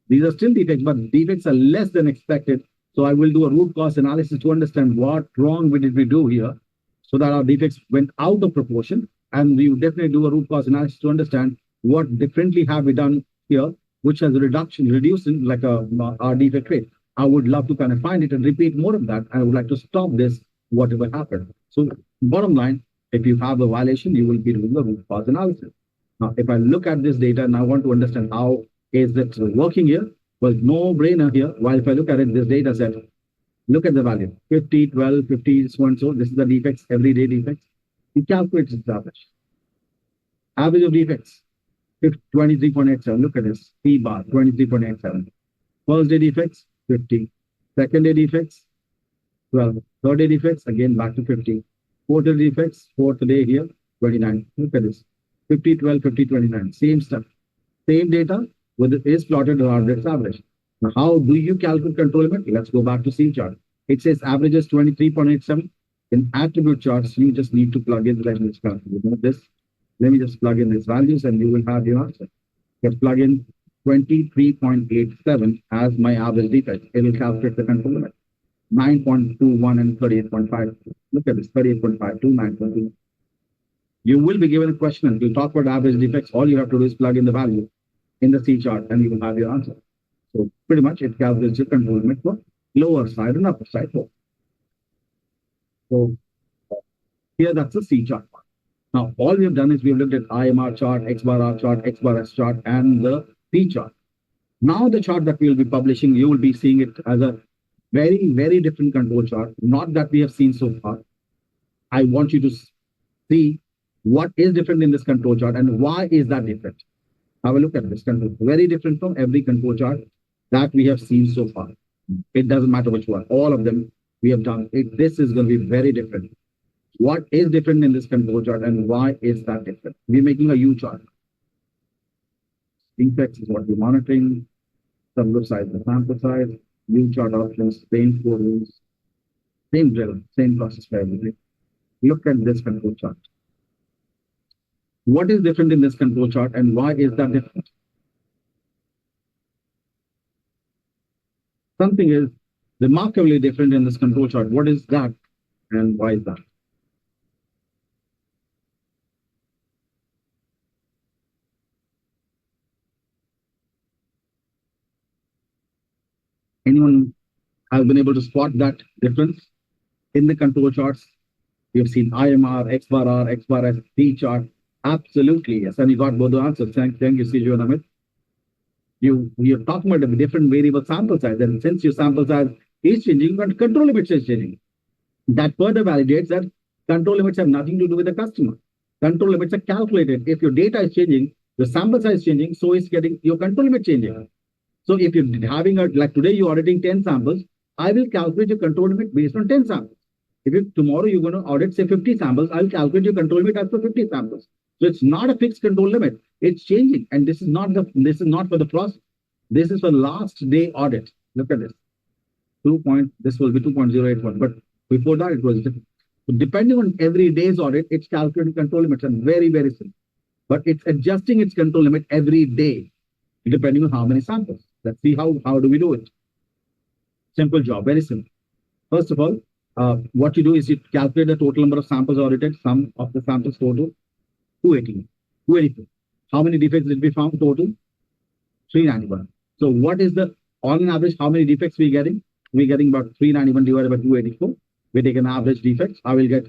These are still defects, but defects are less than expected. So I will do a root cause analysis to understand what wrong did we do here, so that our defects went out of proportion. And we will definitely do a root cause analysis to understand what differently have we done here, which has reduced in like our defect rate. I would love to kind of find it and repeat more of that. I would like to stop this, whatever happened. So bottom line, if you have a violation, you will be doing the root cause analysis. Now, if I look at this data and I want to understand how is it working here, well, no brainer here. While if I look at it, this data set, look at the value, 50, 12, 50, so and so. This is the defects, everyday defects. You calculate its average. Average of defects, 23.87. Look at this, P bar, 23.87. First day defects, 50. Second day defects, 12. Third day defects, again back to 50. Fourth day defects, fourth day here, 29. Look at this, 50, 12, 50, 29. Same stuff. Same data with it is plotted around its average. Now, how do you calculate control limit? Let's go back to C chart. It says average is 23.87. In attribute charts, you just need to plug in, let me just calculate this. Let me just plug in these values and you will have your answer. Just plug in 23.87 as my average defect. It will calculate the control limit. 9.21 and 38.5. Look at this, 38.5 to 9.2. You will be given a question and we'll talk about average defects. All you have to do is plug in the value in the C chart and you will have your answer. So pretty much it calculates your control limit for lower side and upper side. So here that's the C chart part. Now all we have done is we have looked at IMR chart, X bar R chart, X bar S chart, and the P chart. Now the chart that we will be publishing, you will be seeing it as a very, very different control chart, not that we have seen so far. I want you to see what is different in this control chart and why is that different. Have a look at this control. Very different from every control chart that we have seen so far. It doesn't matter which one. All of them we have done. This is going to be very different. What is different in this control chart and why is that different? We're making a U chart. Defects is what we're monitoring. Subgroup size, the sample size. U chart options, same 4 rules. Same drill, same process for everything. Look at this control chart. What is different in this control chart and why is that different? Something is remarkably different in this control chart. What is that and why is that? Anyone have been able to spot that difference in the control charts? You've seen IMR, X bar R, X bar S, P chart. Absolutely, yes. And you got both the answers. Thank you, Siju and Amit. You're talking about a different variable sample size. And since your sample size is changing, but control limits is changing. That further validates that control limits have nothing to do with the customer. Control limits are calculated. If your data is changing, the sample size is changing, so is getting your control limit changing. So if you're having like today you're auditing 10 samples, I will calculate your control limit based on 10 samples. If tomorrow you're going to audit say 50 samples, I'll calculate your control limit as for 50 samples. So it's not a fixed control limit. It's changing. And this is not for the process. This is for last day audit. Look at this. This will be 2.081. But before that it was different. So depending on every day's audit, it's calculating control limits and very, very simple. But it's adjusting its control limit every day, depending on how many samples. Let's see how do we do it. Simple job, very simple. First of all, what you do is you calculate the total number of samples audited, sum of the samples total, 284. How many defects did we found total? 391. So what is on average, how many defects we're getting? We're getting about 391 divided by 284. We take an average defects. I will get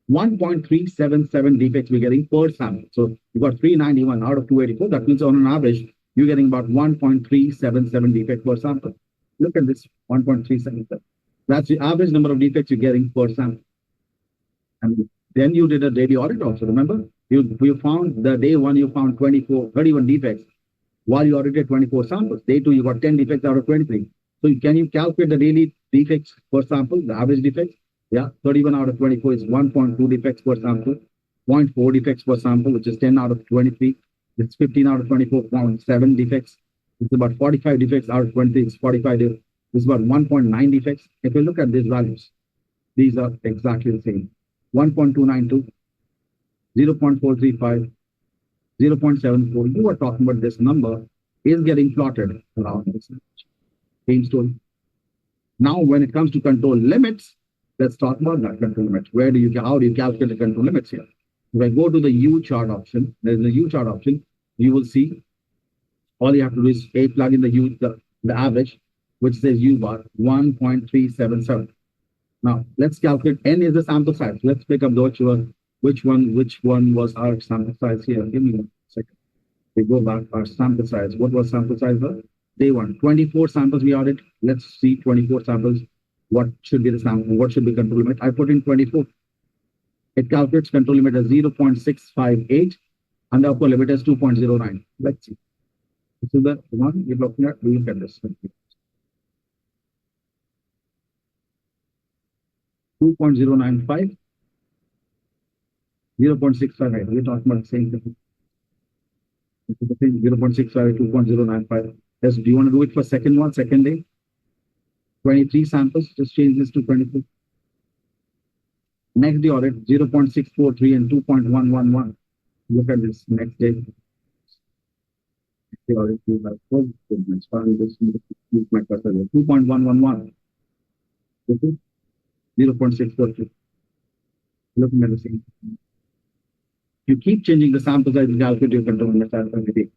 1.377 defects we're getting per sample. So you got 391 out of 284. That means on an average, you're getting about 1.377 defects per sample. Look at this, 1.377. That's the average number of defects you're getting per sample. And then you did a daily audit also, remember? You found the day one, you found 31 defects while you audited 24 samples. Day two, you got 10 defects out of 23. So can you calculate the daily defects per sample, the average defects? Yeah, 31 out of 24 is 1.2 defects per sample, 0.4 defects per sample, which is 10 out of 23. It's 15 out of 24.7 defects. It's about 45 defects out of 20. It's 45. It's about 1.9 defects. If you look at these values, these are exactly the same. 1.292, 0.435, 0.74. You are talking about this number is getting plotted around this. Same story. Now, when it comes to control limits, let's talk about that control limit. How do you calculate the control limits here? If I go to the U chart option, there's a U chart option. You will see all you have to do is plug in the average, which says U bar 1.377. Now let's calculate N is the sample size. Let's pick up which one was our sample size here. Give me 1 second. We go back our sample size. What was sample size? Day one, 24 samples we audit. Let's see 24 samples. What should be the sample? What should be control limit? I put in 24. It calculates control limit as 0.658 and the upper limit as 2.09. Let's see. This is the one we're looking at. We look at this. 2.095, 0.658. We're talking about the same thing. This is the thing, 0.658, 2.095. Yes, do you want to do it for second day? 23 samples, just change this to 24. Next day audit, 0.643 and 2.111. Look at this next day. The audit, you have 4 statements. Just use my cursor here. 2.111. This is 0.643. Looking at the same. You keep changing the sample size to calculate your control limits every day.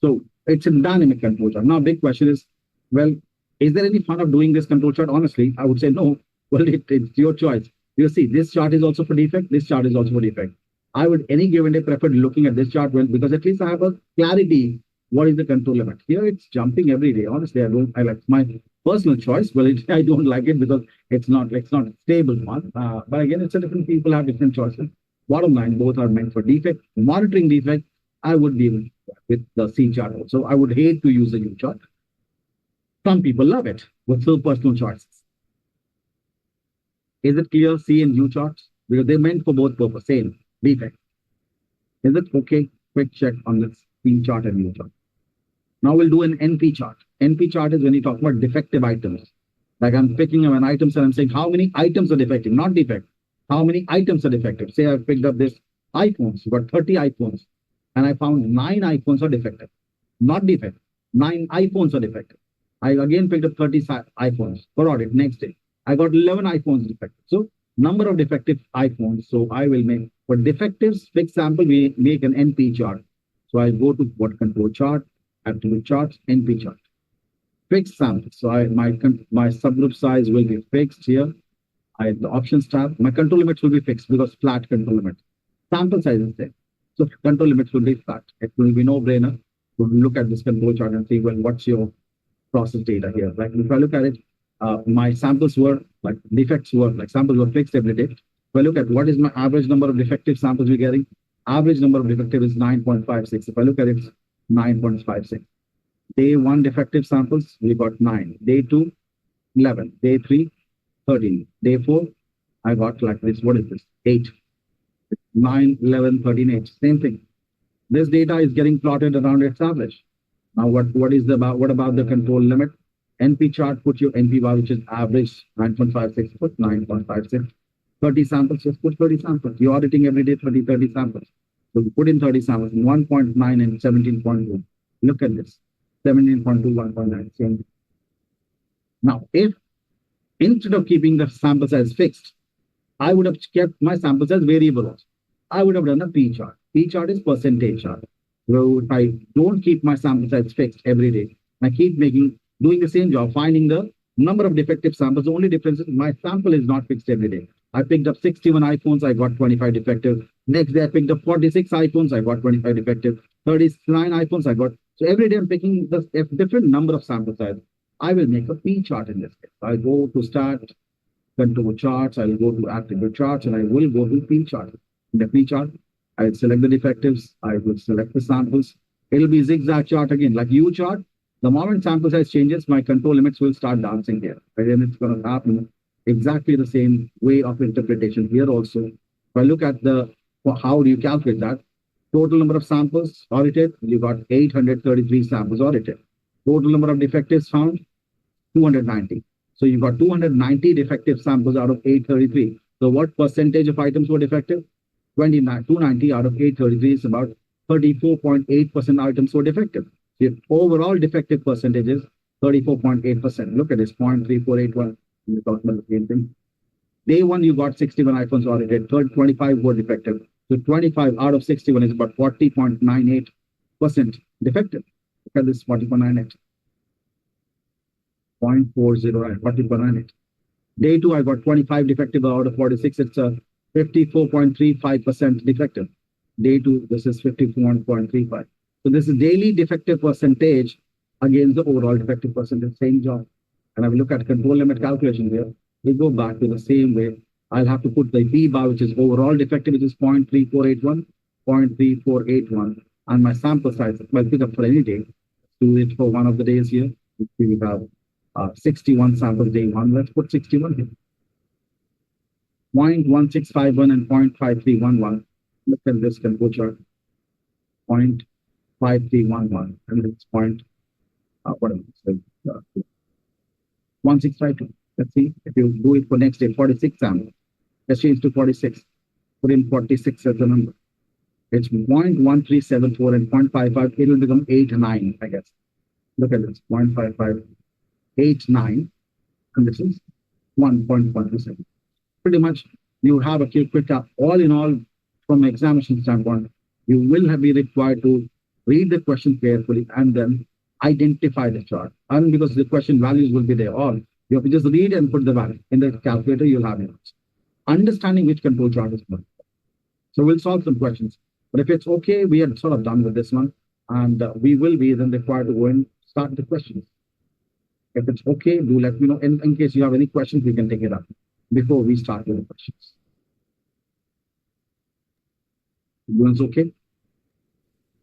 So it's a dynamic control chart. Now, big question is, well, is there any fun of doing this control chart? Honestly, I would say no. Well, it's your choice. You see, this chart is also for defect. This chart is also for defect. I would any given day prefer looking at this chart because at least I have a clarity. What is the control limit? Here it's jumping every day. Honestly, I like my personal choice. Well, I don't like it because it's not a stable one. But again, it's a different people have different choices. Bottom line, both are meant for defect. Monitoring defect, I would deal with the C chart. So I would hate to use the U chart. Some people love it with still personal choices. Is it clear? C and U charts? Because they're meant for both purposes. Same defect. Is it okay? Quick check on this C chart and U chart. Now we'll do an NP chart. NP chart is when you talk about defective items. Like I'm picking up an item and I'm saying how many items are defective, not defect. How many items are defective? Say I picked up this iPhones, got 30 iPhones, and I found 9 iPhones are defective. Not defect. 9 iPhones are defective. I again picked up 30 iPhones for audit next day. I got 11 iPhones defective. So number of defective iPhones. So I will make for defectives, fixed sample, we make an NP chart. So I go to what control chart, attribute charts, NP chart. Fixed sample. So my subgroup size will be fixed here. The options tab, my control limits will be fixed because flat control limit. Sample size is there. So control limits will be flat. It will be no brainer to look at this control chart and see, well, what's your process data here? Like if I look at it, my samples were like defects were like samples were fixed every day. If I look at what is my average number of defective samples we're getting, average number of defective is 9.56. If I look at it, 9.56. Day 1 defective samples, we got 9. Day 2, 11. Day 3, 13. Day 4, I got like this. What is this? 8. 9, 11, 13, 8. Same thing. This data is getting plotted around its average. Now, what about the control limit? NP chart, put your NP bar, which is average 9.56, put 9.56. 30 samples, just put 30 samples. You're auditing every day 30 samples. So you put in 30 samples, 1.9 and 17.2. Look at this. 17.2, 1.9. Same. Now, if instead of keeping the sample size fixed, I would have kept my sample size variable. I would have done a P chart. P chart is percentage chart. So if I don't keep my sample size fixed every day, I keep doing the same job, finding the number of defective samples. The only difference is my sample is not fixed every day. I picked up 61 iPhones, I got 25 defective. Next day, I picked up 46 iPhones, I got 25 defective. 39 iPhones, I got. So every day I'm picking a different number of sample size. I will make a P chart in this case. I go to start, control charts, I will go to attribute charts, and I will go to P chart. In the P chart, I'll select the defectives. I will select the samples. It'll be zigzag chart again, like U chart. The moment sample size changes, my control limits will start dancing here. And then it's going to happen exactly the same way of interpretation here also. If I look at how do you calculate that? Total number of samples audited, you got 833 samples audited. Total number of defectives found, 290. So you got 290 defective samples out of 833. So what percentage of items were defective? 290 out of 833 is about 34.8% items were defective. The overall defective percentage is 34.8%. Look at this, 0.3481. We're talking about the same thing. Day one, you got 61 iPhones audited. 25 were defective. So 25 out of 61 is about 40.98% defective. Look at this, 40.98. 0.409, 40.98. Day two, I got 25 defective out of 46. It's a 54.35% defective. Day two, this is 51.35. So this is daily defective percentage against the overall defective percentage, same job. And I will look at control limit calculation here. We go back to the same way. I'll have to put the P bar, which is overall defective, which is 0.3481, 0.3481. And my sample size, I'll pick up for any day. Let's do it for one of the days here. We have 61 samples day one. Let's put 61 here. 0.1651 and 0.5311. Look at this control chart. 0.5311 and it's whatever. 1652. Let's see if you do it for next day. 46 samples. Let's change to 46. Put in 46 as the number. It's 0.1374 and 0.55. It will become 89, I guess. Look at this. 0.5589. And this is 1.127. Pretty much you have a quick up. All in all, from examination standpoint, you will be required to read the question carefully and then identify the chart. And because the question values will be there all, you have to just read and put the value. In the calculator, you'll have it. Understanding which control chart is good. So we'll solve some questions. But if it's okay, we are sort of done with this one. And we will be then required to go and start the questions. If it's okay, do let me know. In case you have any questions, we can take it up before we start with the questions. Everyone's okay?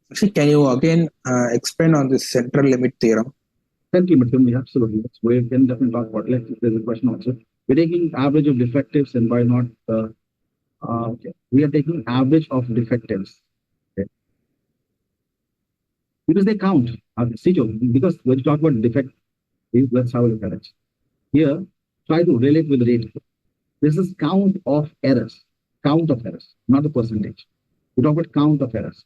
Actually, can you again explain on this central limit theorem? Central limit theorem, absolutely. We can definitely talk about it. There's a question also. We're taking average of defectives and why not? Okay. We are taking average of defectives. Okay. Because they count. Because when you talk about defect, let's have a look at it. Here, try to relate with the rate. This is count of errors. Count of errors, not the percentage. We talk about count of errors.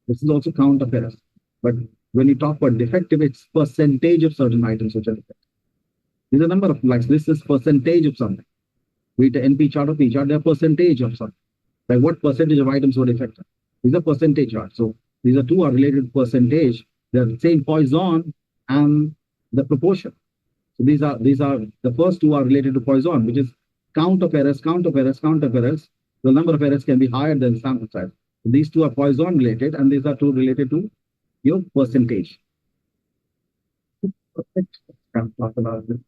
This is also count of errors. But when you talk about defective, it's percentage of certain items which are defective. There's a number of likes. This is percentage of something. We the NP chart or P chart, they're percentage of something. Like what percentage of items were defective? These are percentage charts. So these are two are related to percentage. They're the same Poisson and the proportion. So these are the first two are related to Poisson, which is count of errors, count of errors, count of errors. The number of errors can be higher than sample size. So these two are Poisson related, and these are two related to your percentage. Perfect. Can talk about this.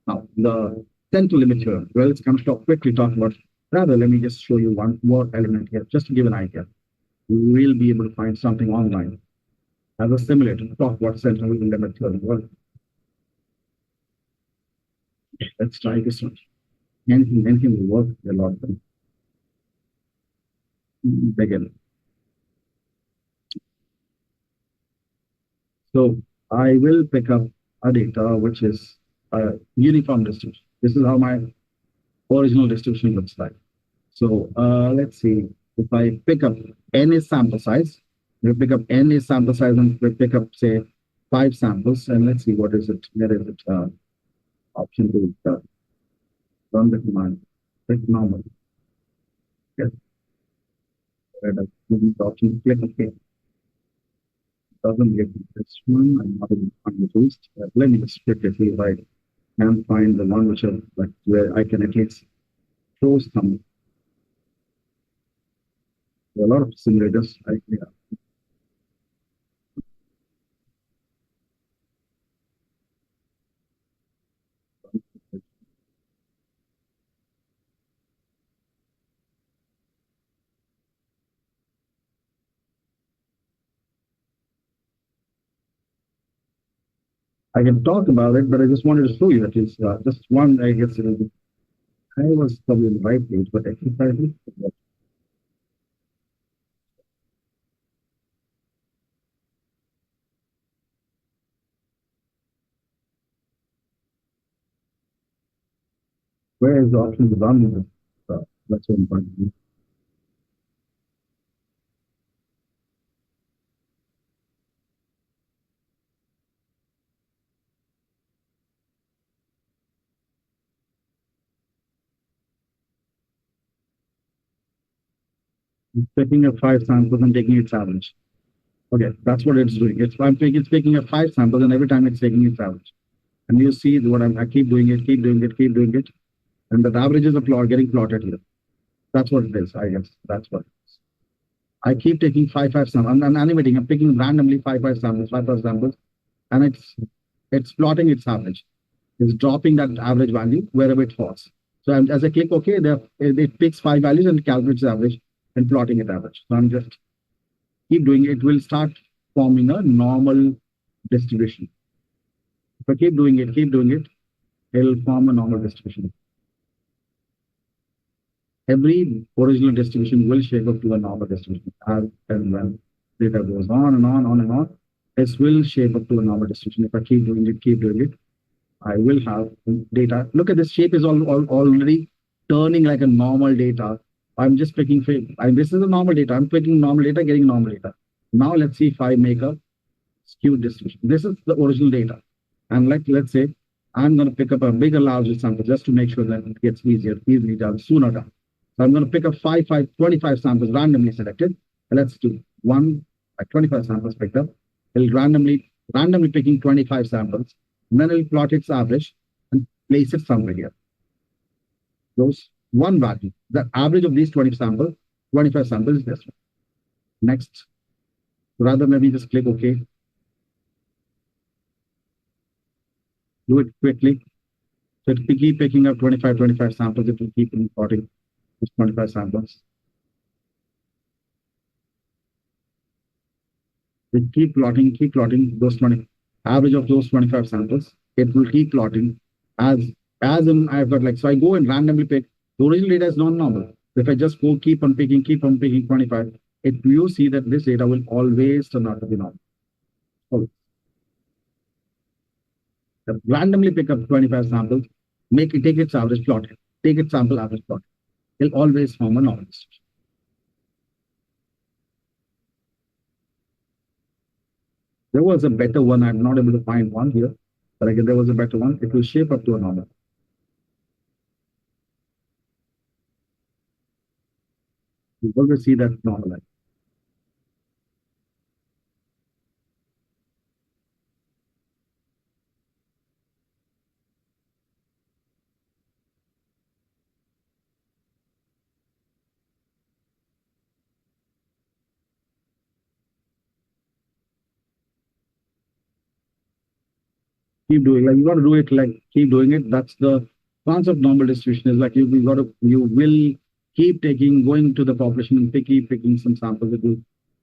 Now the central limit theorem. Well, it's going to quickly talk about. Rather, let me just show you one more element here, just to give an idea. You will be able to find something online as a simulator to talk about central limit theorem. Well, let's try this one. Anything will work a lot. Begin. So I will pick up a data which is a uniform distribution. This is how my original distribution looks like. So let's see. If I pick up n is sample size, we pick up n is sample size and we pick up say 5 samples, and let's see what is it. Where is it? Option 2. Run the command. Click normal. Yes. Option click OK. Doesn't get this one. I'm not even find the boost. Let me just quickly see if I can find the one which are like where I can at least show some. There are a lot of simulators. I can talk about it, but I just wanted to show you that it's just one, I guess, I was probably on the right page, but exercises. Where is the option to run this? That's what I'm trying to do. It's taking up 5 samples and taking its average. Okay, that's what it's doing. It's taking up 5 samples, and every time it's taking its average. And you see what I keep doing it, keep doing it, and the averages are getting plotted here. That's what it is, I guess. That's what it is. I keep taking 5 samples. I'm animating. I'm picking randomly 5 samples, and it's plotting its average. It's dropping that average value wherever it falls. So as I click OK, it picks 5 values and calculates the average and plotting it average. So I'm just keep doing it. It will start forming a normal distribution. If I keep doing it, it'll form a normal distribution. Every original distribution will shape up to a normal distribution. As and when data goes on and on, this will shape up to a normal distribution. If I keep doing it, I will have data. Look at this shape is already turning like a normal data. I'm just picking, this is a normal data. I'm picking normal data, getting normal data. Now let's see if I make a skewed distribution. This is the original data. And let's say I'm going to pick up a bigger, larger sample just to make sure that it gets easily done, sooner done. So I'm going to pick up 25 samples randomly selected. And let's do 25 samples picked up. It'll randomly picking 25 samples. And then it'll plot its average and place it somewhere here. Those one value. The average of these 25 samples is this one. Next. Rather than me just click OK. Do it quickly. So it will keep picking up 25 samples. It will keep plotting those 25 samples. We keep plotting those 20 average of those 25 samples. It will keep plotting as in I've got like, so I go and randomly pick. The original data is non-normal. If I just go keep on picking 25, you see that this data will always turn out to be normal. Always. Randomly pick up 25 samples, take its average plot, take its sample average plot. It'll always form a normal distribution. There was a better one. I'm not able to find one here, but again, there was a better one. It will shape up to a normal. You always see that normalized. Keep doing like you got to do it like keep doing it. That's the concept. Normal distribution is like you will keep going to the population and keep picking some samples. It will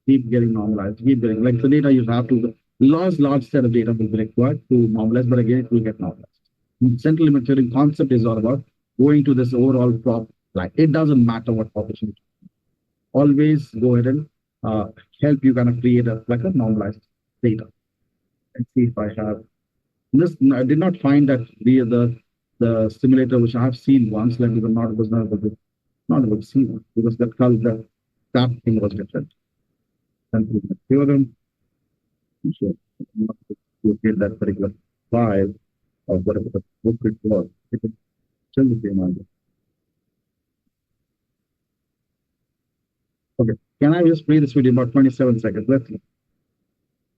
keep getting normalized. Keep getting like the data you have to large set of data will be required to normalize, but again it will get normalized. Central limit theory concept is all about going to this overall like it doesn't matter what population. Always go ahead and help you kind of create a normalized data. Let's see if I have. This I did not find that the simulator which I have seen once, like we were not able to see one because that thing was different. Central limit theorem. Sure, you get that particular file of whatever the book it was. It is still the same answer. Okay, can I just play this video about 27 seconds? Let's see.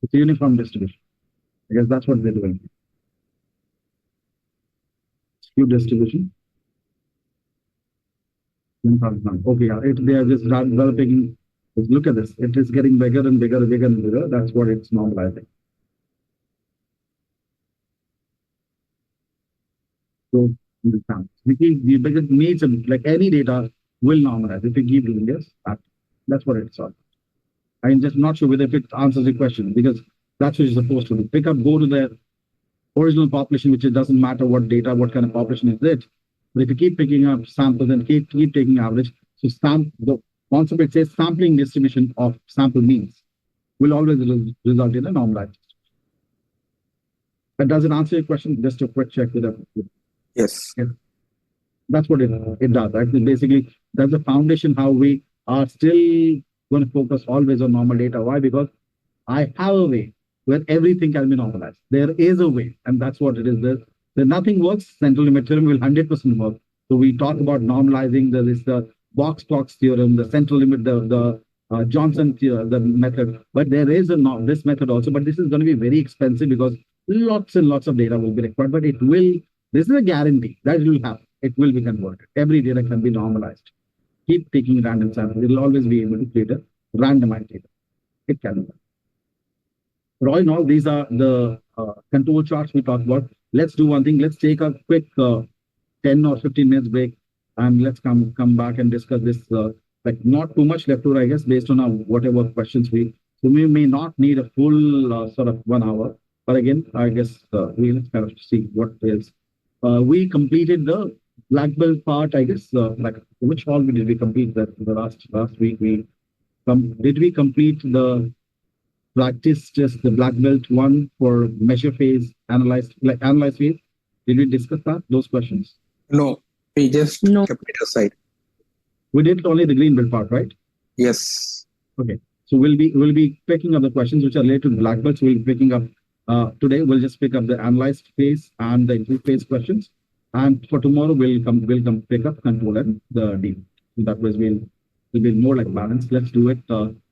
It's a uniform distribution. I guess that's what they're doing. Skewed distribution. Okay, they are just developing. Look at this. It is getting bigger and bigger and bigger and bigger. That's what it's normalizing. So it needs like any data will normalize if you keep doing this. That's what it's on. I'm just not sure whether if it answers the question because that's what you're supposed to do. Pick up, go to the original population, which it doesn't matter what data, what kind of population is it. But if you keep picking up samples and keep taking average, so the concept it says sampling distribution of sample means will always result in a normalized. But does it answer your question? Just a quick check with that. Yes. That's what it does. Right? Basically, that's the foundation how we are still going to focus always on normal data. Why? Because I have a way where everything can be normalized. There is a way, and that's what it is. There nothing works. Central limit theorem will 100% work. So we talk about normalizing. There is the box-plots theorem, the central limit, the Johnson theorem, the method. But there is this method also. But this is going to be very expensive because lots and lots of data will be required. But it will. This is a guarantee that it will happen. It will be converted. Every data can be normalized. Keep taking random samples. It will always be able to create a randomized data. It can be done. But all in all, these are the control charts we talked about. Let's do one thing. Let's take a quick 10 or 15 minutes break, and let's come back and discuss this. Like not too much left over, I guess, based on our whatever questions so we may not need a full sort of 1 hour. But again, I guess we'll kind of see what is. We completed the black belt part, I guess. Like which hall did we complete that the last week? Did we complete the practice just the black belt one for measure phase, analyze phase? Did we discuss those questions? No, we just kept it aside. We did only the green belt part, right? Yes. Okay. So we'll be picking up the questions which are related to black belts. We'll be picking up today. We'll just pick up the analyzed phase and the improve phase questions. And for tomorrow, we'll come pick up control and the D. So that way we'll be more like balance. Let's do it.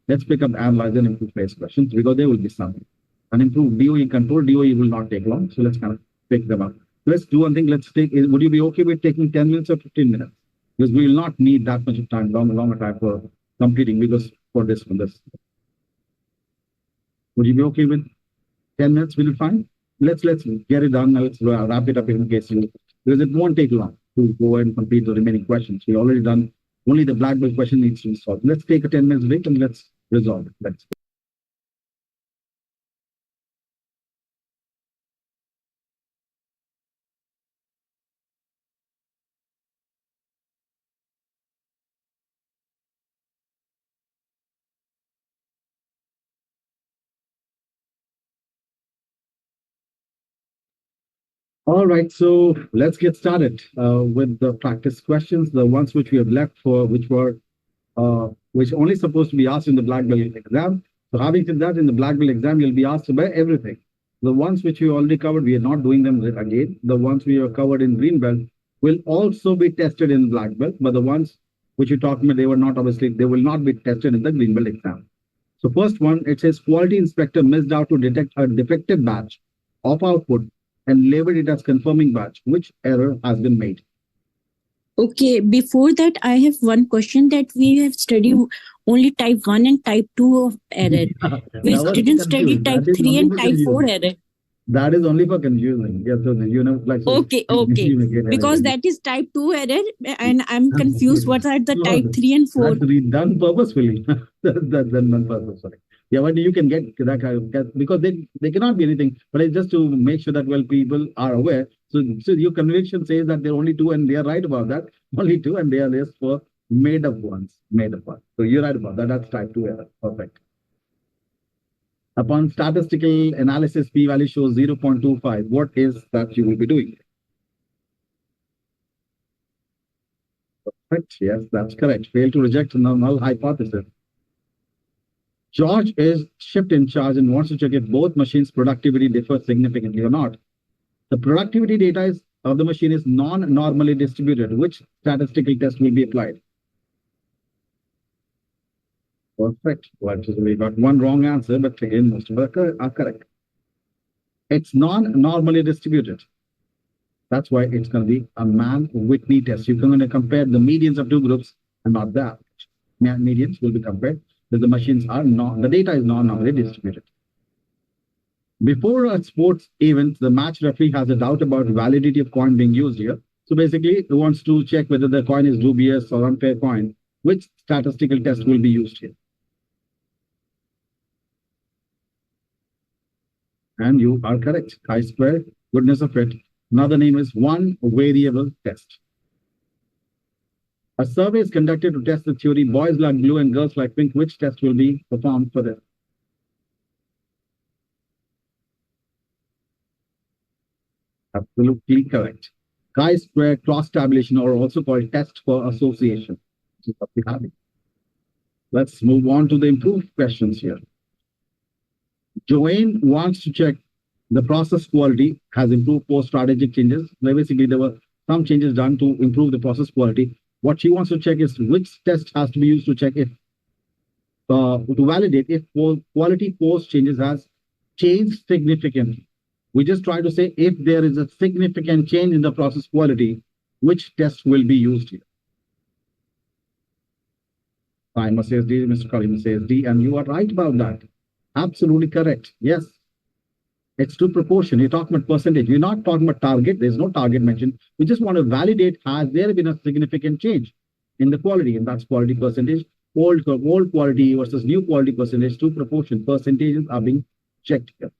Let's pick up analyze and improve phase questions because there will be some. And improve DOE control. DOE will not take long. So let's kind of pick them up. Let's do one thing. Would you be okay with taking 10 minutes or 15 minutes? Because we will not need that much of time, longer time for completing because for this one. Would you be okay with 10 minutes? Will it fine? Let's get it done. Let's wrap it up in case because it won't take long to go and complete the remaining questions. We already done only the black belt question needs to be solved. Let's take a 10 minutes break and let's resolve it. Let's. All right, so let's get started with the practice questions, the ones which we have left for, which only supposed to be asked in the black belt exam. So having said that, in the black belt exam, you'll be asked about everything. The ones which we already covered, we are not doing them again. The ones we have covered in green belt will also be tested in black belt, but the ones which you talked about, they will not be tested in the green belt exam. So first one, it says quality inspector missed out to detect a defective batch of output and labeled it as confirming batch. Which error has been made? Okay, before that, I have one question that we have studied only type 1 and type 2 of error. We didn't study type 3 and type 4 error. That is only for confusing. Yes, so okay. Because that is type 2 error and I'm confused what are the type 3 and 4. That's done purposefully. That's done purposefully. Yeah, but you can get that because they cannot be anything, but it's just to make sure that people are aware. So your conviction says that there are only 2 and they are right about that. Only 2 and they are just for made up ones. So you're right about that. That's type 2 error. Perfect. Upon statistical analysis, p-value shows 0.25. What is that you will be doing? Perfect. Yes, that's correct. Fail to reject null hypothesis. George is shift in charge and wants to check if both machines' productivity differs significantly or not. The productivity data of the machine is non-normally distributed. Which statistical test will be applied? Perfect. Well, we got one wrong answer, but again, most of them are correct. It's non-normally distributed. That's why it's going to be a Mann-Whitney test. You're going to compare the medians of 2 groups and not the average. Medians will be compared. The machines are the data is non-normally distributed. Before a sports event, the match referee has a doubt about validity of coin being used here. So basically, he wants to check whether the coin is dubious or unfair coin. Which statistical test will be used here? And you are correct. Chi-square goodness of it. Another name is one variable test. A survey is conducted to test the theory, boys like blue and girls like pink. Which test will be performed for this? Absolutely correct. Chi-square cross tabulation, or also called test for association. This is what we have. Let's move on to the improved questions here. Joanne wants to check the process quality has improved post strategic changes. Basically, there were some changes done to improve the process quality. What she wants to check is which test has to be used to check if, to validate if quality post changes has changed significantly. We just try to say if there is a significant change in the process quality, which test will be used here. Simon says D, Mr. Karim says D, and you are right about that. Absolutely correct. Yes. It's to proportion. You're talking about percentage. We're not talking about target. There's no target mentioned. We just want to validate, has there been a significant change in the quality? And that's quality percentage. Old quality versus new quality percentage, to proportion. Percentages are being checked here.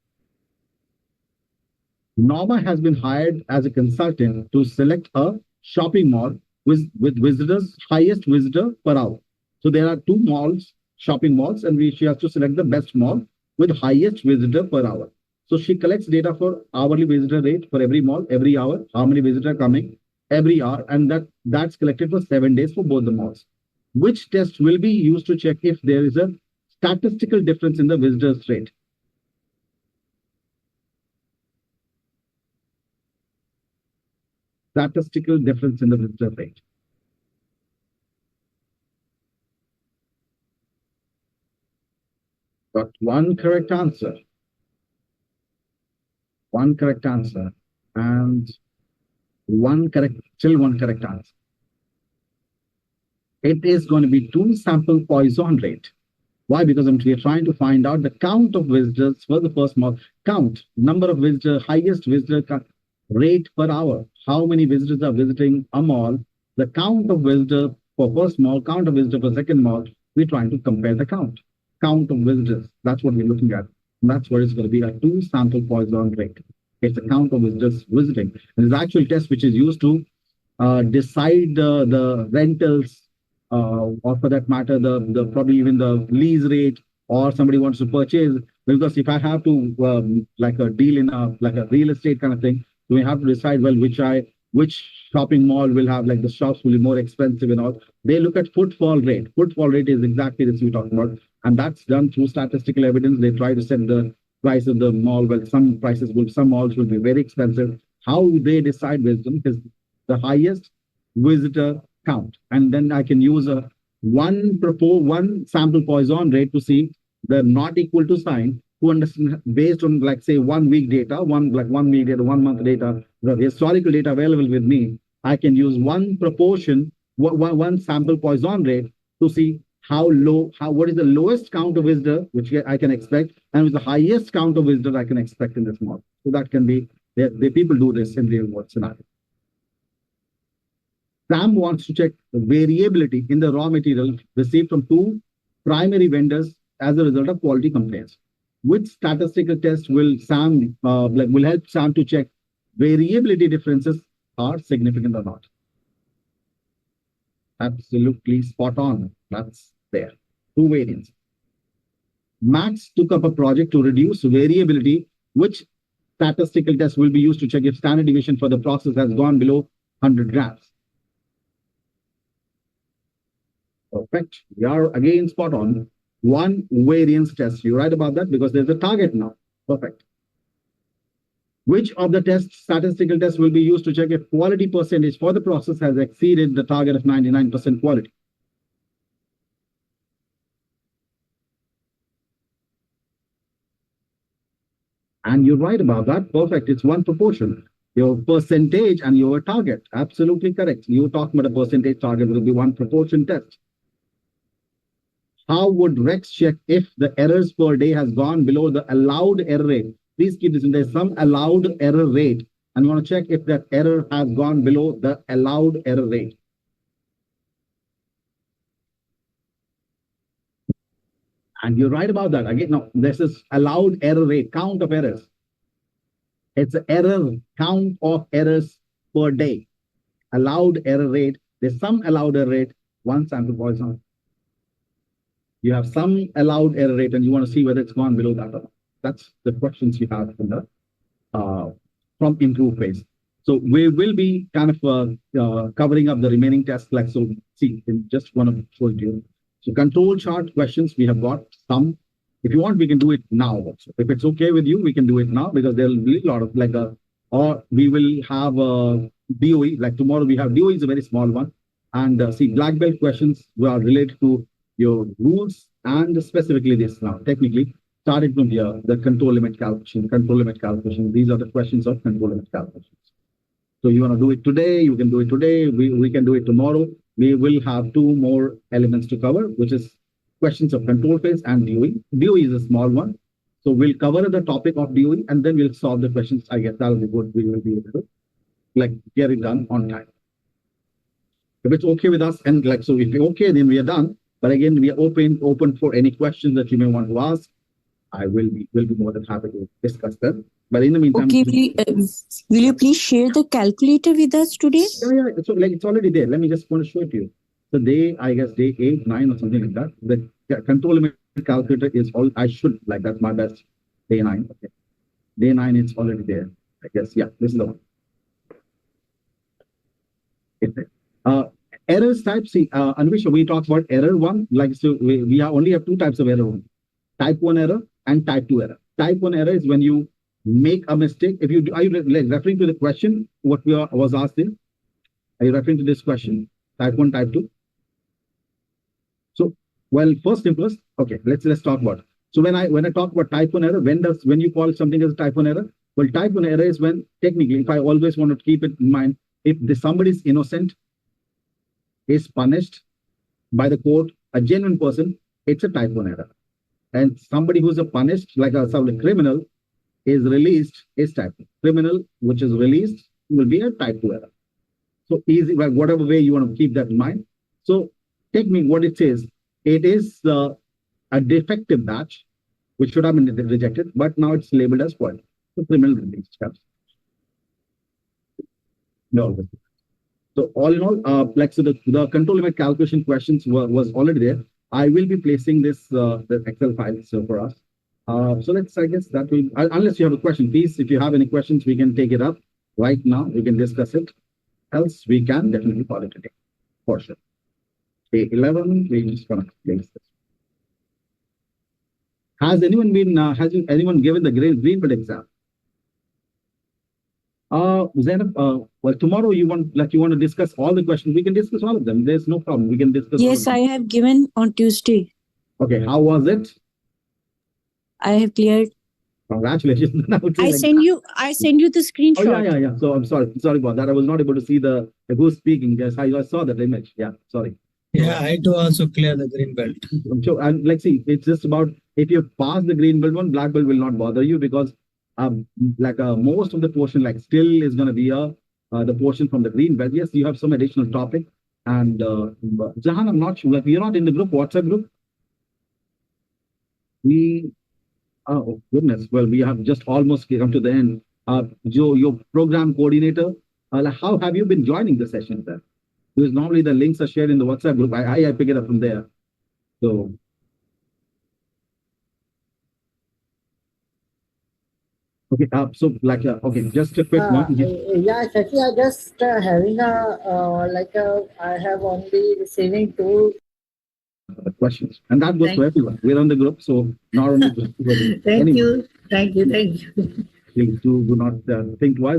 Norma has been hired as a consultant to select a shopping mall with visitors, highest visitor per hour. So there are two malls, shopping malls, and she has to select the best mall with highest visitor per hour. So she collects data for hourly visitor rate for every mall, every hour, how many visitors are coming every hour, and that's collected for 7 days for both the malls. Which test will be used to check if there is a statistical difference in the visitors rate? Statistical difference in the visitor rate. Got one correct answer. One correct answer and one correct answer. It is going to be 2 sample Poisson rate. Why? Because we are trying to find out the count of visitors for the first mall. Count, number of visitors, highest visitor rate per hour. How many visitors are visiting a mall? The count of visitors for first mall, count of visitors for second mall. We're trying to compare the count of visitors. That's what we're looking at. And that's what it's going to be, a 2 sample Poisson rate. It's the count of visitors visiting. And it's actual test which is used to decide the rentals, or for that matter, the probably even the lease rate, or somebody wants to purchase. Because if I have to like a deal in like a real estate kind of thing, so we have to decide, well, which shopping mall will have, like, the shops will be more expensive and all. They look at footfall rate. Footfall rate is exactly this we're talking about. And that's done through statistical evidence. They try to set the price of the mall. Well, some malls will be very expensive. How they decide wisdom is the highest visitor count. And then I can use a one sample Poisson rate to see the not equal to sign, to understand based on, like, say, 1 week data, 1 month data, the historical data available with me. I can use one sample Poisson rate to see what is the lowest count of visitor which I can expect, and with the highest count of visitor I can expect in this model. So that can be, the people do this in real world scenario. Sam wants to check the variability in the raw material received from 2 primary vendors as a result of quality complaints. Which statistical test will help Sam to check variability differences are significant or not? Absolutely spot on. That's there. 2 variants. Max took up a project to reduce variability. Which statistical test will be used to check if standard deviation for the process has gone below 100 grams? Perfect. We are again spot on. 1 variance test. You're right about that because there's a target now. Perfect. Which of the statistical tests will be used to check if quality percentage for the process has exceeded the target of 99% quality? And you're right about that. Perfect. It's one proportion. Your percentage and your target. Absolutely correct. You're talking about a percentage target will be 1 proportion test. How would Rex check if the errors per day has gone below the allowed error rate? Please keep this in. There's some allowed error rate, and you want to check if that error has gone below the allowed error rate. And you're right about that. Again, no, this is allowed error rate, count of errors. It's the error count of errors per day. Allowed error rate. There's some allowed error rate. One sample, for example. You have some allowed error rate and you want to see whether it's gone below that or not. That's the questions you have from the from improve phase. So we will be kind of covering up the remaining tests. Like, so see, in just want to show you. So control chart questions, we have got some. If you want, we can do it now also. If it's okay with you, we can do it now because there'll be a lot of like or we will have a DOE, like tomorrow we have DOE is a very small one. And see, black belt questions are related to your rules and specifically this now, technically, starting from here, the control limit calculation. These are the questions of control limit calculations. So you want to do it today, you can do it today, we can do it tomorrow. We will have two more elements to cover, which is questions of control phase and DOE. DOE is a small one. So we'll cover the topic of DOE and then we'll solve the questions. I guess that'll be good. We will be able to like get it done on time. If it's okay with us, and like, so if you're okay, then we are done. But again, we are open for any questions that you may want to ask. I will be more than happy to discuss them. But in the meantime, Okay, will you please share the calculator with us today? Yeah. So like it's already there. Let me just want to show it to you. So I guess day 8, 9 or something like that. The control limit calculator is all I should like. That's my best. Day 9. Okay. Day 9, it's already there. I guess. Yeah, this is the one. Errors type. See, Anvisha, we talked about error 1. Like, so we only have 2 types of error. Type 1 error and type 2 error. Type 1 error is when you make a mistake. Are you referring to the question what was asked in? Are you referring to this question? Type 1, type 2. So, well, first thing first. Okay, let's talk about it. So when I talk about type 1 error, when you call something as a type 1 error? Well, type 1 error is when technically, if I always want to keep it in mind, if somebody is innocent, is punished by the court, a genuine person, it's a type 1 error. And somebody who's a punished, like a criminal, is released, is type 2. Criminal, which is released, will be a type 2 error. So easy, like whatever way you want to keep that in mind. So technically what it says, it is a defective batch, which should have been rejected, but now it's labeled as what? So criminal release. No. So all in all, like so the control limit calculation questions was already there. I will be placing this the Excel files for us. So I guess that will, unless you have a question, please, if you have any questions, we can take it up right now. We can discuss it. Else we can definitely call it today, for sure. Day 11, we're just gonna place this. Has anyone given the green belt exam? Zainab, well, tomorrow you want to discuss all the questions. We can discuss all of them. There's no problem. We can discuss. Yes, I have given on Tuesday. Okay, how was it? I have cleared. Congratulations. I send you the screenshot. Oh yeah. So I'm sorry about that. I was not able to see the who's speaking. Yes, I saw that image. Yeah, sorry. Yeah, I do also clear the green belt. I'm sure. And like, see, it's just about if you pass the green belt one, black belt will not bother you because most of the portion still is going to be the portion from the green belt. Yes, you have some additional topic. And Jahan, I'm not sure. You're not in the group, WhatsApp group. Oh goodness. Well, we have just almost come to the end. Joe, your program coordinator, how have you been joining the session then? Because normally the links are shared in the WhatsApp group. I pick it up from there. So. Okay, okay, just a quick one. Yeah, Shashi, I just having I have only receiving 2 questions, and that goes to everyone. We're on the group, so not only. Thank you. Please do not think twice.